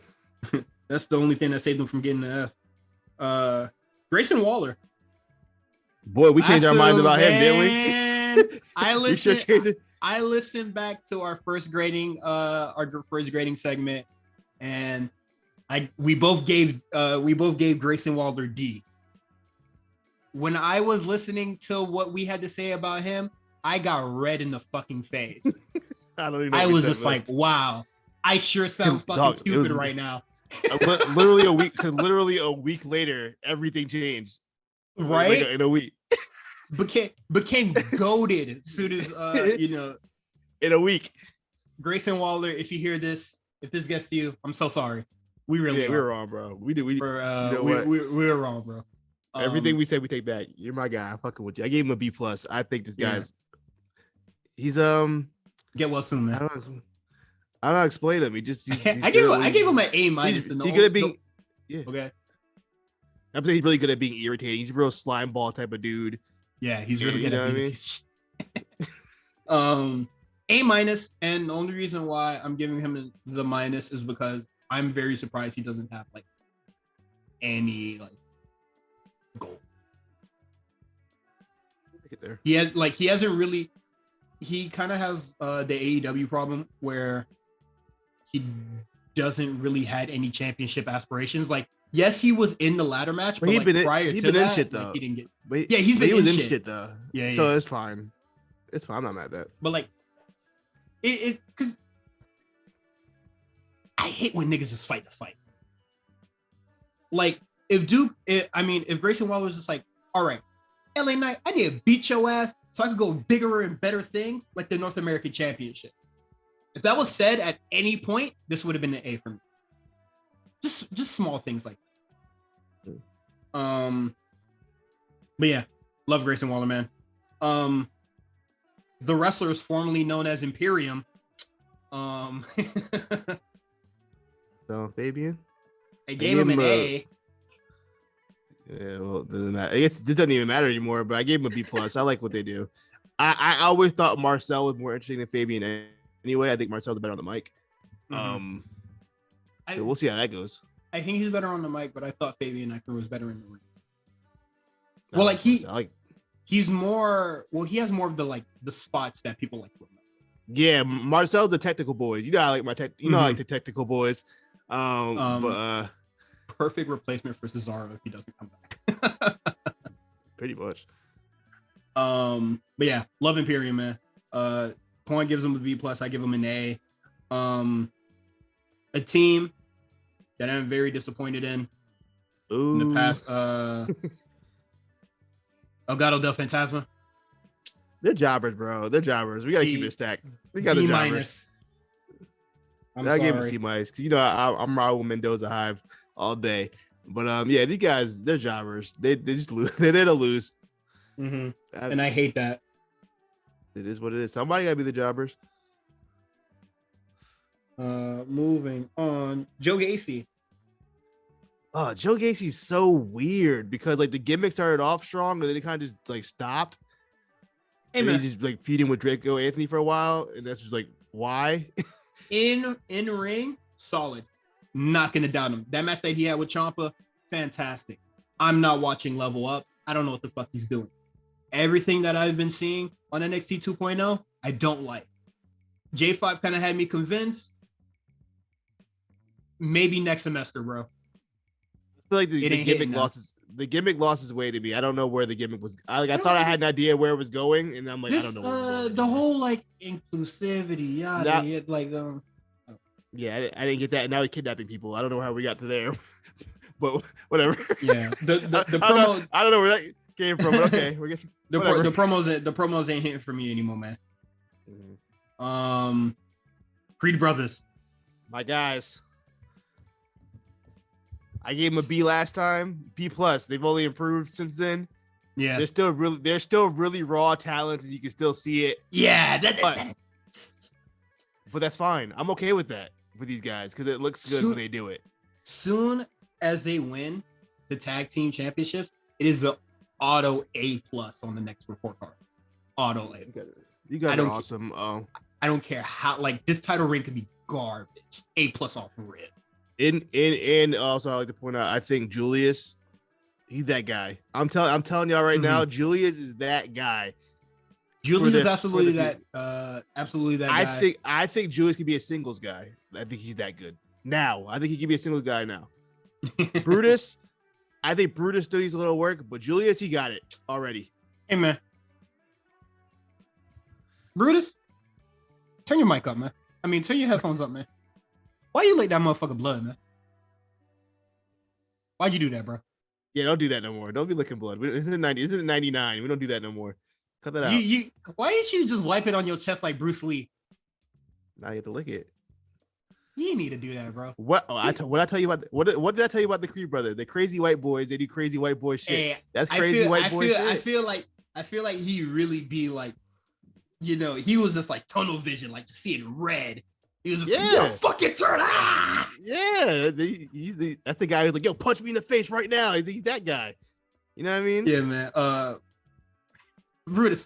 it. That's the only thing that saved him from getting the F. Grayson Waller. Boy, we changed our minds about him, didn't we? I listened back to our first grading segment, and we both gave Grayson Waller D. When I was listening to what we had to say about him, I got red in the fucking face. I was just like, wow, I sure sound fucking stupid right now. literally a week later, everything changed. Right? Like in a week. Became goated as soon as in a week. Grayson Waller, if you hear this, if this gets to you, I'm so sorry. We really we were wrong, bro. We were wrong, bro. Everything we said we take back. You're my guy. I'm fucking with you. I gave him a B plus. I think this guy's he's get well soon, man. I don't know how to explain him. I gave him an A minus. He's good at being okay. I'm saying he's really good at being irritating. He's a real slime ball type of dude. Yeah, he's really good at being. A minus, and the only reason why I'm giving him the minus is because I'm very surprised he doesn't have like any like goal. Get there. He hasn't really. He kind of has the AEW problem where he doesn't really had any championship aspirations. Like, yes, he was in the ladder match, but prior to that, shit though. he didn't get. But yeah, he was in shit though. Yeah, so it's fine. It's fine. I'm not mad at that. But like, it could. I hate when niggas just fight the fight. Like, if Grayson Waller was just like, all right, LA Knight, I need to beat your ass so I could go bigger and better things like the North American Championship. If that was said at any point, this would have been an A for me. Just small things like that. But yeah, love Grayson Waller, man. The wrestler is formerly known as Imperium. So Fabian, I gave him an A. Yeah, well, it doesn't matter. It doesn't even matter anymore. But I gave him a B plus. I like what they do. I always thought Marcel was more interesting than Fabian. Anyway, I think Marcel's better on the mic. So we'll see how that goes. I think he's better on the mic, but I thought Fabian Ecker was better in the ring. Well, he has more of the spots that people like. Yeah, Marcel's the technical boys. You know, I like I like the technical boys. But perfect replacement for Cesaro if he doesn't come back. Pretty much. But yeah, love Imperium, man. Quan gives him a B plus. I give him an A. A team that I'm very disappointed in the past. Elgato del Fantasma. They're jobbers, bro. They're jobbers. We gotta keep it stacked. We got the jobbers. I gave him C minus because I'm Raul Mendoza Hive all day. But yeah, these guys, they're jobbers. They just lose. They're there to lose. Mm-hmm. And I hate that. It is what it is. Somebody gotta be the jobbers. Moving on, Joe Gacy. Oh, Joe Gacy's so weird because like the gimmick started off strong and then it kind of just like stopped. Hey, and man. he just like feeding with Draco Anthony for a while, and that's just like why. in ring, solid. Not gonna doubt him. That match that he had with Ciampa, fantastic. I'm not watching Level Up. I don't know what the fuck he's doing. Everything that I've been seeing on NXT 2.0, I don't like. J5 kind of had me convinced. Maybe next semester, bro. I feel like the gimmick lost its way to me. I don't know where the gimmick was. I thought I had an idea where it was going, and I'm like, I don't know. Where it was going. The whole like inclusivity, yeah, I didn't get that. And now he's kidnapping people. I don't know how we got to there, but whatever. Yeah, the promo. I don't know where that came from. But okay, we're getting the promos ain't hitting for me anymore, man. Mm-hmm. Creed Brothers, my guys. I gave him a B last time, B+. They've only improved since then. Yeah, they're still really raw talents, and you can still see it. Yeah, but that's fine. I'm okay with that with these guys because it looks good when they do it. Soon as they win the tag team championships, it is an auto A+ on the next report card. Auto A. You guys are awesome. I don't care how like this title reign could be garbage. A+ off the rip. And also I like to point out, I think Julius, he's that guy. I'm telling y'all right now, Julius is that guy. Julius is absolutely that guy. I think Julius could be a singles guy. I think he's that good. Now, I think he could be a singles guy now. Brutus, I think Brutus still needs a little work, but Julius, he got it already. Hey man. Brutus, turn your mic up, man. I mean, turn your headphones up, man. Why you lick that motherfucker blood, man? Why'd you do that, bro? Yeah, don't do that no more. Don't be licking blood. This is 90. This is 99. We don't do that no more. Cut that out. Why didn't you just wipe it on your chest like Bruce Lee? Now you have to lick it. You need to do that, bro. What I tell you about? What did I tell you about the Creed brothers? The crazy white boys. They do crazy white boy shit. Hey, that's crazy white boy shit. I feel like he really be like, you know, he was just like tunnel vision, like to see it red. He was just like, yo, fucking turn on. Yeah, that's the guy who's like, yo, punch me in the face right now. He's that guy. You know what I mean? Yeah, man. Brutus,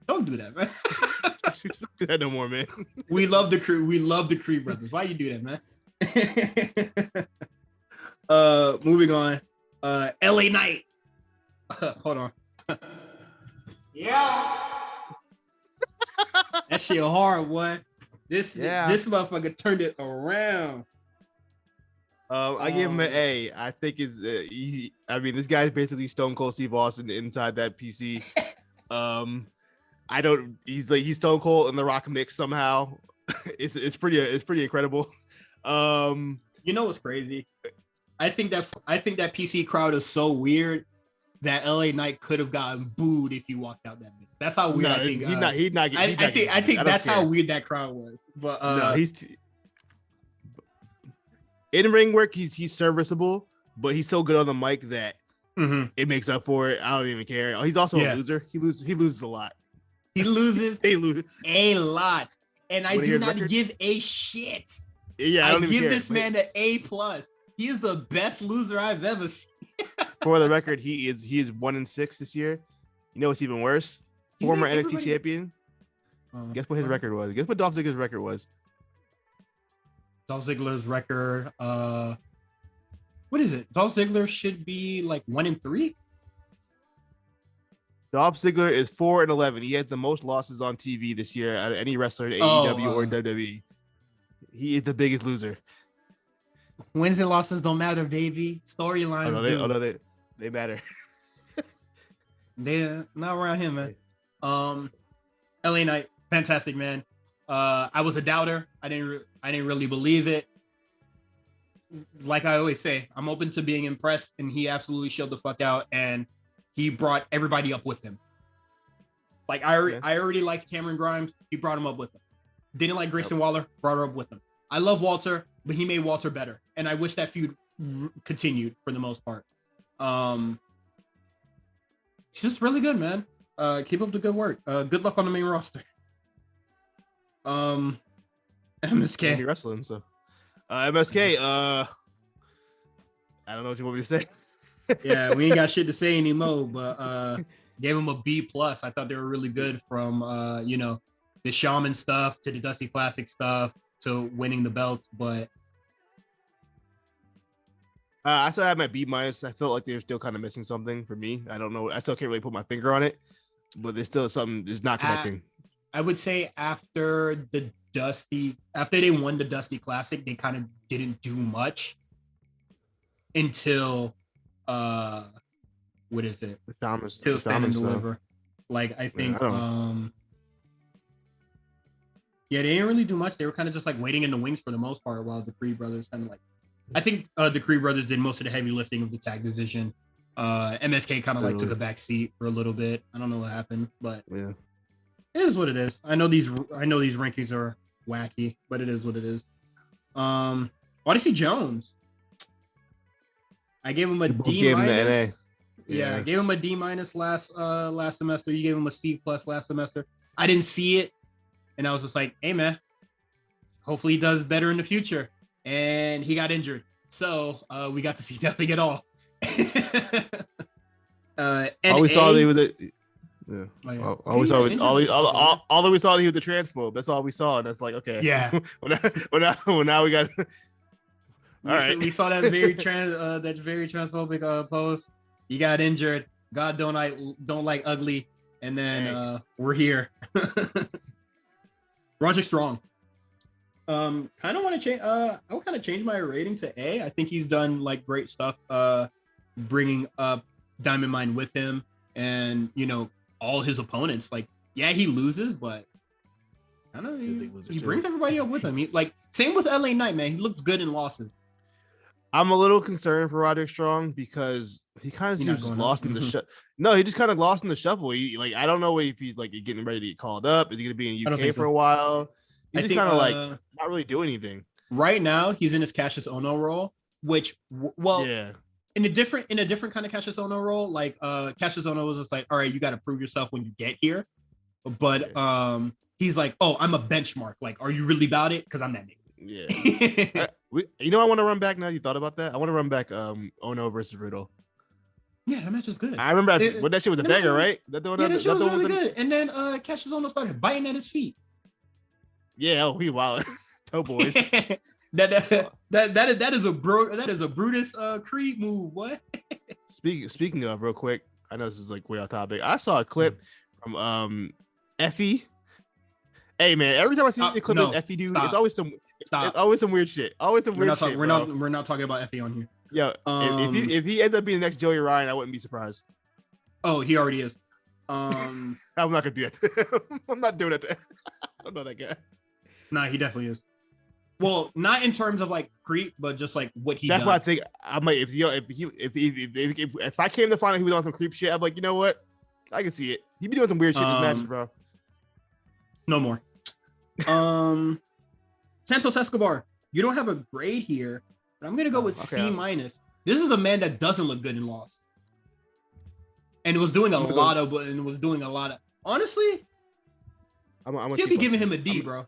don't do that, man. Don't do that no more, man. We love the Creed brothers. Why you do that, man? Moving on. LA Knight. Hold on. Yeah. That shit hard, boy. This motherfucker turned it around. I give him an A. I think this guy's basically Stone Cold Steve Austin inside that PC. He's Stone Cold and The Rock mix somehow. it's pretty incredible. You know what's crazy? I think that PC crowd is so weird that LA Knight could have gotten booed if he walked out that minute. That's how weird I think. I think that's how weird that crowd was. But no, in ring work. He's serviceable, but he's so good on the mic that it makes up for it. I don't even care. He's also a loser. He loses a lot. He loses a lot, and I do not give a shit. Yeah, I give this man an A+. He is the best loser I've ever seen. For the record, he is 1-6 this year. You know what's even worse? Former NXT champion. Guess what his record was? Guess what Dolph Ziggler's record was? Dolph Ziggler's record. What is it? Dolph Ziggler should be like 1-3. Dolph Ziggler is 4-11. He has the most losses on TV this year out of any wrestler in AEW or WWE. He is the biggest loser. Wins and losses don't matter, baby. Storylines do. They matter. They're not around him, man. LA Knight, fantastic, man. I was a doubter. I didn't really believe it. Like I always say, I'm open to being impressed, and he absolutely showed the fuck out, and he brought everybody up with him. Like I already liked Cameron Grimes. He brought him up with him. Didn't like Grayson Waller. Brought her up with him. I love Walter, but he made Walter better, and I wish that feud continued for the most part. She's just really good, man. Keep up the good work. Good luck on the main roster. MSK. Indie wrestling, so MSK. I don't know what you want me to say. Yeah, we ain't got shit to say anymore, but gave them a B+. I thought they were really good from the Shaman stuff to the Dusty Classic stuff to winning the belts, but I still have my B-. I felt like they're still kind of missing something for me. I don't know. I still can't really put my finger on it, but there's still something is not connecting. I would say after they won the Dusty Classic, they kind of didn't do much until what is it? The Shaman's Till Stand and Deliver. stuff. Like I think Yeah, they didn't really do much. They were kind of just like waiting in the wings for the most part while the Creed brothers kind of like I think the Creed brothers did most of the heavy lifting of the tag division. MSK kind of like took a back seat for a little bit. I don't know what happened, but yeah, it is what it is. I know these rankings are wacky, but it is what it is. Odyssey Jones. I gave him a D minus. Yeah, I gave him a D minus last semester. You gave him a C+ last semester. I didn't see it, and I was just like, "Hey, man, hopefully he does better in the future." And he got injured, so we got to see nothing at all. all we saw he was a. Yeah. All we saw he was the transphobe. That's all we saw, and that's like okay. Yeah. well, now we got. We saw that very transphobic post. He got injured. God don't like ugly, and then we're here. Project Strong. Kind of want to change. I would kind of change my rating to A. I think he's done like great stuff. Bringing up Diamond Mine with him, and all his opponents. Like, yeah, he loses, but I don't know. He brings everybody up with him. Same with LA Knight, man. He looks good in losses. I'm a little concerned for Roderick Strong because he kind of seems lost in the shuffle. No, he just kind of lost in the shuffle. I don't know if he's like getting ready to get called up. Is he going to be in UK for a while? He's just kind of not really doing anything. Right now, he's in his Cassius Ohno role, which, in a different kind of Cassius Ohno role. Like Cassius Ohno was just like, all right, you got to prove yourself when you get here. But he's like, oh, I'm a benchmark. Like, are you really about it? Because I'm that nigga. Yeah. I want to run back now. You thought about that? I want to run back Ohno versus Riddle. Yeah, that match was good. I remember that shit was a banger, right? That shit was really good. And then Cassius Ohno started biting at his feet. Yeah, he wild. Toe boys. that is a Brutus Creed move. What? Speaking of, real quick, I know this is like way off topic. I saw a clip from Effie. Hey man, every time I see a clip of Effie dude, it's always some weird shit. We're not talking about Effie on here. Yeah. If he ends up being the next Joey Ryan, I wouldn't be surprised. Oh, he already is. I'm not gonna do that. I'm not doing it. I don't know that guy. Nah, he definitely is. Well, not in terms of like creep, but just like what he. That's does. what I think. I might if I came to find out he was on some creep shit, I'm like, you know what? I can see it. He be doing some weird shit in his matches, bro. No more. Santos Escobar, you don't have a grade here, but I'm gonna go with C-. This is a man that doesn't look good in loss, and it was doing a lot of. Honestly, you'll be giving him a D, bro.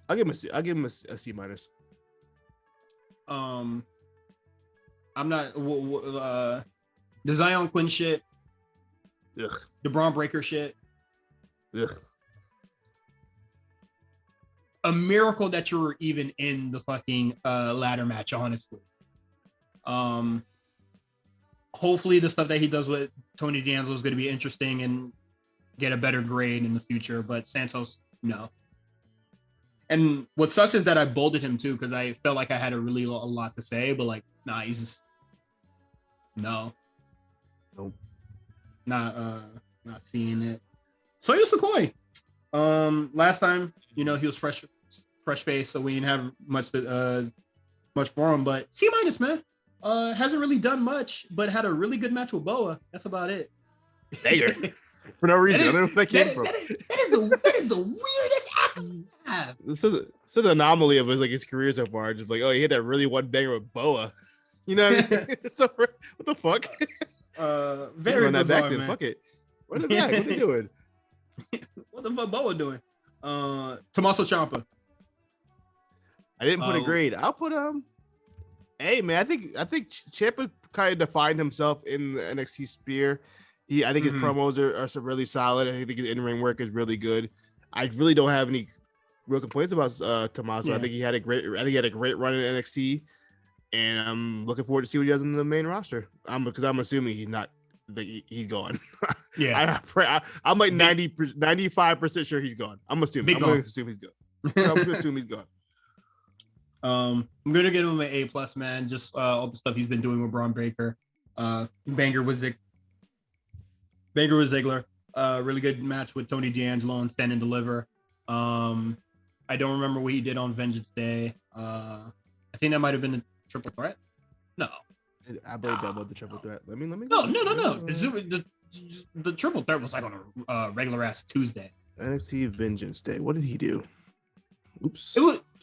I'll give him a C-. I'm not the Zion Quinn shit. Ugh. The Braun Breaker shit. Ugh. A miracle that you were even in the fucking ladder match, honestly. Hopefully the stuff that he does with Tony D'Angelo is going to be interesting and get a better grade in the future, but Santos, no. And what sucks is that I bolded him too, because I felt like I had a lot to say, but like, nah, he's just no. Nope. Not seeing it. Soyo Sikoy. Last time, he was fresh face, so we didn't have much for him, but C-, man. Hasn't really done much, but had a really good match with Boa. That's about it. Dagger. For no reason. I don't know where that came from. That is the weirdest acting I have. So It's an anomaly of his career so far. Just like, oh, he hit that really one banger with Boa. You know what I mean? So what the fuck? Very run that bizarre, back then. man. Fuck it. Run it back. What are they doing? What the fuck Boa doing? Tommaso Ciampa. I didn't put a grade. I'll put Hey man, I think Ciampa kind of defined himself in the NXT sphere. I think his promos are really solid. I think his in-ring work is really good. I really don't have any real complaints about Tommaso. Yeah. I think he had a great run in NXT, and I'm looking forward to see what he does in the main roster. Because I'm assuming he's not he's gone. Yeah, I'm like 95% sure he's gone. I'm going to assume he's gone. I'm going to assume he's gone. I'm gonna give him an A+, man. Just all the stuff he's been doing with Braun Breaker. Banger with Ziggler. Really good match with Tony D'Angelo and Stand and Deliver. I don't remember what he did on Vengeance Day. I think that might have been a triple threat. No, I believe that was the triple threat. Let me. No. The triple threat was like on a regular ass Tuesday. NXT Vengeance Day. What did he do? Oops.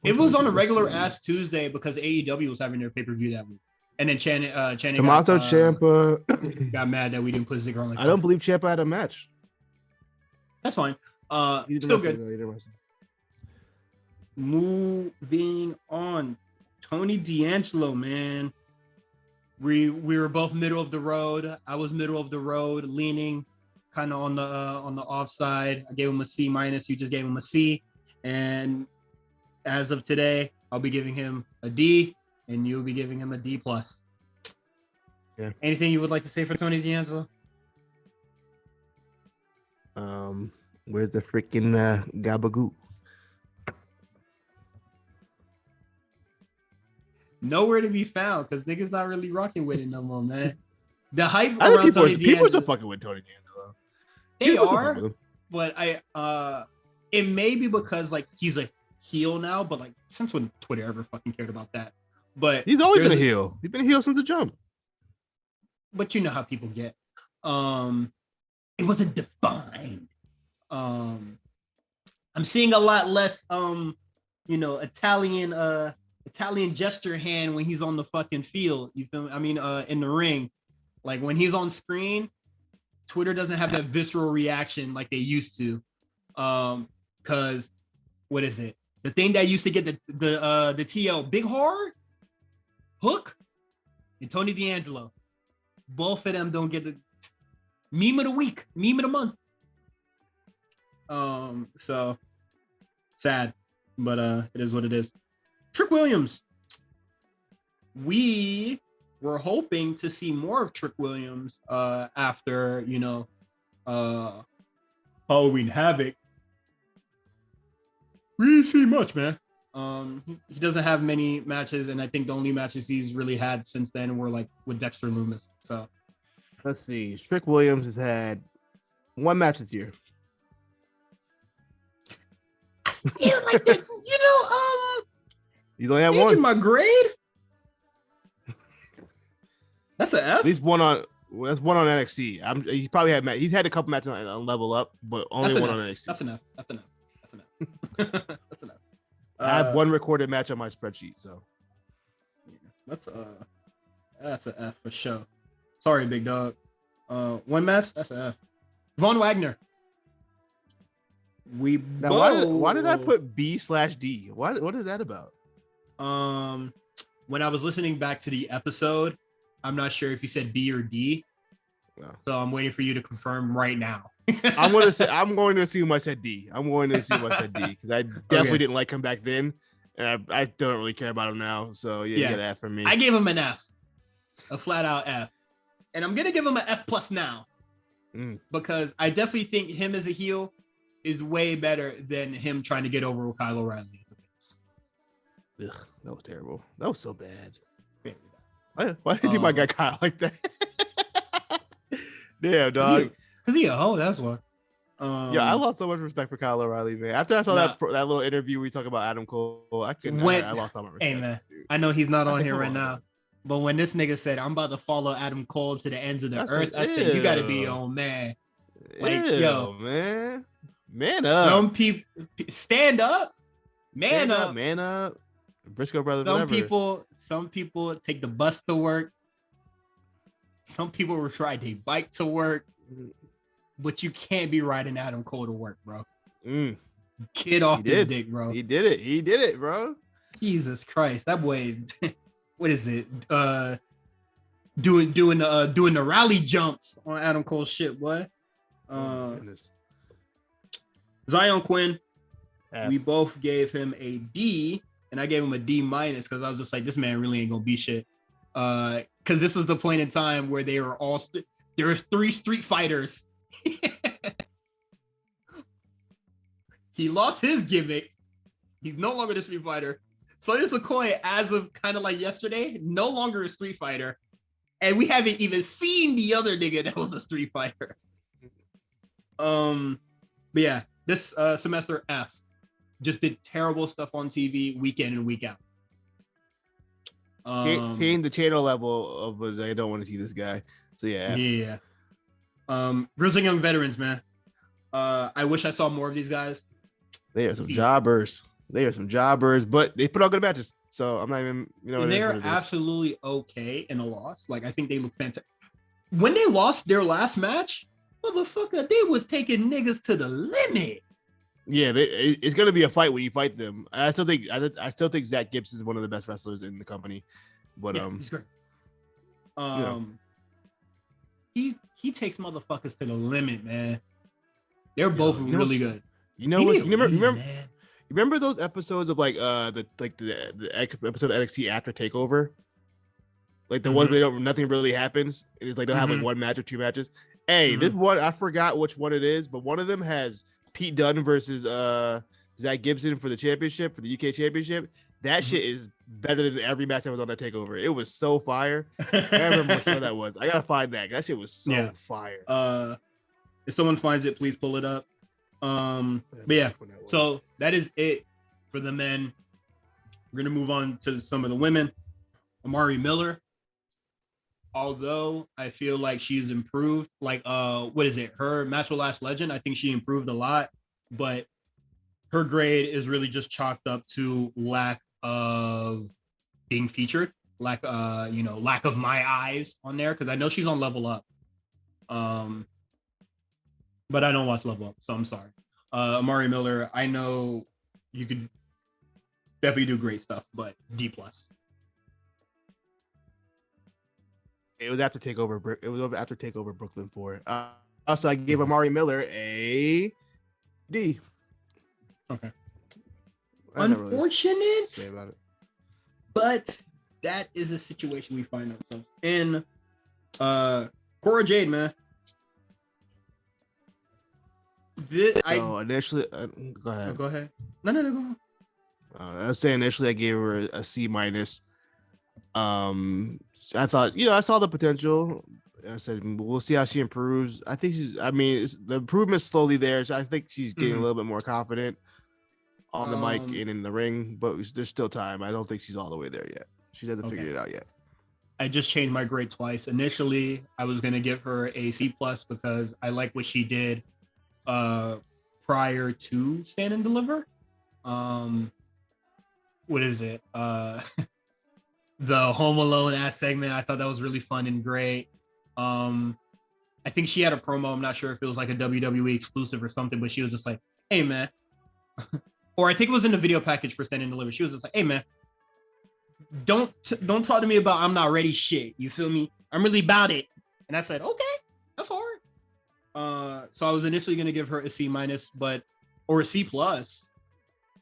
It was on a regular ass Tuesday because AEW was having their pay-per-view that week. And then Channing Tommaso Ciampa got mad that we didn't put Ziggler on. I don't believe Ciampa had a match. That's fine. Still good. Moving on. Tony D'Angelo, man. We were both middle of the road. I was middle of the road, leaning kind of on the offside. I gave him a C-. You just gave him a C. And as of today, I'll be giving him a D, and you'll be giving him a D+. Yeah. Anything you would like to say for Tony D'Angelo? Where's the freaking Gabagoo? Nowhere to be found because niggas not really rocking with it no more, man. The hype around Tony D'Angelo. People are still fucking with Tony D'Angelo. They are, but it may be because like he's a heel now, but like since when Twitter ever fucking cared about that? But he's always been a heel. He's been a heel since the jump. But you know how people get. It wasn't defined. I'm seeing a lot less Italian gesture hand when he's on the fucking field. You feel me? I mean, in the ring. Like when he's on screen, Twitter doesn't have that visceral reaction like they used to. Cause what is it? The thing that used to get the TL Big Hard, Hook, and Tony D'Angelo. Both of them don't get the meme of the week, meme of the month. So sad, but it is what it is. Trick Williams. We were hoping to see more of Trick Williams after, Halloween Havoc. We didn't see much, man. He doesn't have many matches, and I think the only matches he's really had since then were like with Dexter Lumis. So let's see. Trick Williams has had one match this year. I feel like that, you only have changing one. My grade. That's an F. At least one on. Well, that's one on NXT. He probably had. He's had a couple matches on Level Up, but only one on NXT. That's enough. That's enough. That's enough. I have one recorded match on my spreadsheet, so that's an F for sure. Sorry, big dog. One match. That's an F. Von Wagner. Why did I put B/D? What is that about? When I was listening back to the episode, I'm not sure if you said B or D. No. So I'm waiting for you to confirm right now. I'm going to assume I said D. I'm going to assume I said D because I definitely didn't like him back then, and I don't really care about him now. So yeah, you get an F from me. I gave him an F, a flat out F, and I'm gonna give him an F+ now because I definitely think him as a heel is way better than him trying to get over with Kyle O'Reilly. Ugh, that was terrible. That was so bad. Why did you do my guy Kyle like that? Damn, dog. Because he a hoe, that's why. Yeah, I lost so much respect for Kyle O'Reilly, man. After I saw that little interview we talk about Adam Cole, I lost all my respect. Hey, man, dude. I know he's not on here right now, but when this nigga said, I'm about to follow Adam Cole to the ends of the earth, I said, you got to be your own man. Like, yo, man up. Some people stand up. Man up. Man up. Briscoe brothers, Some whatever. some people take the bus to work. Some people will ride their bike to work. But you can't be riding Adam Cole to work, bro. Get off his dick, bro. He did it, bro. Jesus Christ, that boy. What is it? Doing the rally jumps on Adam Cole's shit, boy. Goodness. Zion Quinn, F. we both gave him a D, and I gave him a D minus because I was just like, this man really ain't gonna be shit. Because this was the point in time where they were all there was 3 street fighters. He lost his gimmick. He's no longer the Street Fighter. Sonya Sikoa, as of kind of like yesterday, no longer a Street Fighter. And we haven't even seen the other nigga that was a Street Fighter. But yeah, this semester F just did terrible stuff on TV week in and week out. Came the channel level of I don't want to see this guy. So yeah. Yeah. Grizzling Young Veterans, man. I wish I saw more of these guys. They are some jobbers. But they put on good matches. So I'm not even, they're absolutely okay in a loss. Like, I think they look fantastic. When they lost their last match, motherfucker, they was taking niggas to the limit. Yeah, it's gonna be a fight when you fight them. I still think Zach Gibson is one of the best wrestlers in the company. But yeah, he's great. He takes motherfuckers to the limit, man. They're both really good. You know what? Remember those episodes of like the episode of NXT after Takeover, like the ones where nothing really happens. It's like they'll have like one match or 2 matches. Hey, this one I forgot which one it is, but one of them has Pete Dunne versus Zach Gibson for the championship, for the UK championship. That shit is better than every match that was on that Takeover. It was so fire. I can't remember what show that was. I gotta find that. That shit was so fire. If someone finds it, please pull it up. But yeah, so that is it for the men. We're gonna move on to some of the women. Amari Miller, although I feel like she's improved, like what is it? Her match with Last Legend, I think she improved a lot, but her grade is really just chalked up to lack of being featured, lack of my eyes on there, because I know she's on Level Up. But I don't watch Level Up, so I'm sorry. Amari Miller, I know you could definitely do great stuff, but D+. It was after Takeover. It was after Takeover Brooklyn 4. Also, I gave Amari Miller a D. Okay. Unfortunate, really say about it. But that is a situation we find ourselves in. Cora Jade, man. Initially, go ahead. Oh, go ahead. No, go on. I was saying initially I gave her a C minus. I thought, I saw the potential. I said we'll see how she improves. I think the improvement's slowly there. So I think she's getting a little bit more confident on the mic and in the ring, but there's still time. I don't think she's all the way there yet. She hasn't figured it out yet. I just changed my grade twice. Initially, I was gonna give her a C+ because I like what she did prior to Stand and Deliver. What is it? The Home Alone ass segment. I thought that was really fun and great. I think she had a promo. I'm not sure if it was like a WWE exclusive or something, but she was just like, "Hey, man," or I think it was in the video package for Stand and Deliver. She was just like, "Hey, man, don't talk to me about I'm not ready shit. You feel me? I'm really about it." And I said, "Okay, that's hard." So I was initially gonna give her a C-, or a C+,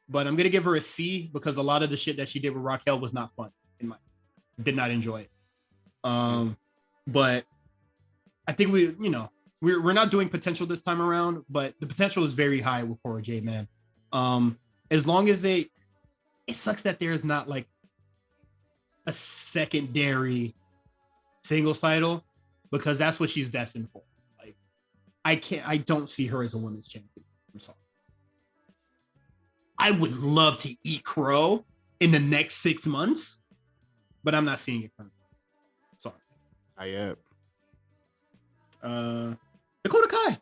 but I'm gonna give her a C because a lot of the shit that she did with Raquel was not fun. Did not enjoy it. But I think we're not doing potential this time around, but the potential is very high with Cora Jade, man. As long as it sucks that there's not like a secondary singles title, because that's what she's destined for. Like, I don't see her as a women's champion. I'm sorry. I would love to eat crow in the next 6 months, but I'm not seeing it currently. Sorry. I Dakota Kai.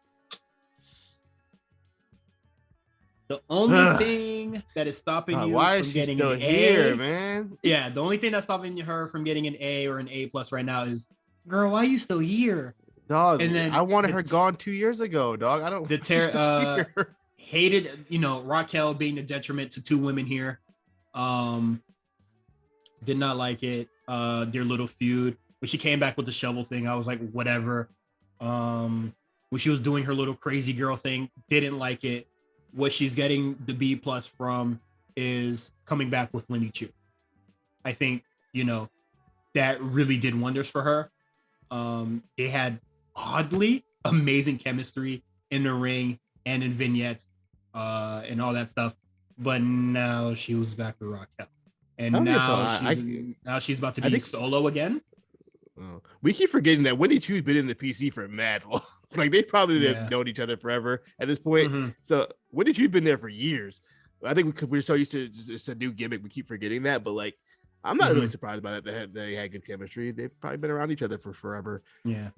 The only thing that is stopping you why from is she getting still an here, A, man? yeah, the only thing that's stopping her from getting an A or an A plus right now is, girl, why are you still here? Dog, And then I wanted her gone 2 years ago, dog. I don't. Hated, Raquel being the detriment to two women here. Did not like it. Their little feud. When she came back with the shovel thing, I was like, whatever. When she was doing her little crazy girl thing, didn't like it. What she's getting the B plus from is coming back with Winnie Chu. I think, that really did wonders for her. They had oddly amazing chemistry in the ring and in vignettes and all that stuff. But now she was back with Raquel. And now she's about to be solo again. We keep forgetting that Winnie Chu's been in the PC for mad long. Like they probably have known each other forever at this point. Mm-hmm. So Winnie Chu's been there for years. I think we're so used to it's a new gimmick, we keep forgetting that. But like, I'm not really surprised by that. They had good chemistry. They've probably been around each other for forever. Yeah.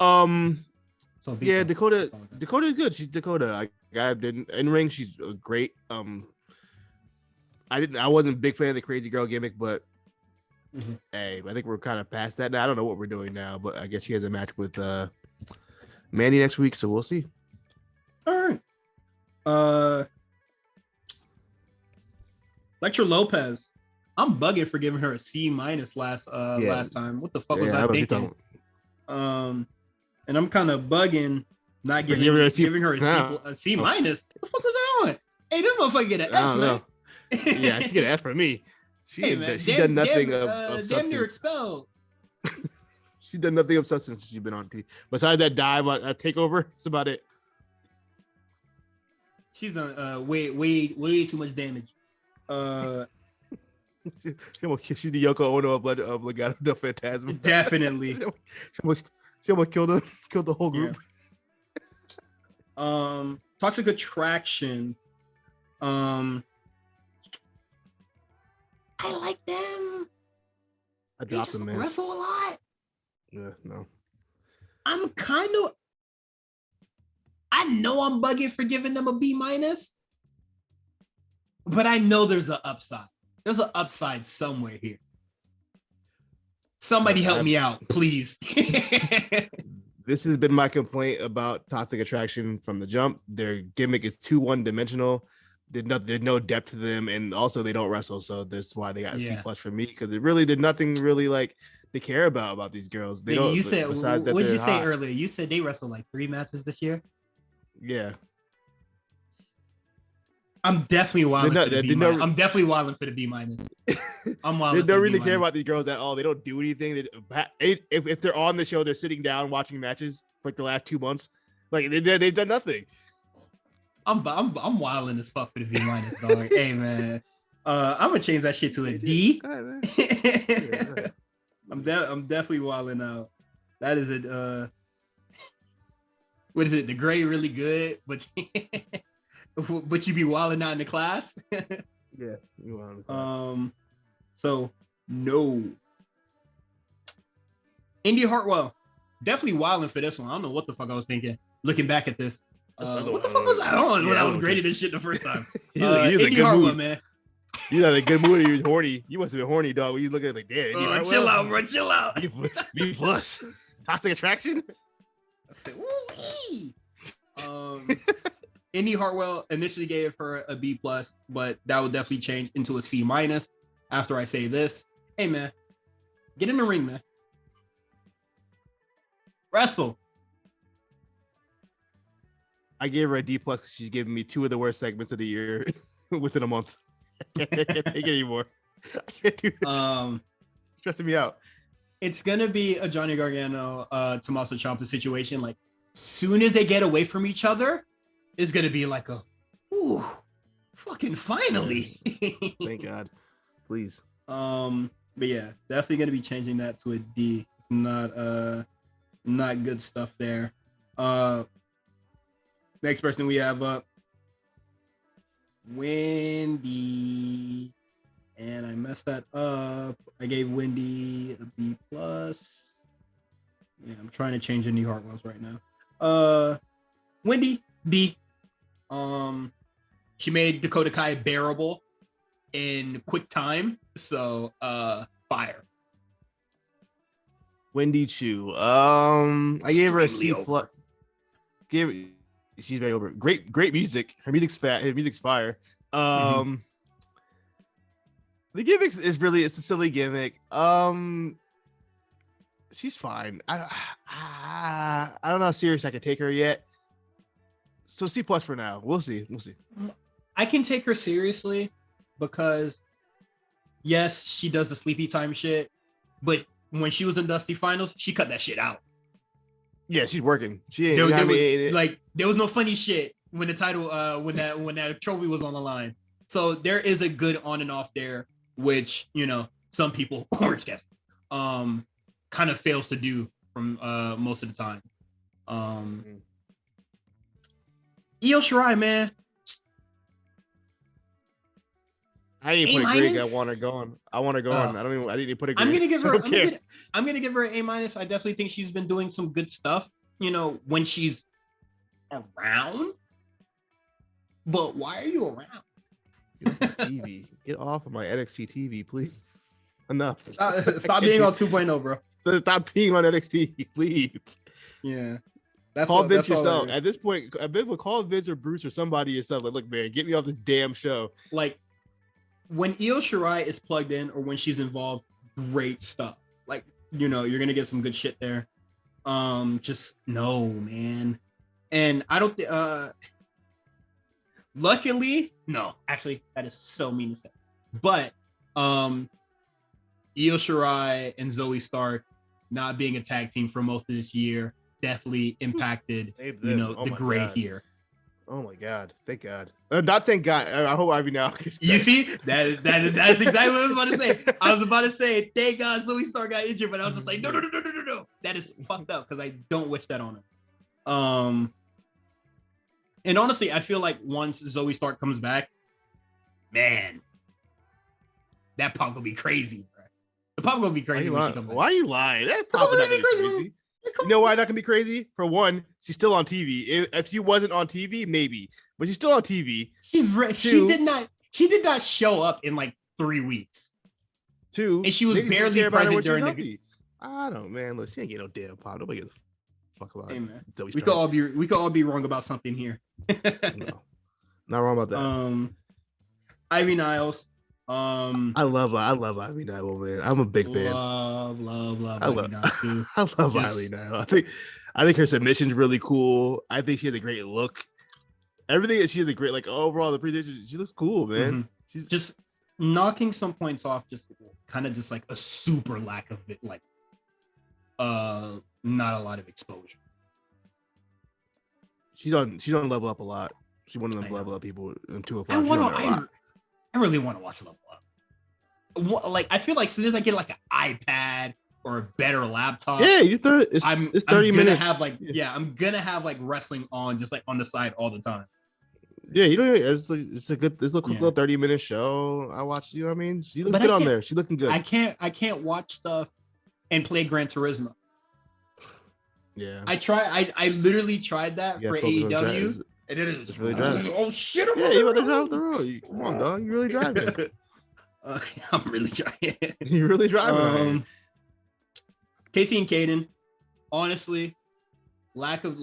Dakota is good. She's Dakota. In ring, she's great. I wasn't a big fan of the crazy girl gimmick, but hey, I think we're kind of past that now. I don't know what we're doing now, but I guess she has a match with Mandy next week, so we'll see. All right. Lectra Lopez. I'm bugging for giving her a C minus last time. What the fuck was I thinking? And I'm kind of bugging, not giving her a C minus. What the fuck was that on? Hey, this motherfucker get an F, man. Yeah, she get an F from me. She done nothing of substance. Damn near expelled. She done nothing of substance. She's been on TV. Besides that dive takeover, that's about it. She's done way too much damage. She's the Yoko Ono of Legado del Fantasma. Definitely. she almost killed the whole group. Yeah. Toxic Attraction. I like them. I dropped them, man. Wrestle a lot. Yeah, no. I know I'm bugging for giving them a B minus, but I know there's an upside. There's an upside somewhere here. Somebody help me out, please. This has been my complaint about Toxic Attraction from the jump. Their gimmick is too one-dimensional. There's no depth to them, and also they don't wrestle, so that's why they got a C plus for me, because it really did nothing really like they care about these girls. They don't. You said, what did you say earlier? You said they wrestled like 3 matches this year. Yeah. I'm definitely wilding for the B minus. I'm definitely wilding for the B minus. I'm wilding. They don't really care about these girls at all. They don't do anything. If they're on the show, they're sitting down watching matches for like the last 2 months. Like they've done nothing. I'm wilding as fuck for the B minus, dog. Hey man, I'm gonna change that shit to a D. I'm definitely wilding out. That is it. What is it? The grade really good, but but you be wilding out in the class. Yeah, you wilding. So no. Indy Hartwell, definitely wilding for this one. I don't know what the fuck I was thinking. Looking back at this. What the fuck was I on when I was grading this shit the first time? Indy Hartwell, man. You had a good mood. You was horny. You must have been horny, dog. When you look at it like, damn. Indy Hartwell, chill out, bro. Chill out. B plus. Toxic Attraction. I said, woo-wee. Indy Hartwell initially gave her a B plus, but that will definitely change into a C minus after I say this. Hey man, get in the ring, man. Wrestle. I gave her a D plus. She's giving me 2 of the worst segments of the year within a month. I can't take it anymore. I can't do this. Stressing me out. It's gonna be a Johnny Gargano, Tommaso Ciampa situation. Like, soon as they get away from each other, it's gonna be like a, ooh, fucking finally. Thank God. Please. But yeah, definitely gonna be changing that to a D. It's not good stuff there. Next person we have up, Wendy, and I messed that up. I gave Wendy a B plus. Yeah, I'm trying to change Indy Hartwell's right now. Wendy B. She made Dakota Kai bearable in quick time. So fire. Wendy Chu. I gave her a C+. Extremely over. She's very over. Great music. Her music's fat. Her music's fire. The gimmick is really, it's a silly gimmick. She's fine. I don't know how serious I can take her yet. So C+ for now. We'll see. I can take her seriously because yes, she does the sleepy time shit, but when she was in Dusty Finals, she cut that shit out. Yeah, she's working. She ain't. There was no funny shit when the title, when that trophy was on the line. So there is a good on and off there, which some people Orange Cassidy kind of fails to do from most of the time. Io Shirai, man. I didn't put a grade. I want her going. I didn't even put a grade. I'm gonna give her an A-. I definitely think she's been doing some good stuff, when she's around. But why are you around? TV. Get off of my NXT TV, please. Enough. Stop being on 2.0, bro. Stop being on NXT, please. Yeah. Call Vince yourself. At this point, call Vince or Bruce or somebody yourself. Like, look, man, get me off this damn show. Like, when Io Shirai is plugged in or when she's involved, great stuff. Like, you're gonna get some good shit there. Just no, man. And I don't luckily, no, actually, that is so mean to say. But Io Shirai and Zoe Stark not being a tag team for most of this year definitely impacted the grade here. Oh my God! Thank God. Not thank God. I hope Ivy now. You see, that's exactly what I was about to say. I was about to say, thank God Zoe Stark got injured, but I was just like, no. That is fucked up because I don't wish that on her. And honestly, I feel like once Zoe Stark comes back, man, that pop gonna be crazy, bro. The pop gonna be crazy when she comes back. Why are you lying? That pop is not gonna be crazy. You know why not gonna be crazy? For one, she's still on TV. If she wasn't on TV, maybe, but she's still on TV. She did not show up in like 3 weeks. Two, and she was barely present during the. I don't, man. Look, she ain't get no damn pop. Nobody gives a fuck about it. We could all be wrong about something here. No, not wrong about that. Ivy Niles. I love Ivy Niles, man. I'm a big fan. Love Ivy Niles too. I love Ivy Niles. I think her submission's really cool. I think she has a great look. Everything she has a great, like, overall the presentation. She looks cool, man. Mm-hmm. She's just knocking some points off. Just kind of just like a super lack of it, like not a lot of exposure. She's on Level Up a lot. She's one of them Level Up people in 205. I really want to watch Level Up. Like, I feel like as soon as I get like an iPad or a better laptop, it's 30 minutes. I'm gonna have like wrestling on just like on the side all the time. Yeah, it's a quick little 30-minute show. I watched, you know what I mean? She looks good on there. She's looking good. I can't watch stuff and play Gran Turismo. Yeah. I literally tried that for AEW. And it is really driving. Oh shit! You about to drive the road. Come on, dog. You really driving? I'm really trying. You really driving? Casey and Caden, honestly, lack of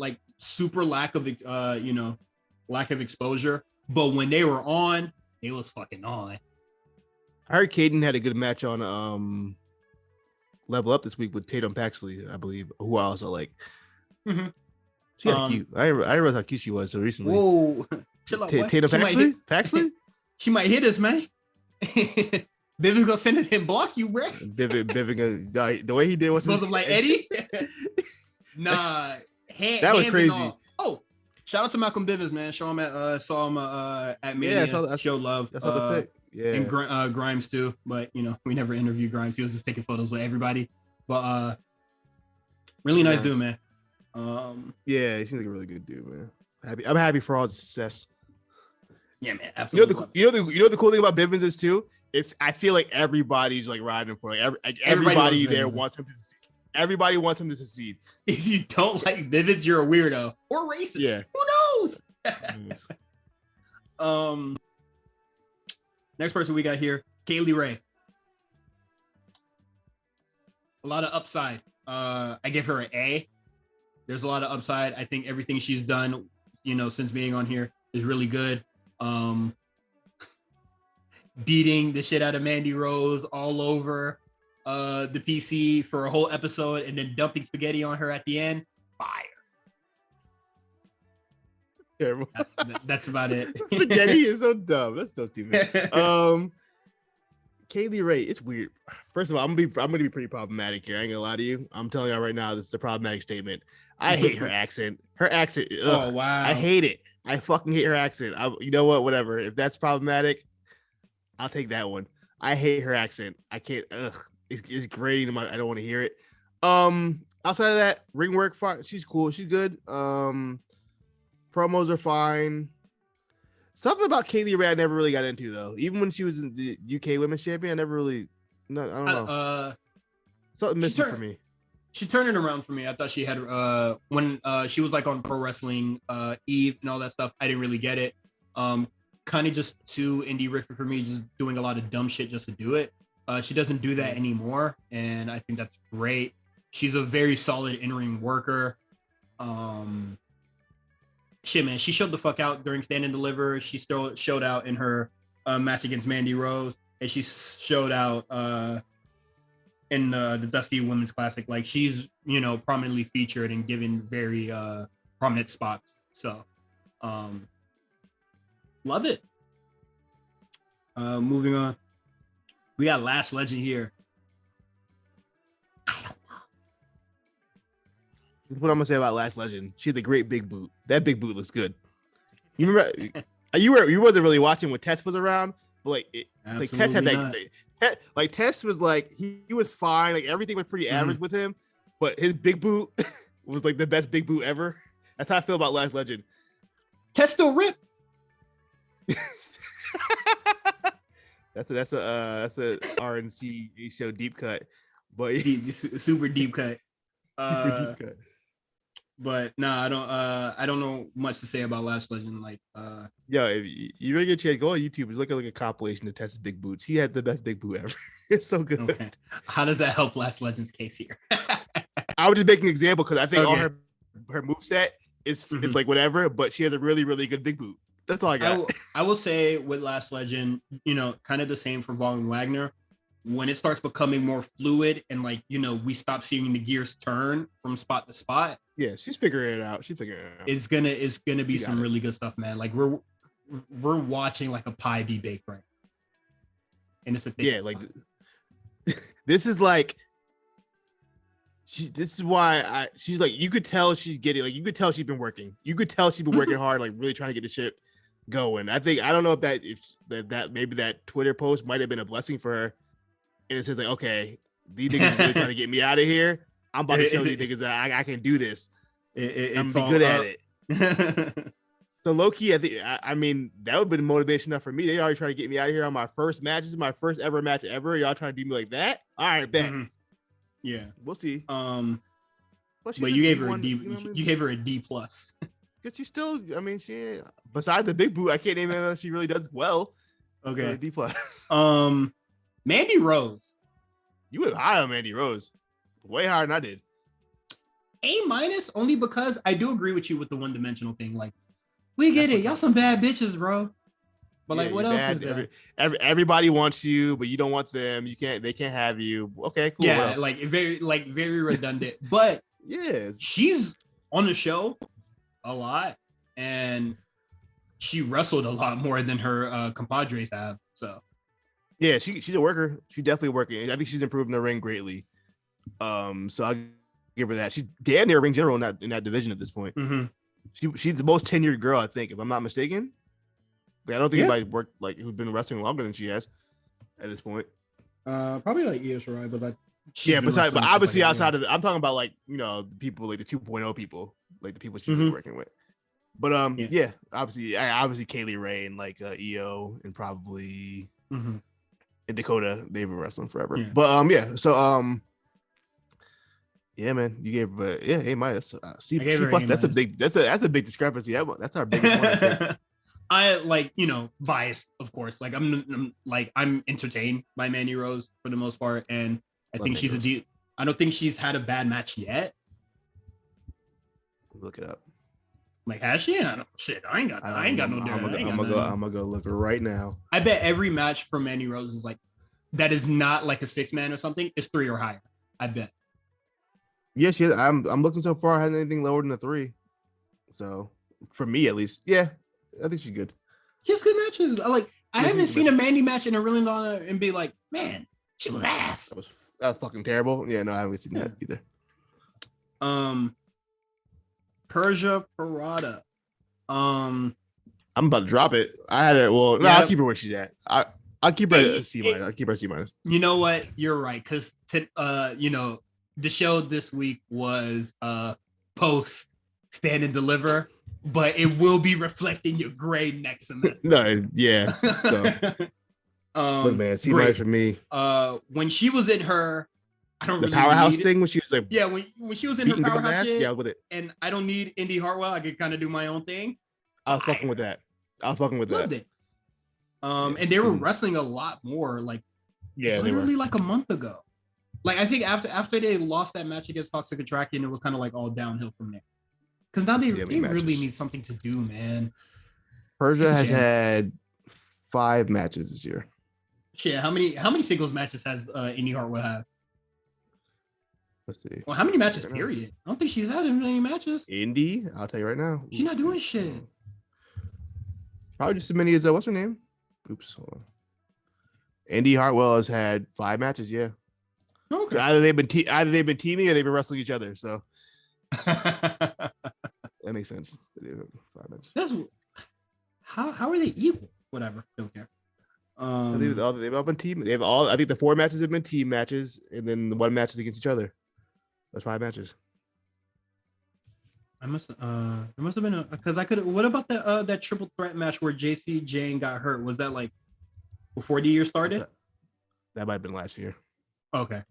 exposure. But when they were on, they was fucking on. I heard Caden had a good match on Level Up this week with Tatum Paxley, I believe. Who I also like. Mm-hmm. She had cute. I realized how cute she was so recently. Whoa, chill out. Tatum Paxley? She might hit us, man. Vivian's gonna send it and block you, bro. Vivian, the way he did was supposed to like Eddie. Nah, that was crazy. Oh, shout out to Malcolm Bivens, man. Saw him at Mania. Show love. I saw the pic. Yeah, and Grimes too. But we never interviewed Grimes. He was just taking photos with everybody. But really nice dude, man. Yeah, he seems like a really good dude, man. I'm happy for all his success. Yeah, man. Absolutely. You know the cool thing about Bivens is too. I feel like everybody's like riding for everybody there wants him to succeed. Everybody wants him to succeed. If you don't like Bivens, you're a weirdo or racist. Yeah. Who knows? Next person we got here, Kaylee Ray. A lot of upside. I give her an A. There's a lot of upside. I think everything she's done, since being on here is really good. Beating the shit out of Mandy Rose all over the PC for a whole episode and then dumping spaghetti on her at the end. Fire. Terrible. That's about it. Spaghetti is so dumb. That's so stupid. Kaylee Ray, it's weird. First of all, I'm gonna be pretty problematic here. I ain't gonna lie to you. I'm telling y'all right now, this is a problematic statement. I hate her accent. Her accent. Ugh, oh wow. I hate it. I fucking hate her accent. You know what? Whatever. If that's problematic, I'll take that one. I hate her accent. I can't. Ugh. It's grating. I don't want to hear it. Outside of that, ring work, fine. She's cool. She's good. Promos are fine. Something about Kaylee Ray I never really got into though. Even when she was in the UK Women's Champion, I never really. No, I don't know. Something missing for me. She turned it around for me. I thought she had when she was like on Pro Wrestling Eve and all that stuff. I didn't really get it. Kind of just too indie-rific for me, just doing a lot of dumb shit just to do it. She doesn't do that anymore, and I think that's great. She's a very solid in-ring worker. Shit, man, she showed the fuck out during Stand and Deliver. She still showed out in her match against Mandy Rose, and she showed out in the Dusty Women's Classic. Like, she's, prominently featured and given very prominent spots. So, love it. Moving on. We got Lash Legend here. What I'm gonna say about Lash Legend, she had a great big boot. That big boot looks good. You remember? you wasn't really watching when Tess was around, but Tess had that. Tess was like he was fine. Like everything was pretty average with him, but his big boot was like the best big boot ever. That's how I feel about Lash Legend. Tess still ripped. That's a RNC show deep cut, but super deep cut. Super deep cut. But no, I don't know much to say about Lash Legend. Like, if you really get a chance, go on YouTube. Look at like a compilation of Tess's big boots. He had the best big boot ever. It's so good. Okay. How does that help Lash Legend's case here? I was just making an example because I think all her moveset is like whatever, but she has a really, really good big boot. That's all I got. I will say with Lash Legend, kind of the same for Von Wagner. When it starts becoming more fluid and we stop seeing the gears turn from spot to spot. Yeah, she's figuring it out. It's gonna be some really good stuff, man. Like we're watching like a pie be baked right. And it's a thing. Yeah, like this is like this is why she's like, you could tell she's getting, like, you could tell she's been working. You could tell she's been working hard, like really trying to get the shit going. I don't know if that maybe that Twitter post might have been a blessing for her. And it says like, okay, these niggas are really trying to get me out of here. I'm about to show these niggas that I can do this. I'm be good at it. So low key, I mean, that would have been motivation enough for me. They already trying to get me out of here on my first match. This is my first ever match ever. Y'all trying to do me like that? All right, bet. Yeah, we'll see. But you gave her a D. You gave her a D plus. Because she still, I mean, she besides the big boot, I can't name unless she really does well. Okay, so D plus. Mandy Rose. You went high on Mandy Rose, way higher than I did. A minus, only because I do agree with you with the one dimensional thing. Like, we get it, y'all some bad bitches, bro. But like, what else is there? Everybody wants you, but you don't want them. You can't. They can't have you. Okay, cool. Yeah, very redundant. But yes, she's on the show a lot, and she wrestled a lot more than her compadres have. So yeah, she's a worker. She's definitely working. I think she's improved in the ring greatly. So I'll give her that. She's damn near ring general in that division at this point. She's the most tenured girl, I think, if I'm not mistaken. Like, I don't think anybody worked like who's been wrestling longer than she has at this point. Probably like Io Shirai, but but obviously outside of I'm talking about like, you know, people like the 2.0 people, like the people she's been working with. But obviously Kaylee Ray and like Io and probably and Dakota, they've been wrestling forever. Yeah. But yeah, man, you gave A minus. C plus. That's a big discrepancy. That's our biggest one. I like, biased, of course. Like I'm entertained by Mandy Rose for the most part, and I think she's I don't think she's had a bad match yet. Look it up. Like, has she? I ain't got no dare. I'm gonna go look right now. I bet every match for Mandy Rose is like that is not like a 6-man or something. It's 3 or higher. I bet. Yeah, I'm looking so far. I haven't anything lower than a 3. So for me at least, yeah, I think she's good. She has good matches. I haven't seen a Mandy match in a really long time and be like, man, she was ass. That was fucking terrible. Yeah, no, I haven't seen that either. Persia Parada. I'm about to drop it. I had it. Well, no, I'll keep her where she's at. I'll keep her a C minus. I'll keep her a C minus. You know what? You're right, because the show this week was post Stand and Deliver, but it will be reflecting your grade next semester. No, yeah. So, look, man, C minus for me. When she was in her, I don't the really powerhouse need thing when she was like, yeah, when she was in her powerhouse shit, yeah, with it. And I don't need Indy Hartwell. I could kind of do my own thing. I was fucking with that. Loved it. And they were wrestling a lot more, like literally like a month ago. Like I think after they lost that match against Toxic Attraction, it was kind of like all downhill from there. Because now they really need something to do, man. Persia has had 5 matches this year. Shit, how many singles matches has Indy Hartwell have? Let's see. Well, how many matches? Period. I don't think she's had any matches. Indy, I'll tell you right now. She's not doing shit. Probably just as many as what's her name? Oops. Hold on. Indy Hartwell has had 5 matches. Yeah. Okay. Either they've been teaming or they've been wrestling each other. So that makes sense. 5 matches. That's how are they equal? Whatever. Don't care. They've all been team. I think the 4 matches have been team matches, and then the 1 match is against each other. That's 5 matches. It must have been because I could. What about that triple threat match where JC Jane got hurt? Was that like before the year started? That might have been last year. Okay,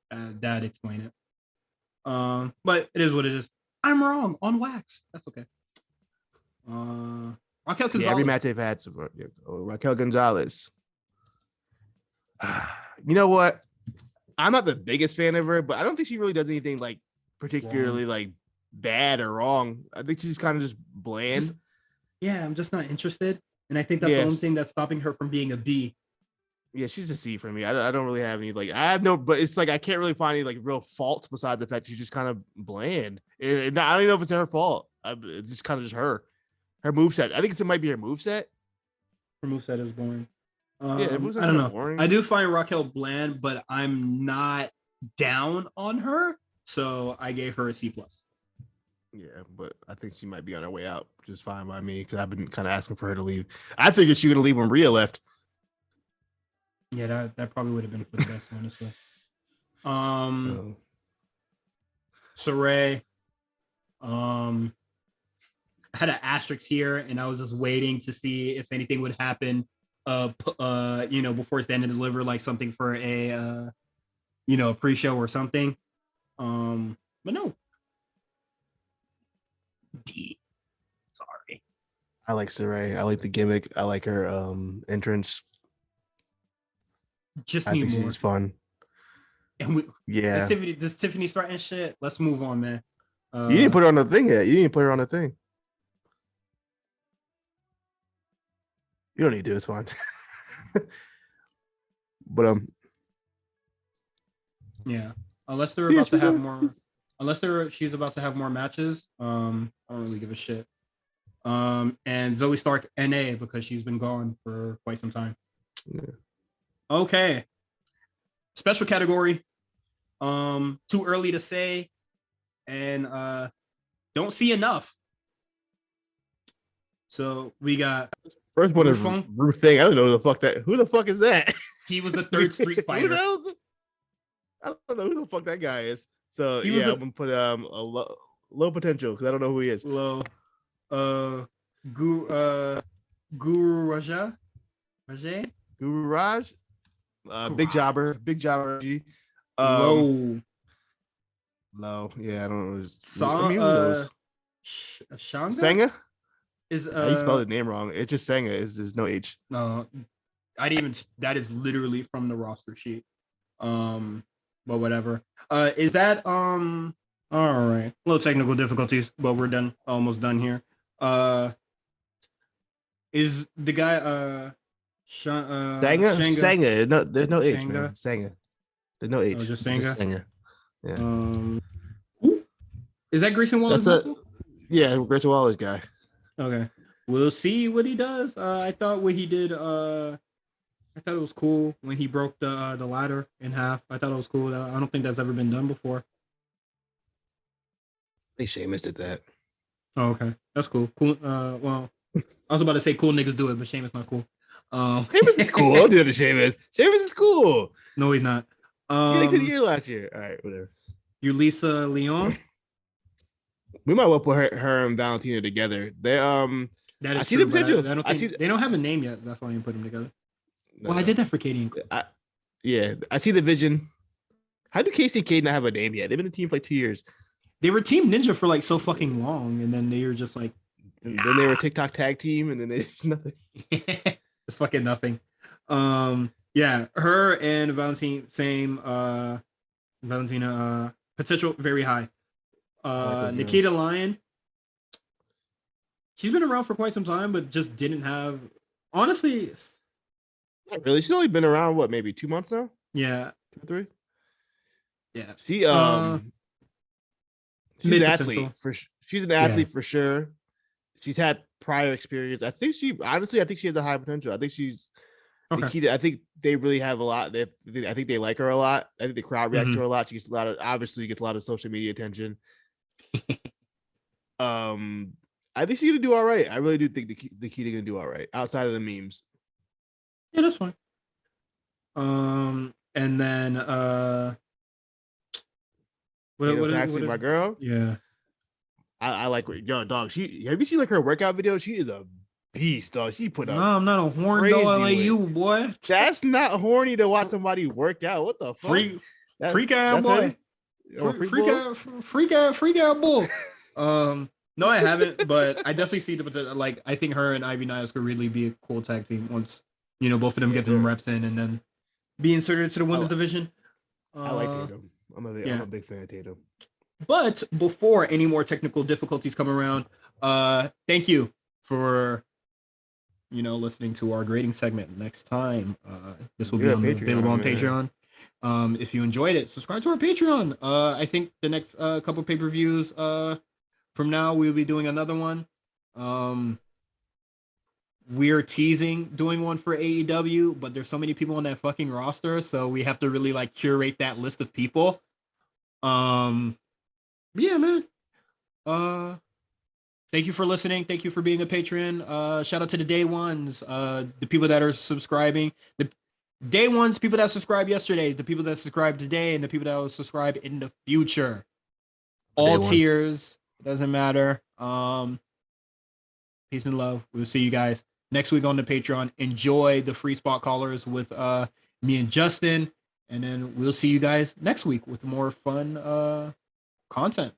that'd explain it. But it is what it is. I'm wrong on wax. That's okay. Raquel Gonzalez. Yeah, every match they've had. Raquel Gonzalez. You know what? I'm not the biggest fan of her, but I don't think she really does anything like particularly like bad or wrong. I think she's kind of just bland. I'm just not interested, and I think that's the only thing that's stopping her from being a B. Yeah, she's a C for me. I don't really have any but it's like I can't really find any like real faults besides the fact she's just kind of bland. And I don't even know if it's her fault. It's just kind of just her moveset. I think it might be her moveset. Her moveset is boring. I don't know. Boring. I do find Raquel bland, but I'm not down on her, so I gave her a C+. Yeah, but I think she might be on her way out just fine by me because I've been kind of asking for her to leave. I figured she was going to leave when Rhea left. Yeah, that probably would have been for the best, honestly. Saray. I had an asterisk here, and I was just waiting to see if anything would happen. Before Stand and Deliver, like something for a pre-show or something. But no. D. Sorry. I like Saray. I like the gimmick. I like her entrance. Just need more. She's fun. And this Tiffany starting shit. Let's move on, man. You didn't put her on the thing yet. You don't need to do this one. But yeah. Unless they're about to have more. She's about to have more matches. I don't really give a shit. And Zoe Stark NA because she's been gone for quite some time. Yeah. Okay. Special category. Too early to say. And don't see enough. So we got first one is Ruth Thing. I don't know who the fuck is that? He was the third Street Fighter. I don't know who the fuck that guy is. So I'm gonna put a low potential because I don't know who he is. Low. Guru Raja. Guru Raj. Big Jobber. G. Low. Yeah, I don't know. Who knows? Sanga? Is You spelled his name wrong. It's just Senga. There's no H. no, I didn't even. That is literally from the roster sheet. But whatever. Is that All right. Little technical difficulties, but we're done. Almost done here. Is the guy Senga? Shanga? Senga. No, there's no H, Shanga? man. Senga. There's no H. Oh, just Senga? Senga. Yeah. Who? Is that Grayson Waller's That's muscle? Yeah, Grayson Waller's guy. Okay. We'll see what he does. I thought what he did, I thought it was cool when he broke the ladder in half. I thought it was cool. I don't think that's ever been done before. I think Sheamus did that. Oh, okay. That's cool. Cool. Well, I was about to say cool niggas do it, but Sheamus not cool. Sheamus is cool. Don't do it to Sheamus. Sheamus is cool. No, he's not. He had a good year last year. All right, whatever. Ulisa Leon. We might well put her and Valentina together. They That is I see true, the but potential. I don't I think see they don't have a name yet. That's why I didn't put them together. No, Well, I no. did that for Katie and Cole. Yeah, I see the vision. How do Casey and Cade not have a name yet? They've been in the team for like 2 years. They were Team Ninja for like so fucking long, and then they were just like, And then they were a TikTok tag team, and then they nothing. it's fucking nothing. Yeah, her and Valentine, same. Valentina, potential very high. her, Nikita Lyon, she's been around for quite some time, but just didn't have. Honestly, Not really. She's only been around what, maybe 2 months now? yeah, 2 or 3? yeah. She's mid an potential. athlete she's an athlete for sure. She's had prior experience. I think she has a high potential. I think she's Okay. Nikita. I think they really have a lot. I think they like her a lot. I think the crowd reacts to her a lot. She gets obviously gets a lot of social media attention. I think she's gonna do all right. I really do think Nikita gonna do all right outside of the memes. Yeah, that's fine. And then Taxi, my girl. Yeah. I like her. Yo, dog. Have you seen like her workout video? She is a beast, dog. She put No, up. I'm not a horn crazy dog like with- you, boy. That's not horny to watch somebody work out. What the fuck? Freak out boy. Freak out bull. No, I haven't, but I definitely see the potential. Like, I think her and Ivy Niles could really be a cool tag team once, both of them get them reps in and then be inserted into the women's division. I like Tatum. I'm a big fan of Tatum. But before any more technical difficulties come around, thank you for listening to our grading segment. Next time, this will be available on Patreon. If you enjoyed it, subscribe to our Patreon. I think the next couple pay-per-views from now we'll be doing another one. We're teasing doing one for AEW, but there's so many people on that fucking roster, so we have to really like curate that list of people. Yeah, man. Thank you for listening. Thank you for being a patron. Shout out to the day ones, the people that are subscribing, the day ones, people that subscribed yesterday, the people that subscribed today, and the people that will subscribe in the future. All tiers, doesn't matter. Peace and love. We'll see you guys next week on the Patreon. Enjoy the free spot callers with me and Justin, and then we'll see you guys next week with more fun content.